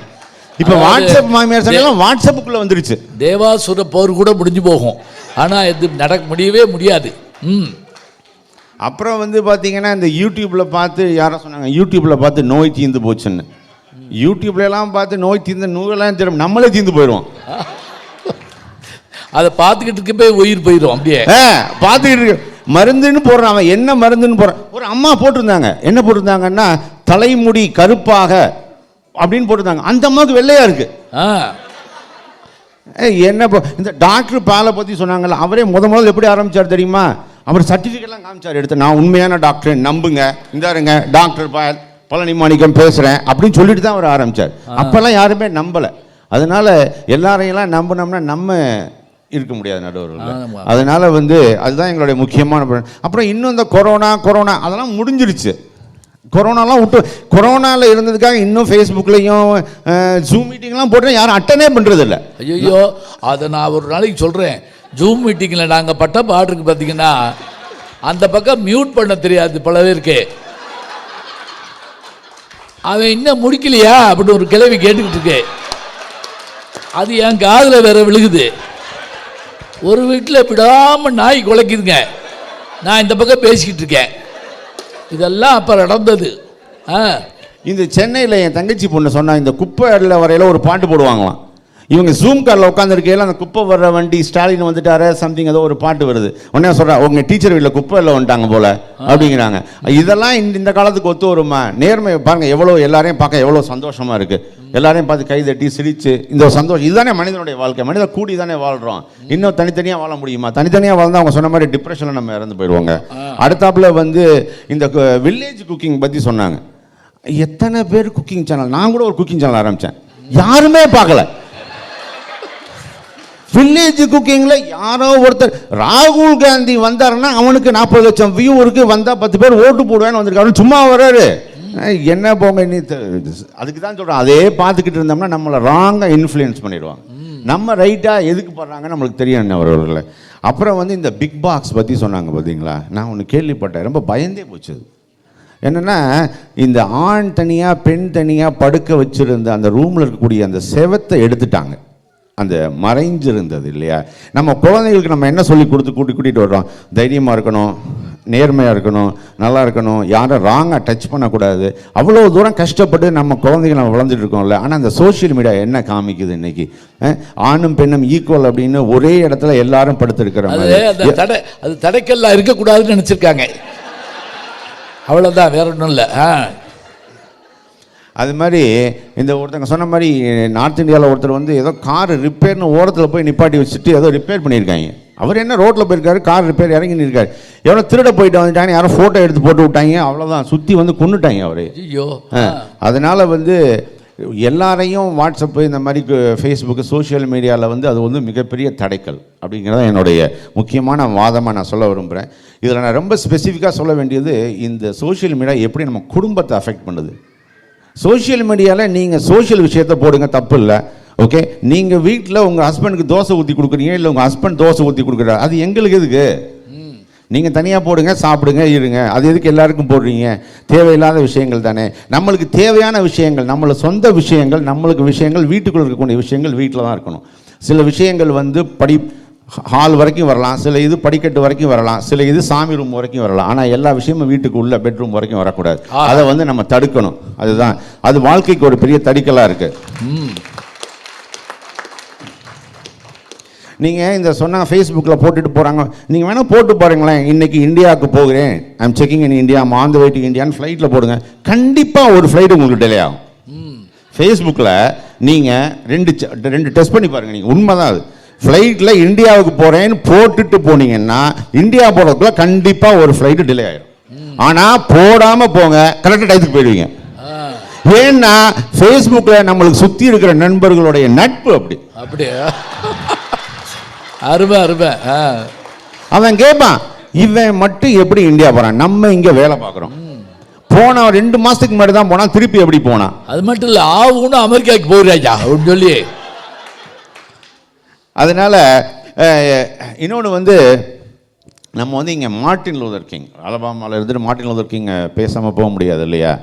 இப்போ வாட்ஸ்அப் மாமியார் சண்டைலாம் வாட்ஸ்அப்புக்குள்ளே வந்துருச்சு. தேவாசுர போர் கூட முடிஞ்சு போகும், ஆனால் இது முடியவே முடியாது. அப்புறம் வந்து பார்த்தீங்கன்னா இந்த யூடியூப்பில் பார்த்து யாரோ சொன்னாங்க, யூடியூப்பில் பார்த்து நோய் தீர்ந்து போச்சுன்னு. யூடியூப்லாம் பார்த்து நோய் தீர்ந்த நூலெல்லாம் தெரியும், நம்மளே தீர்ந்து போயிடுவோம். அதை பார்த்துக்கிட்டு போய் உயிர் போயிடும். அப்படியே பார்த்துக்கிட்டு இருக்கு. மருந்துன்னு போடுறான், அவன் என்ன மருந்துன்னு போடுறான். ஒரு அம்மா போட்டிருந்தாங்க, என்ன போட்டிருந்தாங்கன்னா தலைமுடி கருப்பாக அப்படின்னு போட்டிருந்தாங்க. அந்த அம்மாவுக்கு வெள்ளையா இருக்கு. என்ன இந்த டாக்டர் பாலை பற்றி சொன்னாங்கல்ல, அவரே முதல்ல எப்படி ஆரம்பிச்சார் தெரியுமா? அவர் சர்டிஃபிகேட்லாம் காமிச்சார் எடுத்து, நான் உண்மையான டாக்டர் நம்புங்க, இந்தாருங்க டாக்டர் பழனி மாணிக்கம் பேசுகிறேன் அப்படின்னு சொல்லிட்டு தான் அவர் ஆரம்பித்தார். அப்போல்லாம் யாருமே நம்பலை. அதனால எல்லாரையெல்லாம் நம்பினோம்னா நம்ம இருக்க முடியாது நடுவர்கள். அதனால வந்து அதுதான் எங்களுடைய முக்கியமான. அப்புறம் இன்னும் இந்த கொரோனா அதெல்லாம் முடிஞ்சிருச்சு. கொரோனாலாம் விட்டு, கொரோனாவில் இருந்ததுக்காக இன்னும் ஃபேஸ்புக்லேயும் ஜூம் மீட்டிங்லாம் போட்டு யாரும் அட்டனே பண்ணுறது இல்லை. ஐயோ, அதை நான் ஒரு நாளைக்கு சொல்கிறேன். ஜூம் மீட்டிங்கில் நாங்கள் பட்ட பாட்டுருக்கு பார்த்தீங்கன்னா, அந்த பக்கம் மியூட் பண்ண தெரியாது பல பேருக்கு. அவன் இன்னும் முடிக்கலையா அப்படின்னு ஒரு கிளவி கேட்டுக்கிட்டு இருக்கு. அது என் காதில் வேற விழுகுது. ஒரு வீட்டில் விடாமல் நாய் குலைக்குதுங்க, நான் இந்த பக்கம் பேசிக்கிட்டு இருக்கேன். இதெல்லாம் அப்போ நடந்தது. இந்த சென்னையில் என் தங்கச்சி பொண்ணு சொன்னா, இந்த குப்பை வரையில ஒரு பாட்டு போடுவாங்களாம். இவங்க ஜூம் காரில் உட்காந்துருக்கையில அந்த குப்பை வர்ற வண்டி ஸ்டாலின் வந்துட்டாரு சம்திங் ஏதோ ஒரு பாட்டு வருது. உடனே சொல்கிறா, உங்கள் டீச்சர் வீட்டில் குப்பை எல்லாம் வந்துட்டாங்க போல அப்படிங்கிறாங்க. இதெல்லாம் இந்த காலத்துக்கு ஒத்து வருமா? நேர்மை பாருங்கள், எவ்வளோ எல்லாரையும் பார்க்க எவ்வளோ சந்தோஷமாக இருக்குது. எல்லாரையும் பார்த்து கை தட்டி சிரித்து இந்த சந்தோஷம், இதுதானே மனிதனுடைய வாழ்க்கை. மனிதன் கூடி தானே வாழ்கிறோம். இன்னும் தனித்தனியாக வாழ முடியுமா? தனித்தனியாக வாழ்ந்தால் அவங்க சொன்ன மாதிரி டிப்ரெஷனில் நம்ம இறந்து போயிடுவாங்க. அடுத்தாப்புல வந்து இந்த வில்லேஜ் குக்கிங் பற்றி சொன்னாங்க. எத்தனை பேர் குக்கிங் சேனல், நான் கூட ஒரு குக்கிங் சேனல் ஆரம்பித்தேன், யாருமே பார்க்கல. வில்லேஜ் குக்கிங்ல யாரோ ஒருத்தர், ராகுல் காந்தி வந்தாருன்னா அவனுக்கு 40 லட்சம் வியூ இருக்கு, வந்தா 10 பேர் ஓட்டு போடுவேன்னு வந்திருக்காரு. சும்மா வர்றாரு. என்ன போங்க நீ அதுக்கு தான் சொல்கிறோம். அதே பார்த்துக்கிட்டு இருந்தோம்னா நம்மளை ராங்காக இன்ஃப்ளூயன்ஸ் பண்ணிடுவாங்க. நம்ம ரைட்டாக எதுக்கு போடுறாங்க நம்மளுக்கு தெரியும் அவர்களை. அப்புறம் வந்து இந்த பிக் பாக்ஸ் பற்றி சொன்னாங்க பார்த்தீங்களா, நான் ஒன்று கேள்விப்பட்டேன், ரொம்ப பயந்தே போச்சு. என்னென்னா இந்த ஆண் தனியாக பெண் தனியாக படுக்க வச்சுருந்த அந்த ரூமில் இருக்கக்கூடிய அந்த செவத்தை எடுத்துட்டாங்க, அந்த மறைஞ்சிருந்தது இல்லையா. நம்ம குழந்தைகளுக்கு நம்ம என்ன சொல்லி கூட்டிகிட்டு வர்றோம், தைரியமாக இருக்கணும், நேர்மையாக இருக்கணும், நல்லா இருக்கணும், யாரும் ராங்காக டச் பண்ணக்கூடாது. அவ்வளோ தூரம் கஷ்டப்பட்டு நம்ம குழந்தைகள் நம்ம வளர்ந்துட்டு இருக்கோம்ல. ஆனால் அந்த சோஷியல் மீடியா என்ன காமிக்குது இன்னைக்கு, ஆணும் பெண்ணும் ஈக்குவல் அப்படின்னு ஒரே இடத்துல எல்லாரும் படுத்திருக்கிற மாதிரி. அது தடைக்கல்லாம் இருக்கக்கூடாதுன்னு நினச்சிருக்காங்க, அவ்வளோதான், வேற ஒன்றும் இல்லை. அது மாதிரி இந்த ஒருத்தங்க சொன்ன மாதிரி நார்த் இந்தியாவில் ஒருத்தர் வந்து ஏதோ கார் ரிப்பேர்னு ஓரத்தில் போய் நிப்பாட்டி வச்சுட்டு ஏதோ ரிப்பேர் பண்ணியிருக்காங்க. அவர் என்ன ரோட்டில் போயிருக்காரு, கார் ரிப்பேர் இறங்கி நிற்காரு, எவ்வளோ திருட போயிட்டு வந்துட்டாங்க, யாரும் ஃபோட்டோ எடுத்து போட்டு விட்டாங்க, அவ்வளோதான், சுற்றி வந்து கொண்டுட்டாங்க அவர். ஐயோ. அதனால் வந்து எல்லாரையும் வாட்ஸ்அப்பு இந்த மாதிரி ஃபேஸ்புக்கு சோஷியல் மீடியாவில் வந்து அது வந்து மிகப்பெரிய தடைக்கல் அப்படிங்கிறத என்னுடைய முக்கியமான வாதமாக நான் சொல்ல விரும்புகிறேன். இதில் நான் ரொம்ப ஸ்பெசிஃபிக்காக சொல்ல வேண்டியது, இந்த சோஷியல் மீடியா எப்படி நம்ம குடும்பத்தை அஃபெக்ட் பண்ணுது. சோஷியல் மீடியாவில் நீங்கள் சோஷியல் விஷயத்தை போடுங்க, தப்பு இல்லை, ஓகே. நீங்கள் வீட்டில் உங்கள் ஹஸ்பண்டுக்கு தோசை ஊற்றி கொடுக்குறீங்க, இல்லை உங்கள் ஹஸ்பண்ட் தோசை ஊற்றி கொடுக்குறாரு, அது எங்களுக்கு எதுக்கு? நீங்கள் தனியாக போடுங்க, சாப்பிடுங்க, இருங்க. அது எதுக்கு எல்லாருக்கும் போடுறீங்க? தேவையில்லாத விஷயங்கள் தானே. நம்மளுக்கு தேவையான விஷயங்கள், நம்மள சொந்த விஷயங்கள், நம்மளுக்கு விஷயங்கள், வீட்டுக்குள்ளே இருக்கக்கூடிய விஷயங்கள் வீட்டில் தான் இருக்கணும். சில விஷயங்கள் வந்து ஹால் வரைக்கும் வரலாம், சில இது படிக்கட்டு வரைக்கும் வரலாம், சில இது சாமி ரூம் வரைக்கும் வரலாம். ஆனால் எல்லா விஷயமும் வீட்டுக்கு உள்ள பெட்ரூம் வரைக்கும் வரக்கூடாது. அதை வந்து நம்ம தடுக்கணும். அதுதான், அது வாழ்க்கைக்கு ஒரு பெரிய தடுக்கலாக இருக்குது. நீங்கள் இந்த சொன்னாங்க ஃபேஸ்புக்கில் போட்டுட்டு போகிறாங்க, நீங்கள் வேணால் போட்டு பாருங்களேன், இன்றைக்கி இந்தியாவுக்கு போகிறேன், I'm checking in India, on the way to இந்தியான்னு ஃப்ளைட்டில் போடுங்க, கண்டிப்பாக ஒரு ஃப்ளைட் உங்களுக்கு டிலே ஆகும். ஃபேஸ்புக்கில் நீங்கள் ரெண்டு டெஸ்ட் பண்ணி பாருங்கள், நீங்கள் உண்மை தான் அது. ஃப்ளைட்டில் இந்தியாவுக்கு போகிறேன்னு போட்டுட்டு போனீங்கன்னா இந்தியா போகிறதுக்குள்ள கண்டிப்பாக ஒரு ஃப்ளைட்டு டிலே ஆகிடும். ஆனால் போடாமல் போங்க, கரெக்டாக டயத்துக்கு போயிடுவீங்க. ஏன்னா ஃபேஸ்புக்கில் நம்மளுக்கு சுற்றி இருக்கிற நண்பர்களுடைய நட்பு அப்படி அப்படியே அருமை அருமை. அவன் கேட்பான், இவன் மட்டும் எப்படி இந்தியா போகிறான், நம்ம இங்கே வேலை பார்க்குறோம், போனா 2 மாதத்துக்கு முன்னாடி தான் போனால், திருப்பி எப்படி போனான். அது மட்டும் இல்லை, ஆகுன்னு அமெரிக்காவுக்கு போகிறாயா அப்படின்னு சொல்லி. அதனால் இன்னொன்று வந்து நம்ம வந்து இங்கே மார்ட்டின் லூதர் கிங், அலபாமாவில் இருந்துட்டு மார்ட்டின் லூதர் கிங் பேசாமல் போக முடியாது இல்லையா.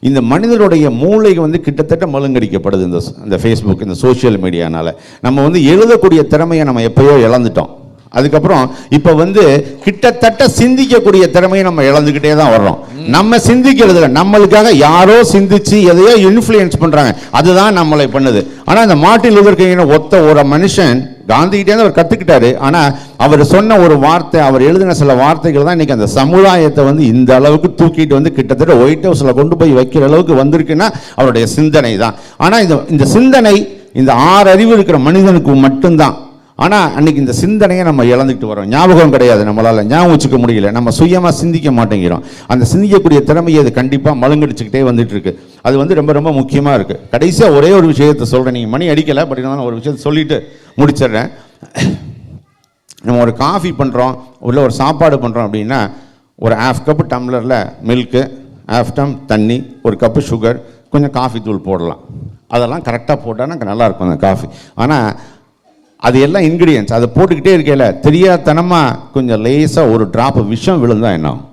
இந்த மனிதனுடைய மூளை வந்து கிட்டத்தட்ட மழுங்கடிக்கப்படுது இந்த ஃபேஸ்புக், இந்த சோஷியல் மீடியானால். நம்ம வந்து எழுதக்கூடிய திறமையை நம்ம எப்போயோ இழந்துட்டோம். அதுக்கப்புறம் இப்போ வந்து கிட்டத்தட்ட சிந்திக்கக்கூடிய திறமையை நம்ம இழந்துக்கிட்டே தான் வர்றோம். நம்ம சிந்திக்கிறதுல நம்மளுக்காக யாரோ சிந்திச்சு எதையோ இன்ஃப்ளூயன்ஸ் பண்ணுறாங்க, அதுதான் நம்மளை பண்ணுது. ஆனால் இந்த மார்ட்டின் லூதர் கிங் ஒத்த ஒரு மனுஷன் காந்திகிட்டேருந்து அவர் கற்றுக்கிட்டாரு. ஆனால் அவர் சொன்ன ஒரு வார்த்தை, அவர் எழுதின சில வார்த்தைகள் தான் இன்றைக்கி அந்த சமுதாயத்தை வந்து இந்த அளவுக்கு தூக்கிட்டு வந்து கிட்டத்தட்ட ஒயிட் ஹவுஸில் கொண்டு போய் வைக்கிற அளவுக்கு வந்திருக்குன்னா அவருடைய சிந்தனை தான். ஆனால் இந்த சிந்தனை இந்த 6 அறிவு இருக்கிற மனிதனுக்கு மட்டும்தான். ஆனால் அன்றைக்கி இந்த சிந்தனையை நம்ம இழந்துக்கிட்டு வரோம். ஞாபகம் கிடையாது, நம்மளால் ஞாபகம் வச்சுக்க முடியல, நம்ம சுயமாக சிந்திக்க மாட்டேங்கிறோம். அந்த சிந்திக்கக்கூடிய திறமையை அது கண்டிப்பாக மழுங்கடிச்சுக்கிட்டே வந்துட்டு இருக்கு. அது வந்து ரொம்ப ரொம்ப முக்கியமாக இருக்குது. கடைசியாக ஒரே ஒரு விஷயத்தை சொல்கிறேன், நீங்கள் மணி அடிக்கலை, பட் நான் ஒரு விஷயத்தை சொல்லிவிட்டு முடிச்சிடுறேன். நம்ம ஒரு காஃபி பண்ணுறோம், உள்ள ஒரு சாப்பாடு பண்ணுறோம் அப்படின்னா, ஒரு 1/2 கப்பு டம்ளரில் மில்க்கு, 1/2 டம் தண்ணி, 1 கப்பு சுகர், கொஞ்சம் காஃபி தூள் போடலாம். அதெல்லாம் கரெக்டாக போட்டால் நல்லாயிருக்கும் அந்த காஃபி. ஆனால் அது எல்லாம் இன்க்ரீடியன்ஸ், அதை போட்டுக்கிட்டே இருக்கல தெரியாதனமாக கொஞ்சம் லேசாக ஒரு ட்ராப் விஷம் விழுந்தால் என்ன ஆகும்,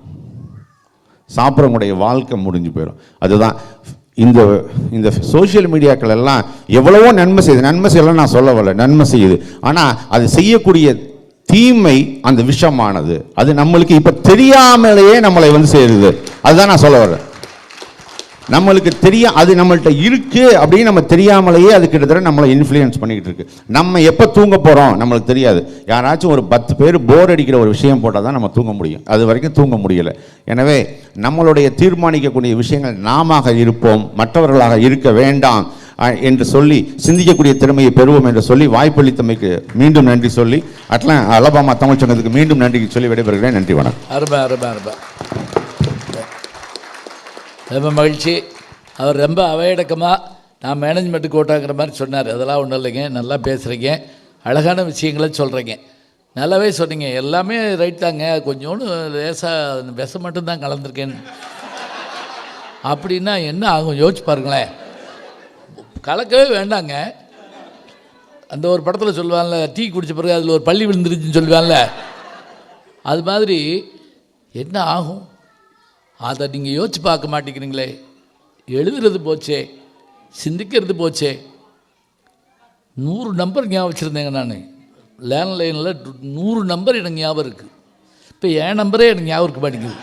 சாப்பிட்றவங்களுடைய வாழ்க்கை முடிஞ்சு போயிடும். அதுதான் இந்த சோஷியல் மீடியாக்கள் எல்லாம் எவ்வளவோ நன்மை செய்யுது, நன்மை செய்யலாம் நான் சொல்ல வரல, நன்மை செய்யுது. ஆனால் அது செய்யக்கூடிய தீமை அந்த விஷமானது, அது நம்மளுக்கு இப்போ தெரியாமலேயே நம்மளை வந்து சேருது. அதுதான் நான் சொல்ல வர்றேன். நம்மளுக்கு அது நம்மள்கிட்ட இருக்கு அப்படின்னு நம்ம தெரியாமலேயே அது கிட்டத்தட்ட நம்மளை இன்ஃப்ளூயன்ஸ் பண்ணிக்கிட்டு இருக்கு. நம்ம எப்போ தூங்க போகிறோம் நம்மளுக்கு தெரியாது. யாராச்சும் ஒரு 10 பேர் போர் அடிக்கிற ஒரு விஷயம் போட்டால் தான் நம்ம தூங்க முடியும், அது வரைக்கும் தூங்க முடியலை. எனவே நம்மளுடைய தீர்மானிக்கக்கூடிய விஷயங்கள் நாம இருப்போம், மற்றவர்களாக இருக்க வேண்டாம் என்று சொல்லி சிந்திக்கக்கூடிய திறமையை பெறுவோம் என்று சொல்லி வாய்ப்பளித்தமைக்கு மீண்டும் நன்றி சொல்லி அலபாமா தமிழ் சங்கத்துக்கு மீண்டும் நன்றி சொல்லி விடைபெறுகிறேன். நன்றி, வணக்கம். அருமை அருமை அருமை, ரொம்ப மகிழ்ச்சி. அவர் ரொம்ப அவையடக்கமாக நான் மேனேஜ்மெண்ட்டுக்கு ஓட்டாங்கிற மாதிரி சொன்னார். அதெல்லாம் ஒன்றும் இல்லைங்க, நல்லா பேசுகிறீங்க, அழகான விஷயங்களை சொல்கிறீங்க, நல்லாவே சொன்னீங்க, எல்லாமே ரைட் தாங்க, கொஞ்சோண்டு லேசாக விஷம் மட்டும்தான் கலந்துருக்கேன்னு அப்படின்னா என்ன ஆகும் யோசிச்சு பாருங்களேன். கலக்கவே வேண்டாங்க. அந்த ஒரு படத்தில் சொல்லுவான்ல, டீ குடித்த பிறகு அதில் ஒரு பள்ளி விழுந்துருச்சுன்னு சொல்லுவான்ல, அது மாதிரி என்ன ஆகும்? அதை நீங்கள் யோசிச்சு பார்க்க மாட்டேங்கிறீங்களே. எழுதுறது போச்சே, சிந்திக்கிறது போச்சே. 100 நம்பர் ஞாபகம் வச்சுருந்தேங்க நான். லேண்ட்லைனில் 100 நம்பர் எனக்கு ஞாபகம் இருக்குது. இப்போ என் நம்பரே எனக்கு ஞாபகம் இருக்க மாட்டேங்குது.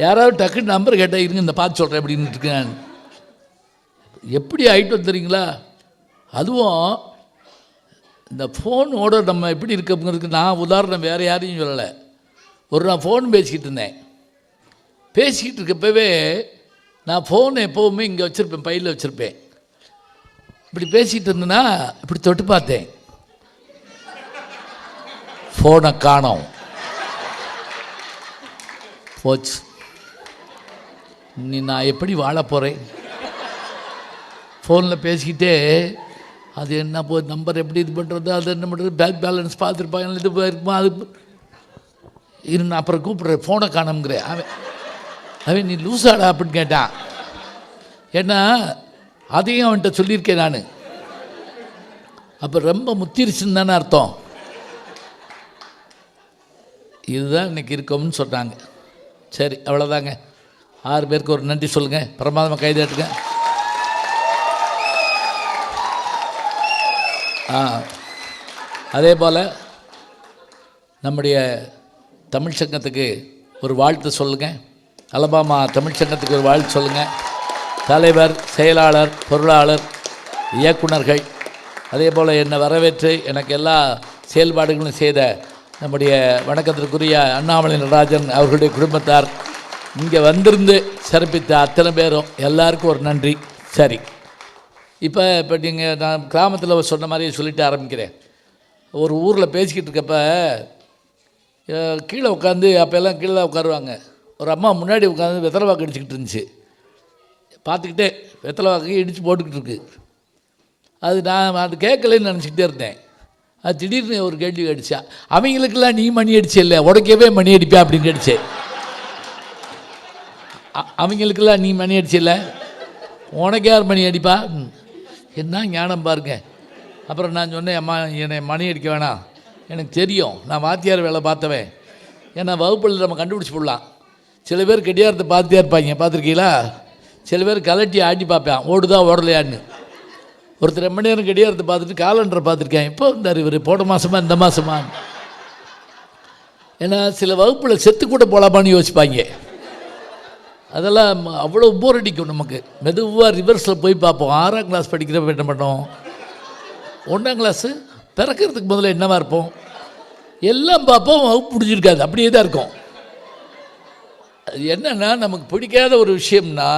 யாராவது டக்குன்னு நம்பர் கேட்டால் இருங்க இந்த பார்த்து சொல்கிறேன் அப்படின்னு இருக்கேன் நான். எப்படி ஆகிட்டு வந்துறீங்களா? அதுவும் இந்த ஃபோனோட நம்ம எப்படி இருக்கோங்கிறதுக்கு நான் உதாரணம் வேறு யாரையும் சொல்லலை. நான் ஃபோன் பேசிக்கிட்டு இருந்தேன். பேசிக்கிட்டு இருக்கப்பவே நான் ஃபோனை எப்போவுமே இங்கே வச்சுருப்பேன், பையில் வச்சுருப்பேன். இப்படி பேசிகிட்டு இருந்தேன்னா இப்படி தொட்டு பார்த்தேன், ஃபோனை காணோம். போச்சு. நான் எப்படி வாழ போகிறேன்? ஃபோனில் பேசிக்கிட்டே அது என்ன நம்பர் எப்படி இது பண்ணுறது, அது என்ன பண்ணுறது, பேங்க் பேலன்ஸ் பார்த்துருப்பாங்க, இது இருக்குமா, அது நான் அப்புறம் கூப்பிட்றேன், ஃபோனை காணோம்ங்கிறேன். அவன் நீ லூசாடா அப்படின்னு கேட்டான். ஏன்னா அதையும் அவன்கிட்ட சொல்லியிருக்கேன் நான். அப்போ ரொம்ப முத்திருச்சுன்னு தானே அர்த்தம். இதுதான் இன்றைக்கி இருக்கோம்னு சொன்னாங்க. சரி, அவ்வளோதாங்க. 6 பேருக்கு ஒரு நன்றி சொல்லுங்கள். பிரமாதமாக கைதட்டுங்க. அதே போல் நம்முடைய தமிழ் சங்கத்துக்கு ஒரு வாழ்த்து சொல்லுங்கள். அலபாமா தமிழ் சங்கத்துக்கு ஒரு வாழ்த்து சொல்லுங்கள். தலைவர், செயலாளர், பொருளாளர், இயக்குனர்கள், அதே போல் என்னை வரவேற்று எனக்கு எல்லா செயல்பாடுகளும் செய்த நம்முடைய வணக்கத்திற்குரிய அண்ணாமலை நடராஜன் அவர்களுடைய குடும்பத்தார், இங்கே வந்திருந்து சிறப்பித்த அத்தனை பேரும் எல்லாருக்கும் ஒரு நன்றி. சரி, இப்போ நீங்கள் நான் கிராமத்தில் சொன்ன மாதிரியே சொல்லிட்டு ஆரம்பிக்கிறேன். ஒரு ஊரில் பேசிக்கிட்டு இருக்கப்ப கீழே உட்காந்து, அப்போல்லாம் கீழே தான் உட்காருவாங்க. ஒரு அம்மா முன்னாடி உட்காந்து வெத்தலை வாக்கு இடிச்சிக்கிட்டு இருந்துச்சு. பார்த்துக்கிட்டே வெத்தலை வாக்கு இடித்து போட்டுக்கிட்டு இருக்கு. நான் அது கேட்கலன்னு நினச்சிக்கிட்டே இருந்தேன். அது திடீர்னு ஒரு கேள்வி அடித்தா, அவங்களுக்கெல்லாம் நீ மணி அடிச்ச இல்லை, உடைக்கவே மணி அடிப்பா அப்படின்னு அடிச்சே. அவங்களுக்கெல்லாம் நீ மணி அடிச்சில்ல, உனக்கு யார் மணி அடிப்பா? என்ன ஞானம் பாருங்க. அப்புறம் நான் சொன்னேன், அம்மா என்னை மணி அடிக்க வேணாம், எனக்கு தெரியும், நான் வாத்தியார் வேலை பார்த்தவன். ஏன்னா வகுப்பில் நம்ம கண்டுபிடிச்சி போடலாம். சில பேர் கெட்டியாரத்தை பார்த்துட்டே இருப்பாங்க, பார்த்துருக்கீங்களா? சில பேர் கலட்டி ஆட்டி பார்ப்பேன், ஓடுதா ஓடலையான்னு. ஒருத்தர் ரொம்ப நேரம் கெட்டியாரத்தை பார்த்துட்டு காலண்டரை பார்த்துருக்கேன், எப்போ இருந்தார் இவர், போன மாதமா இந்த மாதமா. ஏன்னா சில வகுப்பில் செத்து கூட போகலாமான்னு யோசிப்பாங்க. அதெல்லாம் அவ்வளோ போர் அடிக்கும் நமக்கு. மெதுவாக ரிவர்ஸில் போய் பார்ப்போம். 6ஆம் கிளாஸ் படிக்கிறப்ப என்ன பண்ணோம், 1ஆம் கிளாஸு பிறக்கிறதுக்கு முதல்ல என்னவா இருப்போம், எல்லாம் பார்ப்போம். வகுப்பு பிடிச்சிருக்காது, அப்படியே தான் இருக்கும். அது என்னென்னா, நமக்கு பிடிக்காத ஒரு விஷயம்னா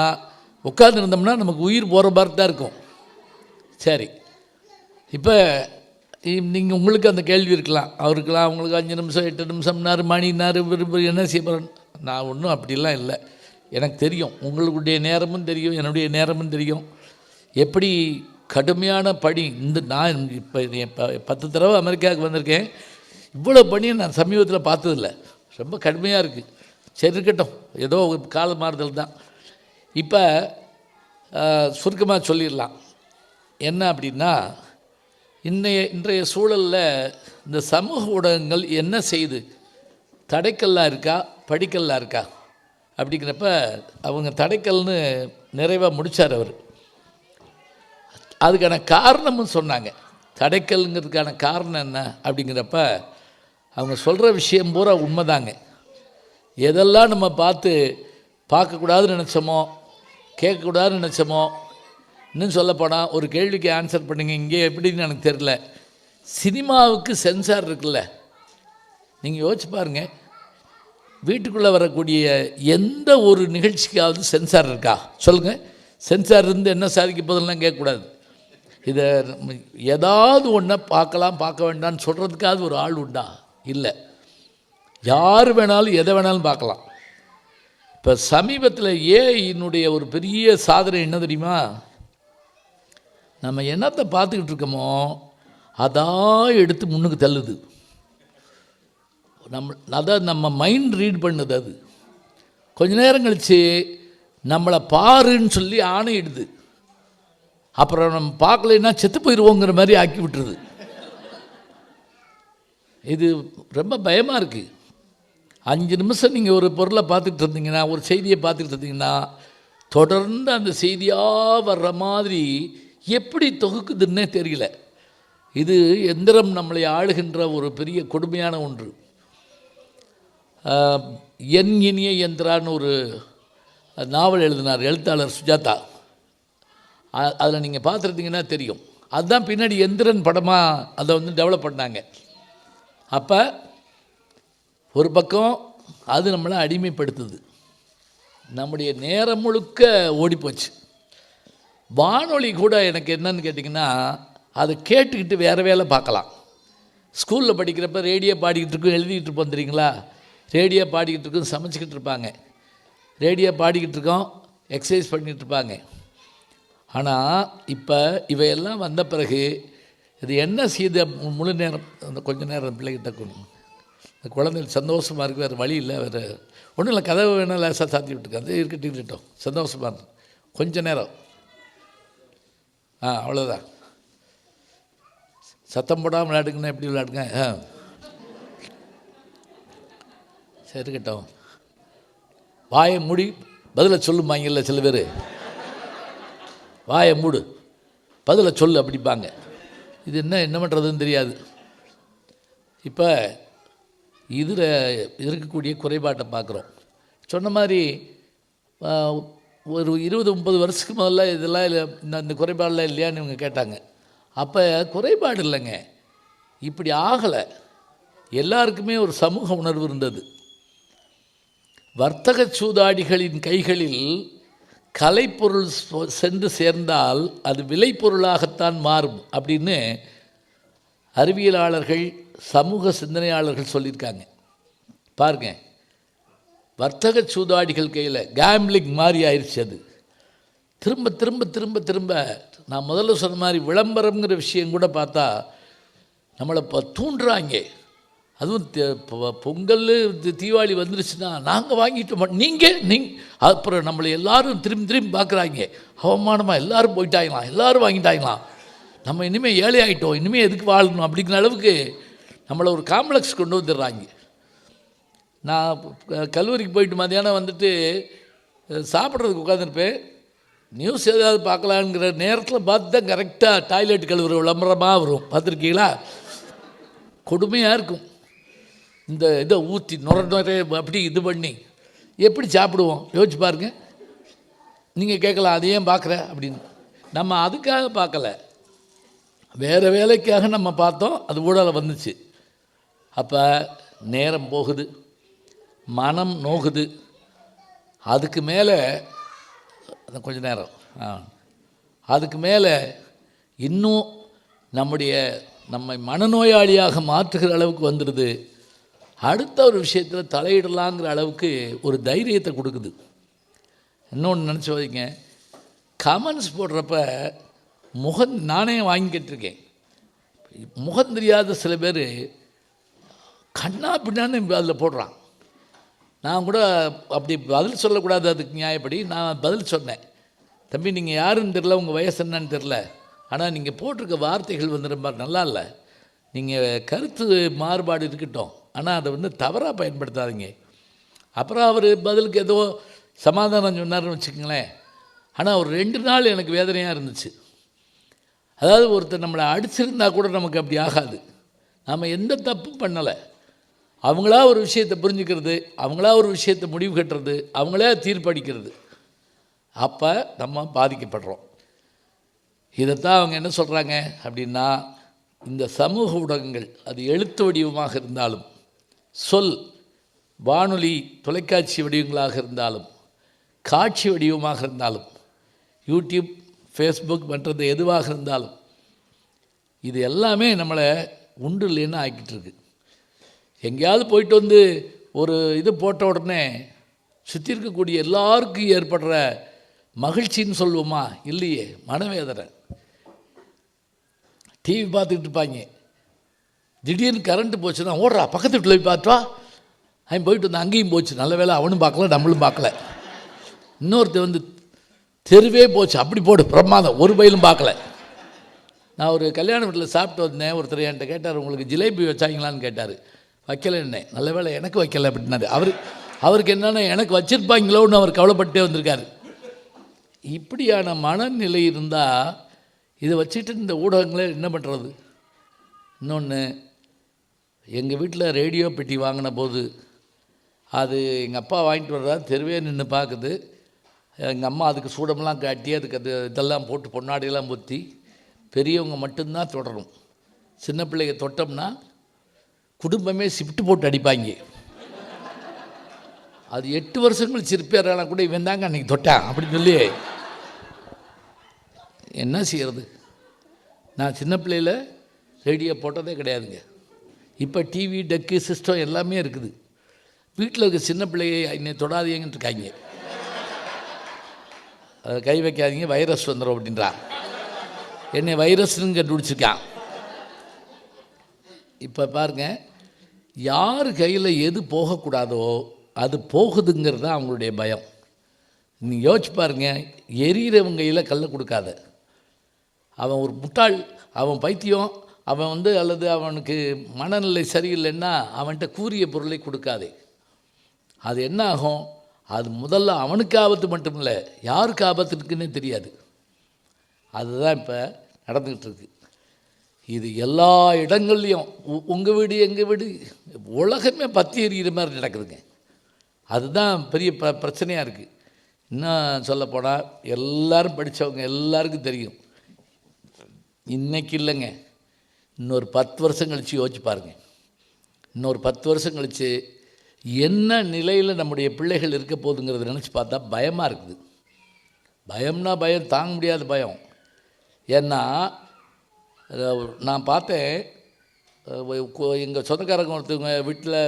உட்காந்துருந்தோம்னா நமக்கு உயிர் போகிற மாதிரி தான் இருக்கும். சரி, இப்போ நீங்கள் உங்களுக்கு அந்த கேள்வி இருக்கலாம், அவருக்கெல்லாம் அவங்களுக்கு 5 நிமிஷம் 8 நிமிஷம்னாரு, மணினாரு, என்ன செய்ய போகிறேன். நான் ஒன்றும் அப்படிலாம் இல்லை. எனக்கு தெரியும், உங்களுடைய நேரமும் தெரியும், என்னுடைய நேரமும் தெரியும். எப்படி கடுமையான பணி நான் இப்போ 10 தடவை அமெரிக்காவுக்கு வந்திருக்கேன். இவ்வளோ பணியை நான் சமீபத்தில் பார்த்ததில்லை. ரொம்ப கடுமையாக இருக்குது. சரி, இருக்கட்டும், ஏதோ கால மாறுதல் தான். இப்போ சுருக்கமாக சொல்லிடலாம். என்ன அப்படின்னா, இன்றைய சூழலில் இந்த சமூக ஊடகங்கள் என்ன செய்யுது, தடைக்கல்லாக இருக்கா படிக்கல்லாக இருக்கா அப்படிங்கிறப்ப அவங்க தடைக்கல்னு நிறைவாக முடித்தார் அவர். அதுக்கான காரணமும் சொன்னாங்க. தடைக்கல்ங்கிறதுக்கான காரணம் என்ன அப்படிங்கிறப்ப அவங்க சொல்கிற விஷயம் பூரா உண்மைதாங்க. எதெல்லாம் நம்ம பார்க்கக்கூடாதுன்னு நினச்சோமோ, கேட்கக்கூடாதுன்னு நினச்சோமோ, இன்னும் சொல்லப்போனால் ஒரு கேள்விக்கு ஆன்சர் பண்ணுங்க, இங்கே எப்படின்னு எனக்கு தெரியல, சினிமாவுக்கு சென்சார் இருக்குல்ல, நீங்கள் யோசிச்சு பாருங்கள். வீட்டுக்குள்ளே வரக்கூடிய எந்த ஒரு நிகழ்ச்சிக்காவது சென்சார் இருக்கா சொல்லுங்கள். சென்சார் இருந்து என்ன சாதிக்க போதெல்லாம் கேட்கக்கூடாது. இதை ஏதாவது ஒன்றை பார்க்கலாம் பார்க்க வேண்டாம்னு சொல்கிறதுக்காவது ஒரு ஆள் உண்டா? இல்லை. யார் வேணாலும் எதை வேணாலும் பார்க்கலாம். இப்போ சமீபத்தில் ஏஐனுடைய ஒரு பெரிய சாதனை என்ன தெரியுமா? நம்ம என்னத்தை பார்த்துக்கிட்டு இருக்கோமோ அதான் எடுத்து முன்னுக்கு தள்ளுது. அதான் நம்ம மைண்ட் ரீட் பண்ணுது. அது கொஞ்ச நேரம் கழித்து நம்மளை பாருன்னு சொல்லி ஆணையிடுது. அப்புறம் நம்ம பார்க்கலைன்னா செத்து போயிடுவோங்கிற மாதிரி ஆக்கி விட்டுருது. இது ரொம்ப பயமாக இருக்குது. 5 நிமிஷம் நீங்கள் ஒரு பொருளை பார்த்துட்டு இருந்தீங்கன்னா, ஒரு செய்தியை பார்த்துட்டு இருந்தீங்கன்னா, தொடர்ந்து அந்த செய்தியாக வர்ற மாதிரி எப்படி தொகுக்குதுன்னே தெரியல. இது எந்திரம் நம்மளை ஆளுகின்ற ஒரு பெரிய கொடுமையான ஒன்று. என் இனிய எந்திரான்னு ஒரு நாவல் எழுதினார் எழுத்தாளர் சுஜாதா. அதில் நீங்கள் பார்த்துருந்தீங்கன்னா தெரியும். அதுதான் பின்னாடி எந்திரன் படமாக அதை வந்து டெவலப் பண்ணாங்க. அப்போ ஒரு பக்கம் அது நம்மளை அடிமைப்படுத்துது, நம்முடைய நேரம் முழுக்க ஓடிப்போச்சு. வானொலி கூட எனக்கு என்னன்னு கேட்டிங்கன்னா, அதை கேட்டுக்கிட்டு வேறு வேலை பார்க்கலாம். ஸ்கூலில் படிக்கிறப்ப ரேடியோ பாடிக்கிட்டு இருக்கும், எழுதிக்கிட்டு இருப்போம் தெரியுங்களா. ரேடியோ பாடிக்கிட்டு இருக்கும், சமைச்சிக்கிட்டு இருப்பாங்க. ரேடியோ பாடிக்கிட்டு இருக்கோம், எக்ஸசைஸ் பண்ணிகிட்டு இருப்பாங்க. ஆனால் இப்போ இவையெல்லாம் வந்த பிறகு இது என்ன செய்யுது? முழு நேரம் அந்த கொஞ்ச நேரம் பிள்ளைகிட்ட இந்த குழந்தைகள் சந்தோஷமாக இருக்குது, வேறு வழி இல்லை, வேறு ஒன்றும் இல்லை, கதவை வேணால் லேசாக சாத்தி விட்டுருக்கு, அது இருக்கட்டும், சந்தோஷமாக இருக்கும் கொஞ்ச நேரம். அவ்வளோதான். சத்தம் போடாமல் விளையாடுங்கன்னா எப்படி விளையாடுங்க? சரி இருக்கட்டும். வாயை மூடி பதிலை சொல்லுமாங்கல்ல சில பேர், வாயை மூடு பதிலை சொல்லு அப்படிப்பாங்க. இது என்ன பண்ணுறதுன்னு தெரியாது. இப்போ இதில் இருக்கக்கூடிய குறைபாட்டை பார்க்குறோம். சொன்ன மாதிரி ஒரு 20-30 வருஷத்துக்கு முதல்ல இதெல்லாம் இந்த குறைபாடெலாம் இல்லையான்னு இவங்க கேட்டாங்க. அப்போ குறைபாடு இல்லைங்க, இப்படி ஆகலை. எல்லாருக்குமே ஒரு சமூக உணர்வு இருந்தது. வர்த்தக சூதாடிகளின் கைகளில் கலைப்பொருள் சென்று சேர்ந்தால் அது விளைபொருளாகத்தான் மாறும் அப்படின்னு அறிவியலாளர்கள், சமூக சிந்தனையாளர்கள் சொல்லியிருக்காங்க. பாருங்க, வர்த்தக சூதாடிகள் கையில் கேம்லிங் மாதிரி ஆயிடுச்சு. அது திரும்ப திரும்ப திரும்ப திரும்ப நான் முதல்ல சொன்ன மாதிரி விளம்பரங்கிற விஷயம் கூட பார்த்தா நம்மளை தூண்டுறாங்க. அதுவும் பொங்கல் தீபாவளி வந்துருச்சுன்னா நாங்கள் வாங்கிட்டோம், நீங்கள் அப்புறம் நம்மளை எல்லோரும் திரும்பி திரும்பி பார்க்குறாங்க. அவமானமாக எல்லோரும் போயிட்டாங்களாம், எல்லோரும் வாங்கிட்டாங்களாம், நம்ம இனிமேல் ஏழை ஆகிட்டோம், இனிமேல் எதுக்கு வாழணும் அப்படிங்கிற அளவுக்கு நம்மளை ஒரு காம்ப்ளெக்ஸ் கொண்டு வந்துடுறாங்க. நான் கல்லூரிக்கு போயிட்டு மதியானம் வந்துட்டு சாப்பிட்றதுக்கு உட்காந்துருப்பேன். நியூஸ் ஏதாவது பார்க்கலாங்கிற நேரத்தில் பார்த்து தான் கரெக்டாக டாய்லெட் கழுவுற விளம்பரமாக வரும். பார்த்துருக்கீங்களா? கொடுமையாக இருக்கும். இந்த இதை ஊற்றி நுரை அப்படி இது பண்ணி எப்படி சாப்பிடுவோம் யோசிச்சு பாருங்க. நீங்கள் கேட்கலாம், அது ஏன் பார்க்குற அப்படின்னு. நம்ம அதுக்காக பார்க்கல, வேறு வேலைக்காக நம்ம பார்த்தோம், அது ஊழல வந்துச்சு. அப்போ நேரம் போகுது, மனம் நோகுது. அதுக்கு மேலே கொஞ்சம் நேரம் அதுக்கு மேலே இன்னும் நம்மை மனநோயாளியாக மாற்றுகிற அளவுக்கு வந்துடுது. அடுத்த ஒரு விஷயத்தில் தலையிடலாங்கிற அளவுக்கு ஒரு தைரியத்தை கொடுக்குது. இன்னொன்று நினச்சி வைங்க, கமெண்ட்ஸ் போடுறப்ப நானே வாங்கிக்கிட்டுருக்கேன். முகம் தெரியாத சில பேர் கண்ணா பின்னான்னு அதில் போடுறான். நான் கூட அப்படி பதில் சொல்லக்கூடாது, அதுக்கு நியாயப்படி நான் பதில் சொன்னேன். தம்பி, நீங்கள் யாருன்னு தெரில, உங்கள் வயசு என்னன்னு தெரில, ஆனால் நீங்கள் போட்டிருக்க வார்த்தைகள் வந்து ரொம்ப நல்லா இல்லை. நீங்கள் கருத்து மாறுபாடு இருக்கட்டும், ஆனால் அதை தவறாக பயன்படுத்தாதீங்க. அப்புறம் அவர் பதிலுக்கு ஏதோ சமாதானம் சொன்னார்னு வச்சுக்கோங்களேன். ஆனால் ஒரு 2 நாள் எனக்கு வேதனையாக இருந்துச்சு. அதாவது ஒருத்தர் நம்மளை அடிச்சிருந்தா கூட நமக்கு அப்படி ஆகாது. நாம் எந்த தப்பும் பண்ணலை. அவங்களா ஒரு விஷயத்தை புரிஞ்சுக்கிறது, அவங்களா ஒரு விஷயத்தை முடிவு கட்டுறது, அவங்களே தீர்ப்பளிக்கிறது. அப்போ நம்ம பாதிக்கப்படுறோம். இதைத்தான் அவங்க என்ன சொல்கிறாங்க அப்படின்னா, இந்த சமூக ஊடகங்கள் அது எழுத்து வடிவமாக இருந்தாலும், வானொலி தொலைக்காட்சி வடிவங்களாக இருந்தாலும், காட்சி வடிவமாக இருந்தாலும், யூடியூப், ஃபேஸ்புக் மற்றது எதுவாக இருந்தாலும், இது எல்லாமே நம்மளை உண்டு இல்லைன்னு ஆக்கிட்டுருக்கு. எங்கேயாவது போயிட்டு வந்து ஒரு இது போட்ட உடனே சுற்றி இருக்கக்கூடிய எல்லாருக்கும் ஏற்படுற மகிழ்ச்சின்னு சொல்லுவோமா? இல்லையே, மனவேதனை. டிவி பார்த்துக்கிட்டு இருப்பாங்க, திடீர்னு கரண்ட்டு போச்சுன்னா ஓடுறா பக்கத்து வீட்டில் போய் பார்த்துவா. அவன் போயிட்டு வந்து அங்கேயும் போச்சு, நல்ல வேலை அவனும் பார்க்கல நம்மளும் பார்க்கல. இன்னொருத்தர் வந்து தெருவே போச்சு, அப்படி போடு பிரமாதம், ஒரு பயிலும் பார்க்கல. நான் ஒரு கல்யாண வீட்டில் சாப்பிட்டு வந்தேன். ஒருத்தர் என்கிட்ட கேட்டார், உங்களுக்கு ஜிலேபி வச்சாங்களான்னு கேட்டார். வைக்கலன்னே. நல்ல வேளை எனக்கு வைக்கல அப்படின்னாரு. அவருக்கு என்னென்னா எனக்கு வச்சிருப்பாங்களோன்னு அவர் கவலைப்பட்டே வந்திருக்காரு. இப்படியான மனநிலை இருந்தால் இதை வச்சுட்டு இந்த ஊடகங்களே என்ன பண்ணுறது? இன்னொன்று, எங்கள் வீட்டில் ரேடியோ பெட்டி வாங்கின போது அது எங்கள் அப்பா வாங்கிட்டு வர்றதா தெருவே நின்று பார்க்குது. எங்கள் அம்மா அதுக்கு சூடமெல்லாம் காட்டி அதுக்கு இதெல்லாம் போட்டு பொன்னாடியெல்லாம் பொத்தி, பெரியவங்க மட்டும்தான் தொடரும். சின்ன பிள்ளைங்க தொட்டோம்னா குடும்பமே ஷிஃப்ட் போட்டு அடிப்பாங்க. அது 8 வருஷம் கழிச்சு ரிப்பேர் ஆனால் கூட இவன் தாங்க அன்றைக்கி தொட்டான் அப்படின்னு சொல்லி என்ன செய்கிறது? நான் சின்ன பிள்ளையில் ரேடியோ போட்டதே கிடையாதுங்க. இப்போ டிவி, டெக்கு, சிஸ்டம் எல்லாமே இருக்குது. வீட்டில் இருக்க சின்ன பிள்ளையை என்னை தொடாதீங்கன்னு இருக்காங்க. அதை கை வைக்காதீங்க, வைரஸ் வந்துடும் அப்படின்றான். என்னை வைரஸ்ன்னு கண்டுபிடிச்சிருக்கான். இப்போ பாருங்கள், யார் கையில் எது போகக்கூடாதோ அது போகுதுங்கிறது தான் அவங்களுடைய பயம். நீங்கள் யோசிச்சு பாருங்கள், எரியிறவங்க கையில் கல்லை கொடுக்காத. அவன் ஒரு முட்டாள், அவன் பைத்தியம், அவன் வந்து அல்லது அவனுக்கு மனநிலை சரியில்லைன்னா அவன்கிட்ட கூறிய பொருளை கொடுக்காதே. அது என்ன ஆகும்? அது முதல்ல அவனுக்கு ஆபத்து மட்டும் இல்லை, யாருக்கு ஆபத்து இருக்குன்னே தெரியாது. அதுதான் இப்போ நடந்துக்கிட்டு இருக்கு. இது எல்லா இடங்கள்லையும் உங்கள் வீடு எங்கள் வீடு உலகமே பற்றி எறிகிற மாதிரி நடக்குதுங்க. அதுதான் பெரிய பிரச்சனையாக இருக்குது. இன்னும் சொல்லப்போனால் எல்லோரும் படித்தவங்க எல்லாருக்கும் தெரியும். இன்றைக்கி இல்லைங்க, இன்னொரு 10 வருஷம் கழித்து யோசிச்சு பாருங்கள். இன்னொரு 10 வருஷம் கழித்து என்ன நிலையில் நம்முடைய பிள்ளைகள் இருக்க போகுதுங்கிறத நினச்சி பார்த்தா பயமாக இருக்குது. பயம்னா பயம், தாங்க முடியாத பயம். ஏன்னா நான் பார்த்தேன், எங்கள் சொந்தக்காரங்க ஒருத்தவங்க வீட்டில்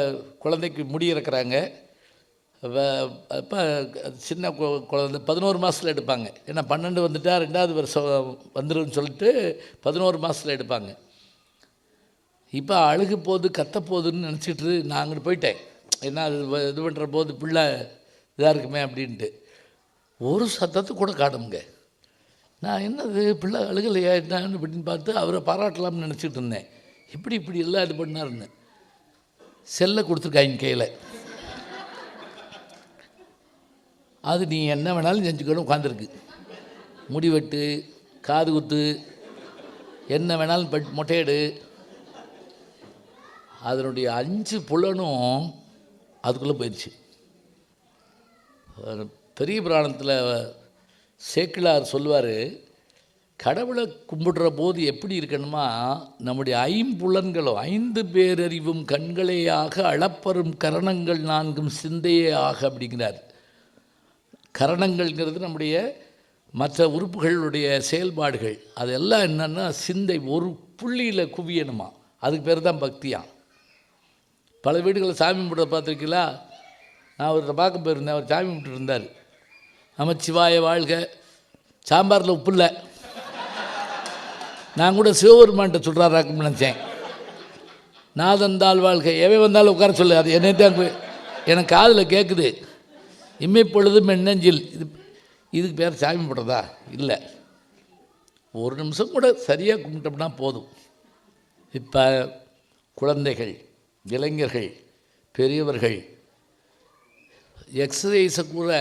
குழந்தைக்கு முடி இறக்குறாங்க. இப்போ சின்ன குழந்தை 11 மாதத்தில் எடுப்பாங்க. ஏன்னா 12 வந்துட்டால் 2வது வருஷம் வந்துடும் சொல்லிட்டு 11 மாதத்தில் எடுப்பாங்க. இப்போ அழுகு போகுது, கத்த போகுதுன்னு நினச்சிட்டு நான் அங்கே போயிட்டேன். ஏன்னா அது இது பண்ணுற போது பிள்ளை இதாக இருக்குமே அப்படின்ட்டு. ஒரு சத்தத்தை கூட காணுங்க. நான் என்னது பிள்ளை அழுகலையா என்னன்னு அப்படின்னு பார்த்து அவரை பாராட்டலாம்னு நினச்சிட்டு இருந்தேன். இப்படி எல்லாம் இது பண்ணாருன்னு செல்லை கொடுத்துருக்காங்க கையில். அது நீ என்ன வேணாலும் செஞ்சுக்கணும் உட்காந்துருக்கு. முடிவெட்டு, காது குத்து, என்ன வேணாலும் மொட்டையடு. அதனுடைய 5 புலனும் அதுக்குள்ளே போயிடுச்சு. பெரிய புராணத்தில் சேக்கிழார் சொல்லுவார், கடவுளை கும்பிடுற போது எப்படி இருக்கணுமா, நம்முடைய 5 புலன்களும் 5 பேரறிவும் கண்களேயாக அளப்பரும் கரணங்கள் 4 சிந்தையே ஆக அப்படிங்கிறார். கரணங்கள்ங்கிறது நம்முடைய மற்ற உறுப்புகளுடைய செயல்பாடுகள். அதெல்லாம் என்னென்னா சிந்தை ஒரு புள்ளியில் குவியணுமா. அதுக்கு பேர் தான் பக்தியாம். பல வீடுகளில் சாமி கும்பிட பார்த்துருக்கீங்களா? நான் அவர்கிட்ட பார்க்க போயிருந்தேன். அவர் சாமி கும்பிட்டு இருந்தார். நமச்சிவாய வாழ்க, சாம்பாரில் உப்பு இல்லை. நான் கூட சிவபெருமான்கிட்ட சொல்கிறாராக்குன்னு நினச்சேன். நாதந்தாள் வாழ்க, எவை வந்தாலும் உட்கார சொல்லு. அது என்னை தான் எனக்கு காதில் கேட்குது. இம்மைப்பொழுதும் நெஞ்சில். இதுக்கு பேர் சாமி போடுறதா? இல்லை. ஒரு நிமிஷம் கூட சரியாக கும்பிட்டோம்னா போதும். இப்போ குழந்தைகள், இளைஞர்கள், பெரியவர்கள் எக்ஸசைஸை கூட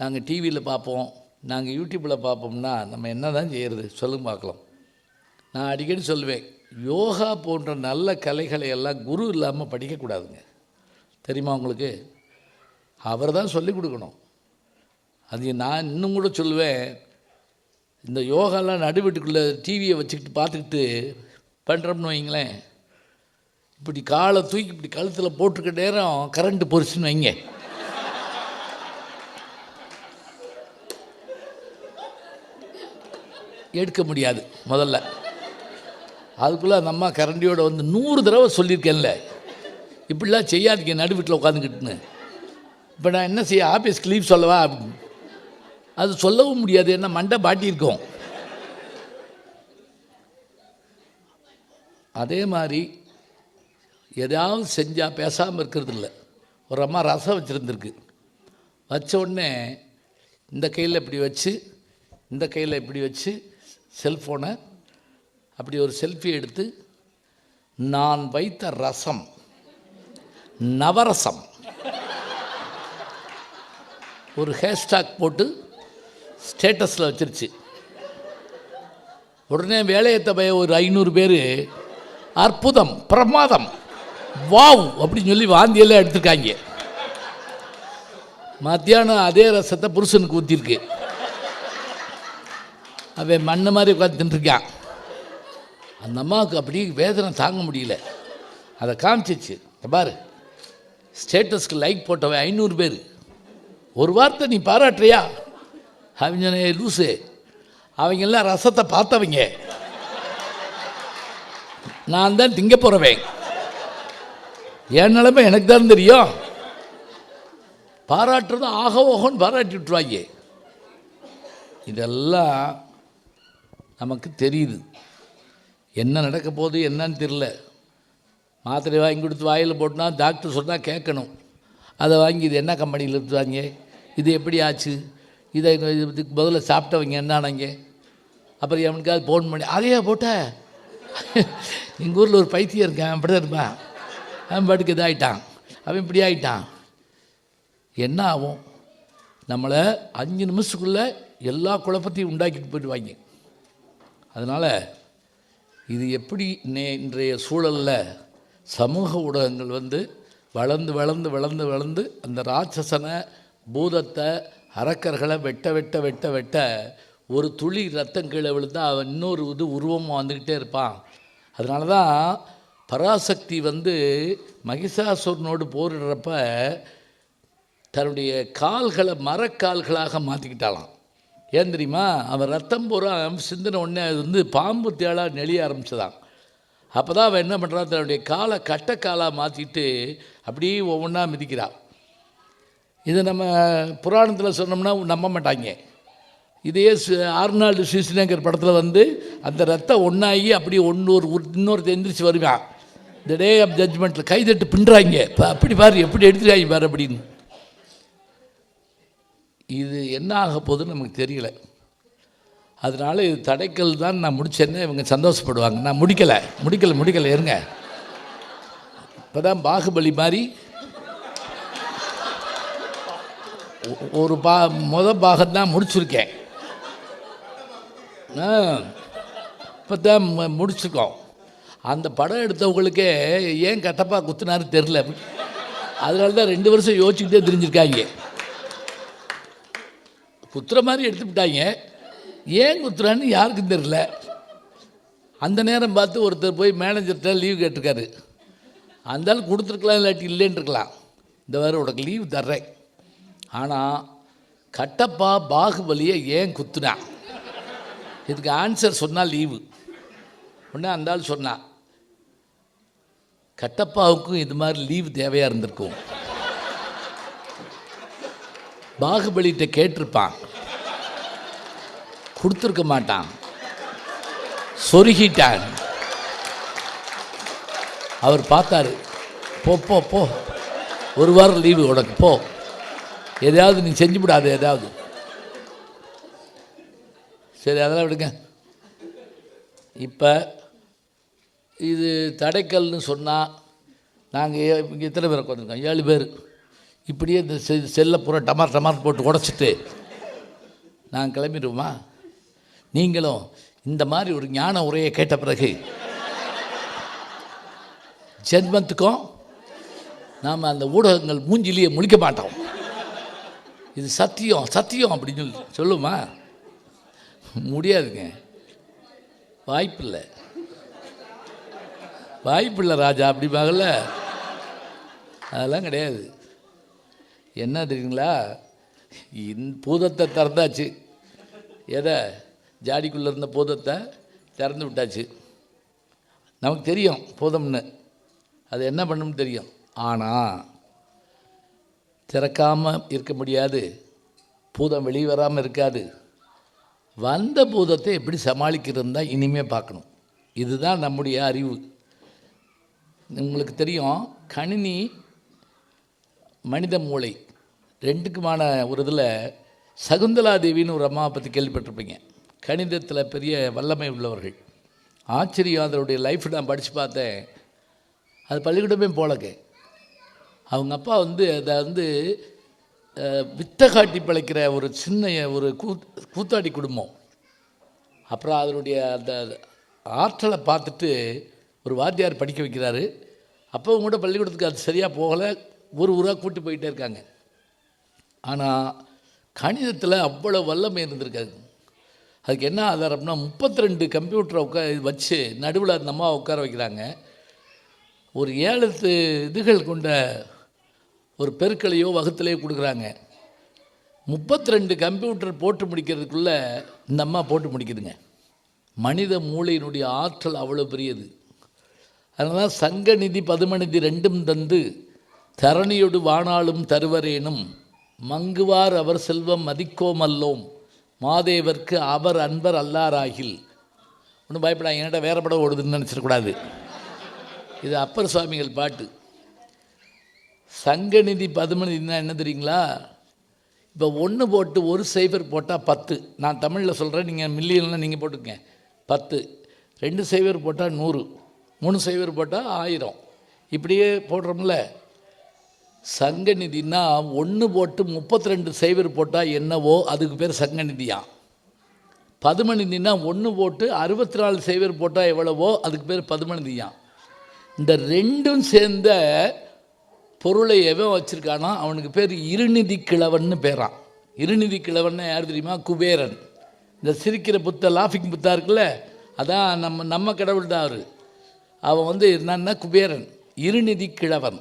நாங்கள் டிவியில் பார்ப்போம், நாங்கள் யூடியூப்பில் பார்ப்போம்னா நம்ம என்ன தான் செய்கிறது சொல்லுங்க பார்க்கலாம். நான் அடிக்கடி சொல்லுவேன், யோகா போன்ற நல்ல கலைகளை எல்லாம் குரு இல்லாமல் படிக்கக்கூடாதுங்க. தெரியுமா உங்களுக்கு? அவர் தான் சொல்லிக் கொடுக்கணும். அது நான் இன்னும் கூட சொல்லுவேன், இந்த யோகாலாம் நடுவீட்டுக்குள்ளே டிவியை வச்சுக்கிட்டு பார்த்துக்கிட்டு பண்ணுறோம்னு வைங்களேன், இப்படி காலை தூக்கி இப்படி கழுத்தில் போட்டிருக்க நேரம் கரண்ட்டு பொறிச்சுன்னு வைங்க, எடுக்க முடியாது முதல்ல. அதுக்குள்ளே அந்த அம்மா கரண்டியோடு வந்து 100 தடவை சொல்லியிருக்கேன்ல, இப்படிலாம் செய்யாதீங்க நடுவீட்டில் உட்காந்துக்கிட்டுன்னு. இப்போ நான் என்ன செய்ய, ஆஃபீஸ்க்கு லீவ் சொல்லவா அப்படின்னு? அது சொல்லவும் முடியாது, என்ன மண்டை பாட்டியிருக்கோம். அதே மாதிரி எதாவது செஞ்சால் பேசாமல் இருக்கிறது இல்லை. ஒரு அம்மா ரசம் வச்சுருந்துருக்கு. வச்ச உடனே இந்த கையில் இப்படி வச்சு, இந்த கையில் இப்படி வச்சு செல்ஃபோனை அப்படி ஒரு செல்ஃபி எடுத்து, நான் வைத்த ரசம் நவரசம் ஒரு ஹேஷ்டாக் போட்டு ஸ்டேட்டஸில் வச்சிருச்சு. உடனே வேலையத்த பய ஒரு 500 பேர் அற்புதம், பிரமாதம், வாவ் அப்படின்னு சொல்லி வாந்தியெல்லாம் எடுத்துருக்காங்க. மத்தியானம் அதே ரசத்தை புருஷனுக்கு ஊற்றிருக்கு. அவன் மண்ணு மாதிரி உட்காந்து தின்றுருக்கான். அந்த அம்மாவுக்கு அப்படி வேதனை தாங்க முடியல. அதை காமிச்சிச்சு. பாரு, ஸ்டேட்டஸ்க்கு லைக் போட்டவன் 500 பேர். ஒரு வார்த்தை நீ பாராட்டுறியா? அவங்க லூசு, அவங்கெல்லாம் ரசத்தை பார்த்தவங்க, நான் தான் திங்க போகிறவன். என் நிலைமை எனக்கு தான் தெரியும். பாராட்டுறது ஆக ஓகோன்னு பாராட்டி விட்டுருவாங்க. இதெல்லாம் நமக்கு தெரியுது. என்ன நடக்க போகுது என்னன்னு தெரியல. மாத்திரை வாங்கி கொடுத்து வாயில் போட்டுனா டாக்டர் சொன்னால் கேட்கணும். அதை வாங்கி இது என்ன கம்பெனியில் எடுத்துவாங்க, இது எப்படி ஆச்சு, இதை இதுக்கு முதல்ல சாப்பிட்டவங்க என்னானங்க, அப்புறம் எவனுக்காவது ஃபோன் பண்ணி அதையா போட்ட. எங்கள் ஊரில் ஒரு பைத்தியம் இருக்கேன், அப்படி தான் இருப்பான். அவன் பாட்டுக்கு இதாகிட்டான், அவன் இப்படி ஆகிட்டான். என்ன ஆகும்? நம்மளை 5 நிமிஷத்துக்குள்ளே எல்லா குழப்பத்தையும் உண்டாக்கிட்டு போயிடுவாங்க. அதனால் இது எப்படி இன்றைய சூழலில் சமூக ஊடகங்கள் வளர்ந்து வளர்ந்து வளர்ந்து வளர்ந்து அந்த ராட்சசனை, பூதத்தை, அரக்கர்களை வெட்ட வெட்ட வெட்ட வெட்ட ஒரு துளி ரத்தம் கீழே விழுந்தால் அவன் இன்னொரு உருவமாக வந்துக்கிட்டே இருப்பான். அதனால தான் பராசக்தி மகிஷாசுரனோடு போரிடுறப்ப தன்னுடைய கால்களை மரக்கால்களாக மாற்றிக்கிட்டாலாம். ஏன் தெரியுமா? அவன் ரத்தம் பூரா சிந்தின உடனே அது பாம்பு தேளாக நெளிய ஆரம்பிச்சதான். அப்போ தான் அவன் என்ன பண்ணுறான், தன்னுடைய காலை கட்டைக்காலாக மாற்றிட்டு அப்படியே ஒவ்வொன்றா மிதிக்கிறான். இதை நம்ம புராணத்தில் சொன்னோம்னா நம்ப மாட்டாங்க. இதே ஆர்னால்டு ஷ்வார்ஸ்நெகர் படத்தில் அந்த ரத்தம் ஒன்றாகி அப்படியே இன்னொரு எந்திரிச்சு வருவான். இந்த டே ஆஃப் ஜட்ஜ்மெண்ட்டில் கைதட்டு பின்னுறாங்க, இப்போ அப்படி பாரு எப்படி எடுத்துட்டாங்க பாரு அப்படின்னு. இது என்ன ஆக போகுதுன்னு நமக்கு தெரியல. அதனால் இது தடைக்கல் தான். நான் முடிச்சேன்னு இவங்க சந்தோஷப்படுவாங்க. நான் முடிக்கலை இருங்க. இப்போ தான் பாகுபலி மாதிரி ஒரு பாகத்தான் முடிச்சிருக்கேன். இப்போ தான் முடிச்சிருக்கோம். அந்த படம் எடுத்தவங்களுக்கே ஏன் கட்டப்பா குத்துனாரு தெரில. அதனால தான் 2 வருஷம் யோசிச்சுக்கிட்டே தெரிஞ்சிருக்காங்க. குத்துற மாதிரி எடுத்துக்கிட்டாங்க, ஏன் குத்துறான்னு யாருக்கும் தெரியல. அந்த நேரம் பார்த்து ஒருத்தர் போய் மேனேஜர்கிட்ட லீவ் கேட்டிருக்காரு. அந்த ஆள் கொடுத்துருக்கலாம், இல்லாட்டி இல்லைன்னு இருக்கலாம். இந்த வாரம் உனக்கு லீவ் தர்றேன், ஆனால் கட்டப்பா பாகுபலியை ஏன் குத்துனா, இதுக்கு ஆன்சர் சொன்னால் லீவு. உடனே அந்த ஆள் சொன்னான், கட்டப்பாவுக்கும் இது மாதிரி லீவு தேவையாக இருந்திருக்கும். பாகுபலிகிட்ட கேட்டிருப்பான், கொடுத்துருக்க மாட்டான், சொருகிட்டான். அவர் பார்த்தாரு, போ போ போ, 1 வாரம் லீவு உனக்கு, போ, எதையாவது நீ செஞ்சு விடாத ஏதாவது. சரி, அதெல்லாம் விடுங்க. இப்போ இது தடைக்கல்னு சொன்னால் நாங்கள் இங்கே எத்தனை பேர் உட்காந்துருக்கோம்? 7 பேர். இப்படியே இந்த செல்லை பூரா டமார் போட்டு உடச்சிட்டு நாங்கள் கிளம்பிடுவோமா? நீங்களும் இந்த மாதிரி ஒரு ஞான உரையை கேட்ட பிறகு ஜென்மத்துக்கும் நாம் அந்த ஊடகங்கள் மூஞ்சிலேயே முழிக்க மாட்டோம். இது சத்தியம் சத்தியம் அப்படின்னு சொல்லுமா? முடியாதுங்க, வாய்ப்பில்லை ராஜா அப்படிப்பாங்கல்ல, அதெல்லாம் கிடையாது. என்ன தெரியுங்களா, பூதத்தை திறந்தாச்சு, எதை ஜாடிக்குள்ளே இருந்த பூதத்தை திறந்து விட்டாச்சு. நமக்கு தெரியும் பூதம்னு, அது என்ன பண்ணணும்னு தெரியும். ஆனால் திறக்காமல் இருக்க முடியாது, பூதம் வெளியே வராமல் இருக்காது. வந்த பூதத்தை எப்படி சமாளிக்கிறது தான் இனிமேல் பார்க்கணும். இதுதான் நம்முடைய அறிவு. உங்களுக்கு தெரியும், கணினி மனித மூளை 2க்குமான ஒரு இதில் சகுந்தலா தேவின்னு ஒரு அம்மாவை பற்றி கேள்விப்பட்டிருப்பீங்க. கணிதத்தில் பெரிய வல்லமை உள்ளவர்கள். ஆச்சரியம், அதனுடைய லைஃப் நான் படித்து பார்த்தேன். அது பள்ளிக்கூடமே போலங்க. அவங்க அப்பா வந்து அதை வந்து வித்தை காட்டி பிழைக்கிற ஒரு சின்ன ஒரு கூத்தாடி குடும்பம். அப்புறம் அதனுடைய அந்த ஆற்றலை பார்த்துட்டு ஒரு வாத்தியார் படிக்க வைக்கிறாரு. அப்போவும் கூட பள்ளிக்கூடத்துக்கு அது சரியாக போகலை, ஒரு ஊராக கூட்டி போயிட்டே இருக்காங்க. ஆனால் கணிதத்தில் அவ்வளோ வல்லமை இருந்திருக்காது. அதுக்கு என்ன ஆதாரம்னா 32 கம்ப்யூட்டரை வச்சு நடுவில் அந்த அம்மா உட்கார வைக்கிறாங்க. ஒரு 7 இதுகள் கொண்ட ஒரு பெருக்களையோ வகுத்தலையோ கொடுக்குறாங்க. 32 கம்ப்யூட்டர் போட்டு முடிக்கிறதுக்குள்ளே இந்த அம்மா போட்டு முடிக்குதுங்க. மனித மூளையினுடைய ஆற்றல் அவ்வளோ பெரியது. அதனால தான் சங்கநிதி பதுமநிதி ரெண்டும் தந்து தரணியொடு வானாலும் தருவரேனும் மங்குவார் அவர் செல்வம் மதிக்கோமல்லோம் மாதேவர்க்கு அவர் அன்பர் அல்லாராகில். ஒன்றும் பயப்படாங்க, என்கிட்ட வேறு படம் ஓடுதுன்னு நினச்சிடக்கூடாது. இது அப்பர் சுவாமிகள் பாட்டு. சங்கநிதி பதுமநிதினா என்ன தெரியுங்களா? இப்போ 1 போட்டு 1 0 போட்டால் 10. நான் தமிழில் சொல்கிறேன், நீங்கள் மில்லியன்லாம் நீங்கள் போட்டுக்கங்க. 10 2 0 போட்டால் 100, 3 0 போட்டால் 1000, இப்படியே போடுறோம்ல. சங்கநிதினா 1 போட்டு 32 0 போட்டால் என்னவோ அதுக்கு பேர் சங்கநிதியா. பதுமநிதினா 1 போட்டு 64 0 போட்டால் எவ்வளவோ அதுக்கு பேர் பதுமநிதியா. இந்த ரெண்டும் சேர்ந்த பொருளை எவன் வச்சுருக்கானோ அவனுக்கு பேர் இருநிதி கிழவன்னு பேரான். இருநிதி கிழவன்னா யார் தெரியுமா? குபேரன். இந்த சிரிக்கிற புத்த, லாஃபிங் புத்தா இருக்குல்ல, அதான் நம்ம கடவுள் தான் அவர். அவன் வந்து என்னன்னா குபேரன், இருநிதி கிழவன்.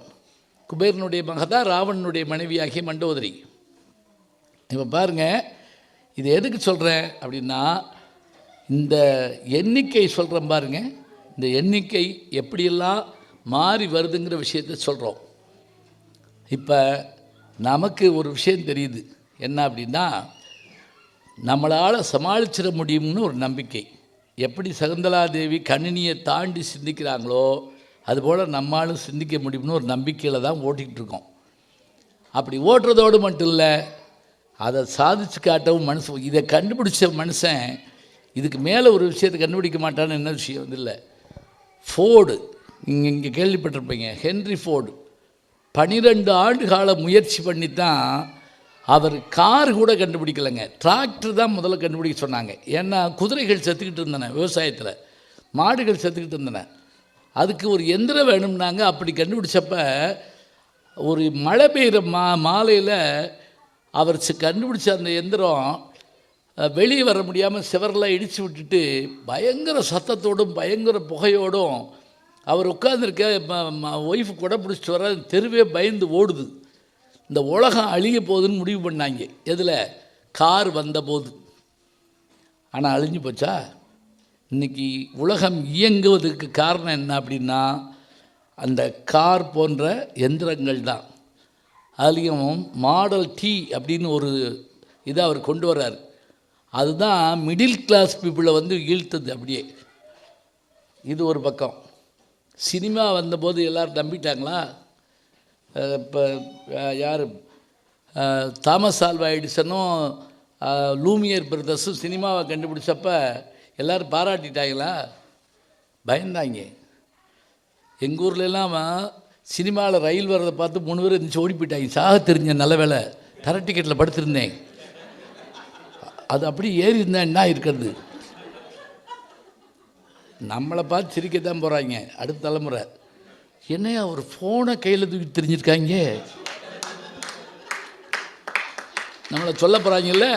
குபேரனுடைய மகதான் ராவணனுடைய மனைவியாகிய மண்டோதரி. இப்போ பாருங்கள், இது எதுக்கு சொல்கிறேன் அப்படின்னா, இந்த எண்ணிக்கை சொல்கிறேன் பாருங்கள், இந்த எண்ணிக்கை எப்படியெல்லாம் மாறி வருதுங்கிற விஷயத்தை சொல்கிறோம். இப்போ நமக்கு ஒரு விஷயம் தெரியுது, என்ன அப்படின்னா, நம்மளால் சமாளிச்சிட முடியும்னு ஒரு நம்பிக்கை. எப்படி சகுந்தலாதேவி கணினியை தாண்டி சிந்திக்கிறாங்களோ அதுபோல் நம்மளும் சிந்திக்க முடியும்னு ஒரு நம்பிக்கையில் தான் ஓட்டிகிட்டு இருக்கோம். அப்படி ஓட்டுறதோடு மட்டும் இல்லை, அதை சாதிச்சு காட்டவும் மனுஷன், இதை கண்டுபிடிச்ச மனுஷன் இதுக்கு மேலே ஒரு விஷயத்தை கண்டுபிடிக்க மாட்டான்னு என்ன விஷயம் வந்து இல்லை. ஃபோர்டு, இங்கே கேள்விப்பட்டிருப்பீங்க, ஹென்ரி ஃபோர்டு 12 ஆண்டு கால முயற்சி பண்ணி தான் அவர் கார் கூட கண்டுபிடிக்கலைங்க. டிராக்டர் தான் முதல்ல கண்டுபிடிக்க சொன்னாங்க. ஏன்னா குதிரைகள் செத்துக்கிட்டு இருந்தன, விவசாயத்தில் மாடுகள் செத்துக்கிட்டு இருந்தன, அதுக்கு ஒரு எந்திரம் வேணும்னாங்க. அப்படி கண்டுபிடிச்சப்ப ஒரு மழை பெய்கிற மாலையில் அவர் கண்டுபிடிச்ச அந்த எந்திரம் வெளியே வர முடியாமல் சிவரெல்லாம் இடித்து விட்டுட்டு பயங்கர சத்தத்தோடும் பயங்கர புகையோடும் அவர் உட்காந்துருக்க ஒய்ஃபு கூட பிடிச்சிட்டு வர தெருவே பயந்து ஓடுது. இந்த உலகம் அழிய போகுதுன்னு முடிவு பண்ணாங்க. எதில்? கார் வந்தபோது. ஆனால் அழிஞ்சு போச்சா? இன்றைக்கி உலகம் இயங்குவதற்கு காரணம் என்ன அப்படின்னா, அந்த கார் போன்ற எந்திரங்கள் தான். அதுலேயும் மாடல் T அப்படின்னு ஒரு இதை அவர் கொண்டு வர்றார். அதுதான் மிடில் கிளாஸ் பீப்புளை வந்து ஈழ்த்தது அப்படியே. இது ஒரு பக்கம். சினிமா வந்தபோது எல்லோரும் நம்பிட்டாங்களா? இப்போ யார், தாமஸ் ஆல்வா எடிசனும் லூமியர் பிரதர்ஸும் சினிமாவை கண்டுபிடிச்சப்ப எல்லோரும் பாராட்டிட்டாங்களா? பயந்தாங்க. எங்கள் ஊர்லெல்லாம் சினிமாவில் ரயில் வர்றதை பார்த்து 3 பேர் இருந்துச்சு ஓடி போயிட்டாங்க. சாக தெரிஞ்ச நல்ல வேலை, தர டிக்கெட்டில் படுத்திருந்தேன். அது அப்படி ஏறி இருந்தேன் என்ன இருக்கிறது? நம்மளை பார்த்து சிரிக்க தான் போகிறாங்க அடுத்த தலைமுறை. என்னையா ஒரு ஃபோனை கையில் தூக்கி தெரிஞ்சிருக்காங்க, நம்மளை சொல்ல போகிறாங்கல்ல.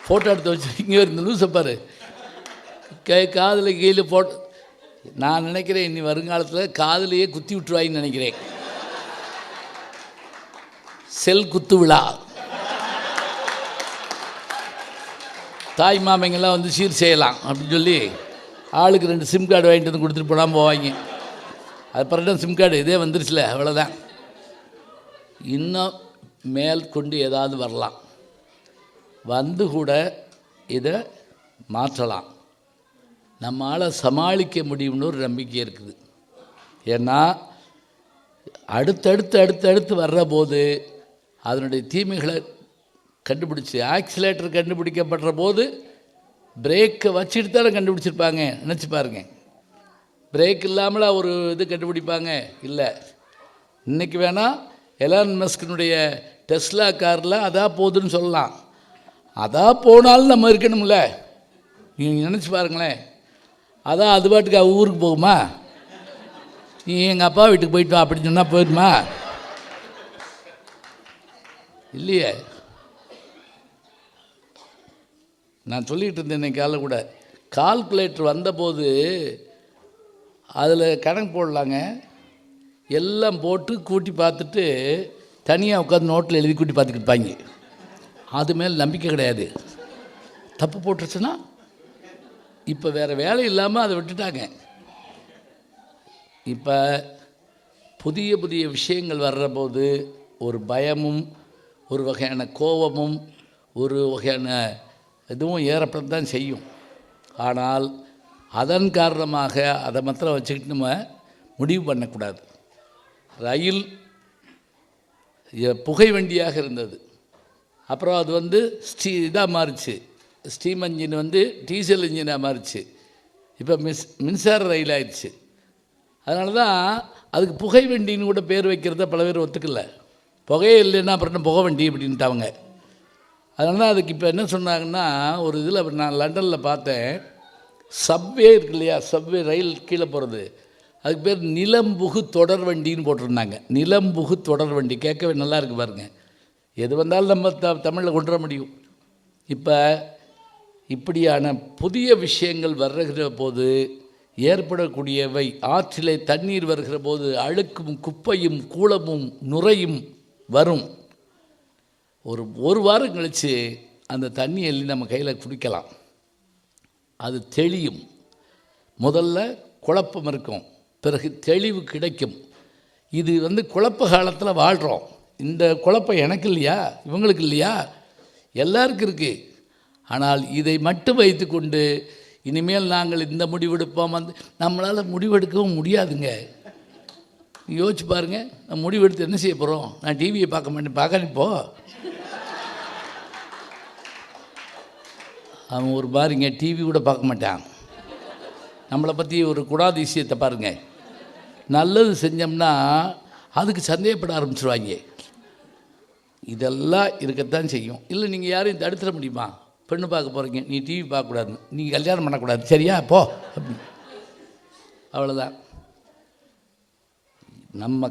ஃபோட்டோ எடுத்து வச்சுருக்கீங்க, இந்த லூஸை பாரு, காதில் கீழே போட்டு. நான் நினைக்கிறேன் இனி வருங்காலத்தில் காதிலேயே குத்தி விட்டுருவாங்கன்னு நினைக்கிறேன். செல் குத்து விழா, தாய் மாமைங்கெல்லாம் வந்து சீர் செய்யலாம் அப்படின்னு சொல்லி ஆளுக்கு 2 சிம் கார்டு வாங்கிட்டு வந்து கொடுத்துட்டு போனால் போவாங்க. அது பிறகு சிம் கார்டு இதே வந்துருச்சுல, அவ்வளோதான். இன்னும் மேல் கொண்டு ஏதாவது வரலாம், வந்து கூட இதை மாற்றலாம். நம்மளால் சமாளிக்க முடியும்னு ஒரு நம்பிக்கை இருக்குது. ஏன்னா அடுத்தடுத்து வர்ற போது அதனுடைய தீமைகளை கண்டுபிடிச்சி ஆக்சிலேட்டர் கண்டுபிடிக்கப்படுற போது பிரேக்கை வச்சுட்டு தானே கண்டுபிடிச்சிருப்பாங்க. நினச்சி பாருங்க, பிரேக் இல்லாமல் ஒரு இது கண்டுபிடிப்பாங்க? இல்லை. இன்றைக்கி வேணால் எலான் மஸ்கினுடைய டெஸ்லா காரில் அதான் போகுதுன்னு சொல்லலாம். அதான் போனாலும் நம்ம இருக்கணும்ல. நீங்கள் நினச்சி பாருங்களேன், அதான் அது பாட்டுக்கு ஊருக்கு போகுமா? நீ எங்கள் அப்பா வீட்டுக்கு போயிட்டு வா அப்படின்னு சொன்னால் போயிடுமா? இல்லையே. நான் சொல்லிகிட்டு இருந்தேன் இன்னைக்கு காலையில் கூட, கால்குலேட்டர் வந்தபோது அதில் கணக்கு போடலாங்க, எல்லாம் போட்டு கூட்டி பார்த்துட்டு தனியாக உட்காந்து நோட்டில் எழுதி கூட்டி பார்த்துக்கிட்டு இருப்பாங்க. அது மேலே நம்பிக்கை கிடையாது. தப்பு போட்டுருச்சுன்னா இப்போ வேறு வேலை இல்லாமல் அதை விட்டுட்டாங்க. இப்போ புதிய புதிய விஷயங்கள் வர்ற போது ஒரு பயமும் ஒரு வகையான கோபமும் ஒரு வகையான இதுவும் ஏற்படத்தான் செய்யும். ஆனால் அதன் காரணமாக அதை மாத்திரம் வச்சுக்கிட்டு நம்ம முடிவு பண்ணக்கூடாது. ரயில் புகை வண்டியாக இருந்தது, அப்புறம் அது இதாக மாறிச்சு, ஸ்டீம் இன்ஜின் டீசல் இன்ஜினாக மாறிச்சு, இப்போ மின்சார ரயில் ஆயிடுச்சு. அதனால தான் அதுக்கு புகை வண்டின்னு கூட பேர் வைக்கிறத பல பேர் ஒத்துக்கல. புகையே இல்லைன்னா அப்புறம் புகை வண்டி அப்படின்ட்டாங்க. அதனால தான் அதுக்கு இப்போ என்ன சொன்னாங்கன்னா, ஒரு இதில் நான் லண்டனில் பார்த்தேன், சப்வே இருக்கு இல்லையா, சப்வே ரயில் கீழே போகிறது, அதுக்கு பேர் நிலம்புகு தொடர் வண்டின்னு போட்டிருந்தாங்க. நிலம்புகு தொடர் வண்டி கேட்கவே நல்லா இருக்கு பாருங்க. எது வந்தாலும் நம்ம தமிழில் கொண்டு வர முடியும். இப்போ இப்படியான புதிய விஷயங்கள் வருகிற போது ஏற்படக்கூடியவை, ஆற்றிலே தண்ணீர் வருகிற போது அழுக்கும் குப்பையும் கூளமும் நுரையும் வரும். ஒரு வாரம் கழித்து அந்த தண்ணி எள்ளி நம்ம கையில் குடிக்கலாம், அது தெளியும். முதல்ல குழப்பம் இருக்கும், பிறகு தெளிவு கிடைக்கும். இது குழப்ப காலத்தில் வாழ்கிறோம். இந்த குழப்பம் எனக்கு இல்லையா, இவங்களுக்கு இல்லையா, எல்லாருக்கும் இருக்குது. ஆனால் இதை மட்டும் வைத்து கொண்டு இனிமேல் நாங்கள் இந்த முடிவெடுப்போம், நம்மளால் முடிவெடுக்கவும் முடியாதுங்க. யோசிச்சு பாருங்கள், நான் முடிவெடுத்து என்ன செய்ய போகிறோம்? நான் டிவியை பார்க்க மாட்டேன், பார்க்கப்போ அவன் ஒரு பாருங்க டிவி கூட பார்க்க மாட்டான். நம்மளை பற்றி ஒரு குணாதிசயத்தை பாருங்கள், நல்லது செஞ்சோம்னா அதுக்கு சந்தேகப்பட ஆரம்பிச்சிருவாங்க. இதெல்லாம் இருக்கத்தான் செய்யும். இல்லை நீங்கள் யாரையும் தடுத்துட முடியுமா? பெண்ணு பார்க்க போகிறீங்க, நீ டிவி பார்க்கக்கூடாது, நீங்கள் கல்யாணம் பண்ணக்கூடாது, சரியா போ அப்படி, அவ்வளோதான். நம்ம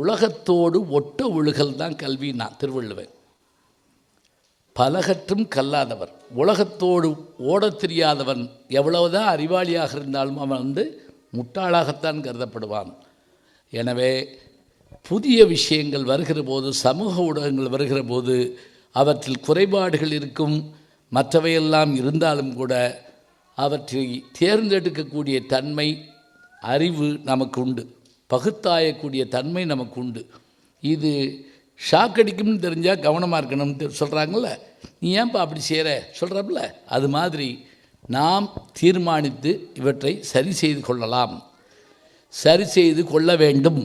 உலகத்தோடு ஒட்ட ஒழுகல் தான் கல்வினா திருவள்ளுவர். பலகற்றும் கல்லாதவர், உலகத்தோடு ஓடத் தெரியாதவன் எவ்வளவுதான் அறிவாளியாக இருந்தாலும் அவன் முட்டாளாகத்தான் கருதப்படுவான். எனவே புதிய விஷயங்கள் வருகிற போது, சமூக ஊடகங்கள் வருகிற போது அவற்றில் குறைபாடுகள் இருக்கும். மற்றவையெல்லாம் இருந்தாலும் கூட அவற்றை தேர்ந்தெடுக்கக்கூடிய தன்மை, அறிவு நமக்கு உண்டு, பகுத்தாயக்கூடிய தன்மை நமக்கு உண்டு. இது ஷாக் அடிக்கும்னு தெரிஞ்சால் கவனமாக இருக்கணும்னு சொல்கிறாங்கள்ல, நீ ஏன்ப்பா அப்படி செய்கிற சொல்கிறப்பல, அது மாதிரி நாம் தீர்மானித்து இவற்றை சரி செய்து கொள்ளலாம், சரி செய்து கொள்ள வேண்டும்.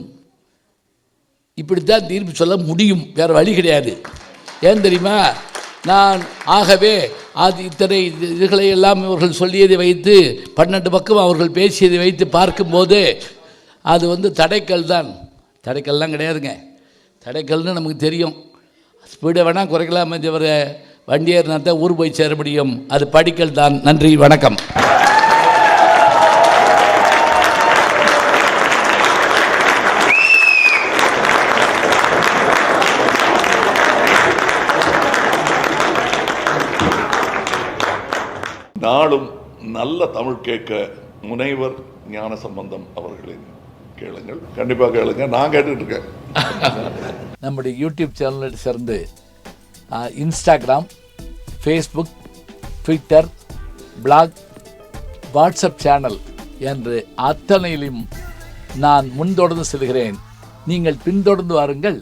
இப்படித்தான் தீர்ப்பு சொல்ல முடியும், வேறு வழி கிடையாது. ஏன் தெரியுமா? நான் ஆகவே அது இத்தனை இதுகளை எல்லாம் இவர்கள் சொல்லியதை வைத்து 12 பக்கம் அவர்கள் பேசியதை வைத்து பார்க்கும்போது அது தடைக்கல் தான். தடைக்கல்லாம் கிடையாதுங்க. தடைக்கல்னு நமக்கு தெரியும், ஸ்பீடை வேணால் குறைக்கலாமே தவிர வண்டி ஏறினா தான் ஊர் போய் சேர முடியும். அது படிக்கல் தான். நன்றி, வணக்கம். நாளும் நல்ல தமிழ் கேட்க முனைவர் ஞானசம்பந்தம் அவர்களின் கேளுங்கள், கண்டிப்பாக கேளுங்க. நான் கேட்டுட்டு இருக்கேன். நம்முடைய யூடியூப் சேனலில் சேர்ந்து Instagram, Facebook, Twitter, blog, WhatsApp channel என்று அத்தனையிலும் நான் முன்தொடர்ந்து செல்கிறேன். நீங்கள் பின்தொடர்ந்து வாருங்கள்.